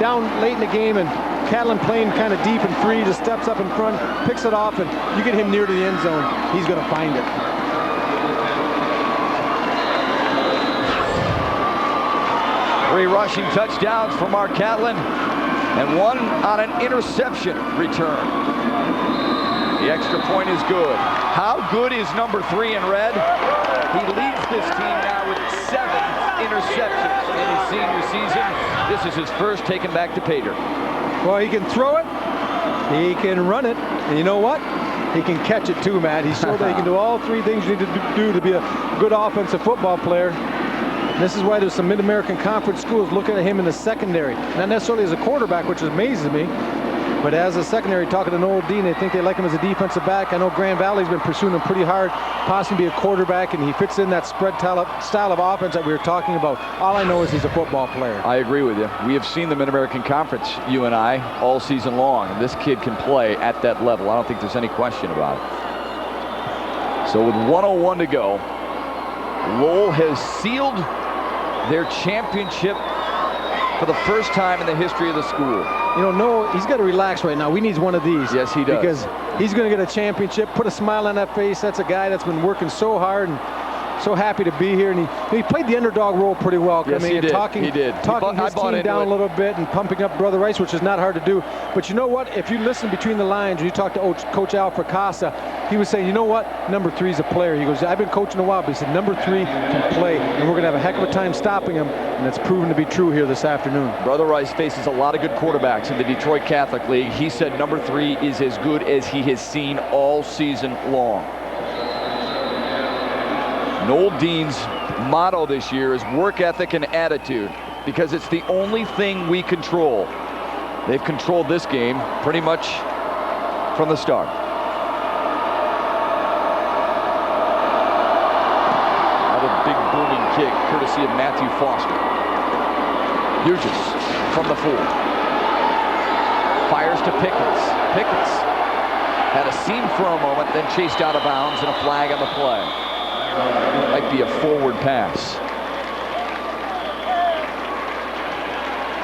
down late in the game, and Catlin playing kind of deep and free, just steps up in front, picks it off, and you get him near to the end zone, he's going to find it. Three rushing touchdowns for Mark Catlin, and 1 on an interception return. The extra point is good. How good is number 3 in red? He leads this team now with 7 interceptions in his senior season. This is his first taken back to Pater. Well, he can throw it, he can run it, and you know what? He can catch it too, Matt. He showed that he can do all 3 things you need to do to be a good offensive football player. This is why there's some Mid-American Conference schools looking at him in the secondary. Not necessarily as a quarterback, which amazes me, but as a secondary, talking to Noel Dean, they think they like him as a defensive back. I know Grand Valley's been pursuing him pretty hard, possibly be a quarterback, and he fits in that spread style of offense that we were talking about. All I know is he's a football player. I agree with you. We have seen the Mid-American Conference, you and I, all season long, and this kid can play at that level. I don't think there's any question about it. So with 1:01 to go, Lowell has sealed their championship for the first time in the history of the school. You know, Noah, he's got to relax right now. We need one of these. Yes, he does. Because he's going to get a championship, put a smile on that face. That's a guy that's been working so hard and so happy to be here. And he played the underdog role pretty well. Yes, coming he and did. talking, He did. talking his team down a little bit and pumping up Brother Rice, which is not hard to do. But you know what? If you listen between the lines, when you talk to Coach Al Fracassa, he was saying, you know what? Number 3's a player. He goes, I've been coaching a while, but he said, number 3 can play, and we're going to have a heck of a time stopping him, and that's proven to be true here this afternoon. Brother Rice faces a lot of good quarterbacks in the Detroit Catholic League. He said number 3 is as good as he has seen all season long. Noel Dean's motto this year is work ethic and attitude, because it's the only thing we control. They've controlled this game pretty much from the start. Another big booming kick courtesy of Matthew Foster. Hughes from the 4. Fires to Pickens. Pickens had a seam for a moment, then chased out of bounds, and a flag on the play. Might be a forward pass.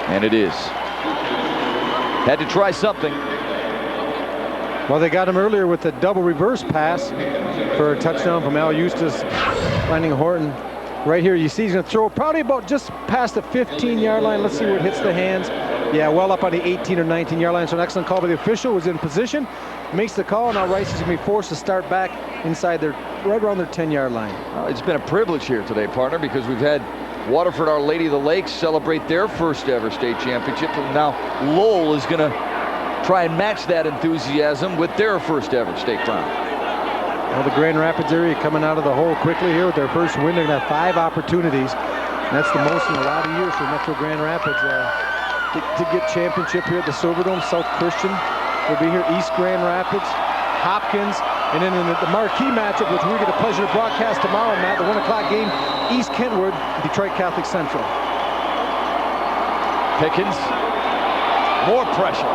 And it is. Had to try something. Well, they got him earlier with the double reverse pass for a touchdown from Al Eustace, finding Horton. Right here, you see he's going to throw probably about just past the 15-yard line. Let's see where it hits the hands. Yeah, well up on the 18 or 19-yard line. So an excellent call by the official. Was in position, makes the call. Now Rice is going to be forced to start back inside their, right around their 10-yard line. Well, it's been a privilege here today, partner, because we've had Waterford Our Lady of the Lakes celebrate their first ever state championship, and now Lowell is going to try and match that enthusiasm with their first ever state crown. Well, the Grand Rapids area coming out of the hole quickly here with their first win. They're going to have 5 opportunities. And that's the most in a lot of years for Metro Grand Rapids to get championship here at the Silverdome. South Christian will be here. East Grand Rapids, Hopkins, and then in the marquee matchup, which we get the pleasure to broadcast tomorrow, Matt, the 1 o'clock game, East Kentwood, Detroit Catholic Central. Pickens, more pressure.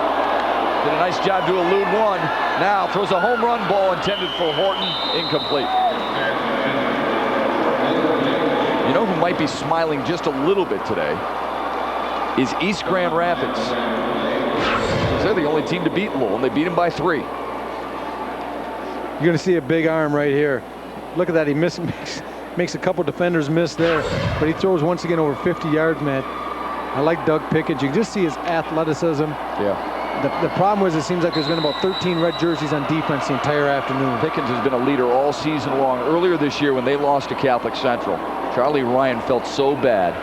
Did a nice job to elude one. Now throws a home run ball intended for Horton, incomplete. You know who might be smiling just a little bit today is East Grand Rapids. They're the only team to beat Lowell, and they beat him by 3. You're going to see a big arm right here. Look at that. He makes a couple defenders miss there, but he throws once again over 50 yards, man. I like Doug Pickens. You can just see his athleticism. Yeah. The problem was it seems like there's been about 13 red jerseys on defense the entire afternoon. Pickens has been a leader all season long. Earlier this year when they lost to Catholic Central, Charlie Ryan felt so bad.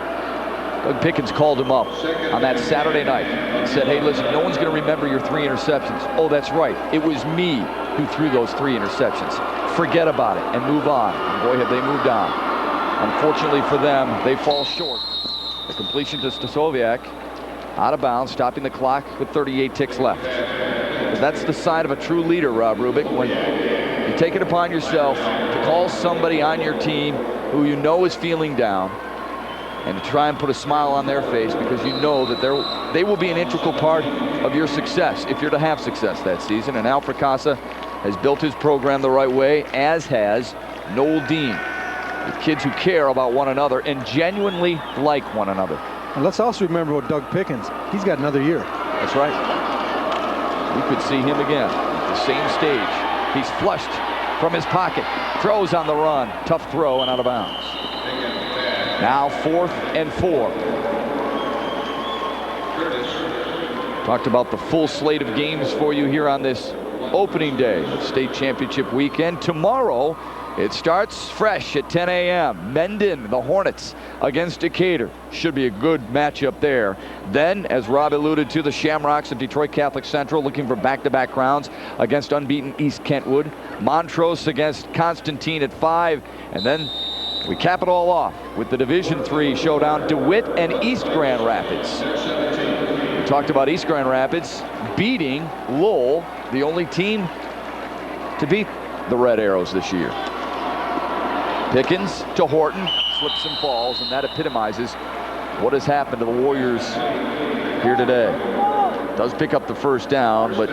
Doug Pickens called him up on that Saturday night and said, hey, listen, no one's going to remember your 3 interceptions. Oh, that's right. It was me who threw those 3 interceptions. Forget about it and move on. And boy, have they moved on. Unfortunately for them, they fall short. The completion to Stasoviak, out of bounds, stopping the clock with 38 ticks left. But that's the side of a true leader, Rob Rubik, when you take it upon yourself to call somebody on your team who you know is feeling down and to try and put a smile on their face because you know that they will be an integral part of your success if you're to have success that season. And Al Fracassa has built his program the right way, as has Noel Dean. With kids who care about one another and genuinely like one another. And let's also remember about Doug Pickens. He's got another year. That's right. We could see him again at the same stage. He's flushed from his pocket. Throws on the run. Tough throw and out of bounds. Now 4th and 4. Talked about the full slate of games for you here on this opening day of state championship weekend. Tomorrow, it starts fresh at 10 a.m. Mendon, the Hornets, against Decatur. Should be a good matchup there. Then, as Rob alluded to, the Shamrocks of Detroit Catholic Central looking for back-to-back crowns against unbeaten East Kentwood. Montrose against Constantine at 5. And then we cap it all off with the Division III showdown, DeWitt and East Grand Rapids. We talked about East Grand Rapids beating Lowell, the only team to beat the Red Arrows this year. Pickens to Horton, slips and falls, and that epitomizes what has happened to the Warriors here today. Does pick up the first down, but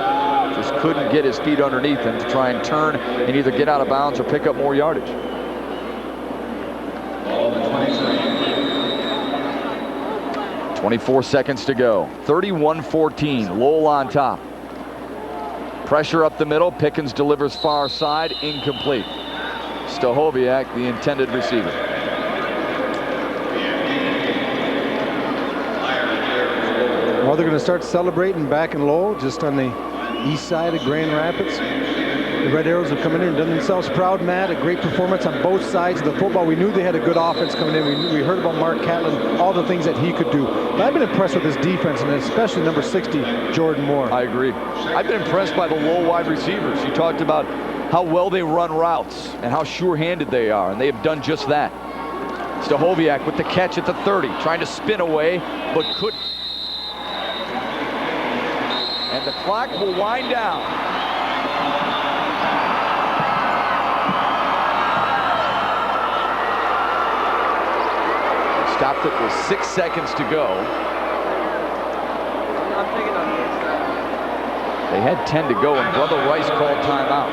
just couldn't get his feet underneath him to try and turn and either get out of bounds or pick up more yardage. 24 seconds to go. 31-14, Lowell on top. Pressure up the middle. Pickens delivers far side, incomplete. Stahoviak, the intended receiver. Well, they're going to start celebrating back in Lowell, just on the east side of Grand Rapids. The Red Arrows have come in here and done themselves proud, Matt. A great performance on both sides of the football. We knew they had a good offense coming in. We heard about Mark Catlin, all the things that he could do. But I've been impressed with his defense, and especially number 60, Jordan Moore. I agree. I've been impressed by the Lowell wide receivers. You talked about how well they run routes and how sure-handed they are, and they have done just that. Stahoviak with the catch at the 30, trying to spin away, but couldn't. And the clock will wind down. Stopped it with 6 seconds to go. They had 10 to go, and Brother Rice called timeout.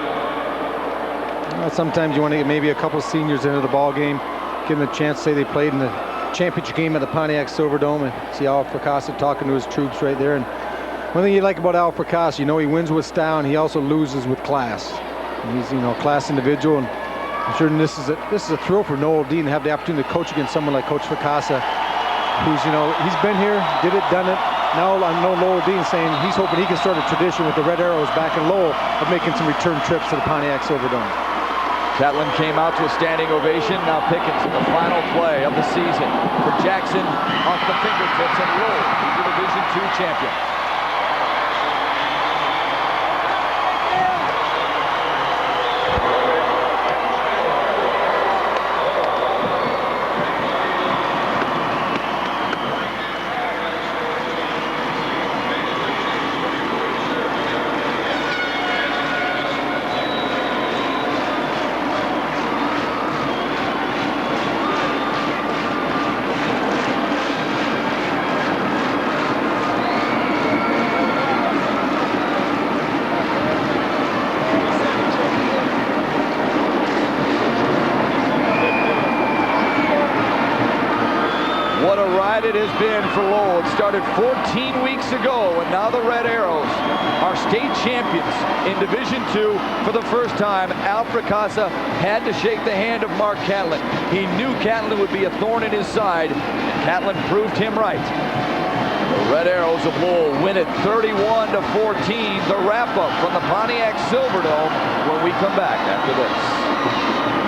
Well, sometimes you want to get maybe a couple seniors into the ball game, give them a chance to say they played in the championship game at the Pontiac Silverdome, and see Al Fracassa talking to his troops right there. And one thing you like about Al Fracassa, you know, he wins with style, and he also loses with class. And he's, you know, a class individual, and I'm sure this is a thrill for Noel Dean to have the opportunity to coach against someone like Coach Fracassa, who's, you know, he's been here, did it, done it. Now I know Noel Dean saying he's hoping he can start a tradition with the Red Arrows back in Lowell of making some return trips to the Pontiac Silverdome. Catlin came out to a standing ovation. Now Pickens in the final play of the season for Jackson off the fingertips, and Lowell is the Division II champion. been for Lowell. It started 14 weeks ago, and now the Red Arrows are state champions in Division II for the first time. Al Fracassa had to shake the hand of Mark Catlin. He knew Catlin would be a thorn in his side. Catlin proved him right. The Red Arrows of Lowell win it 31-14. The wrap-up from the Pontiac Silverdome when we come back after this.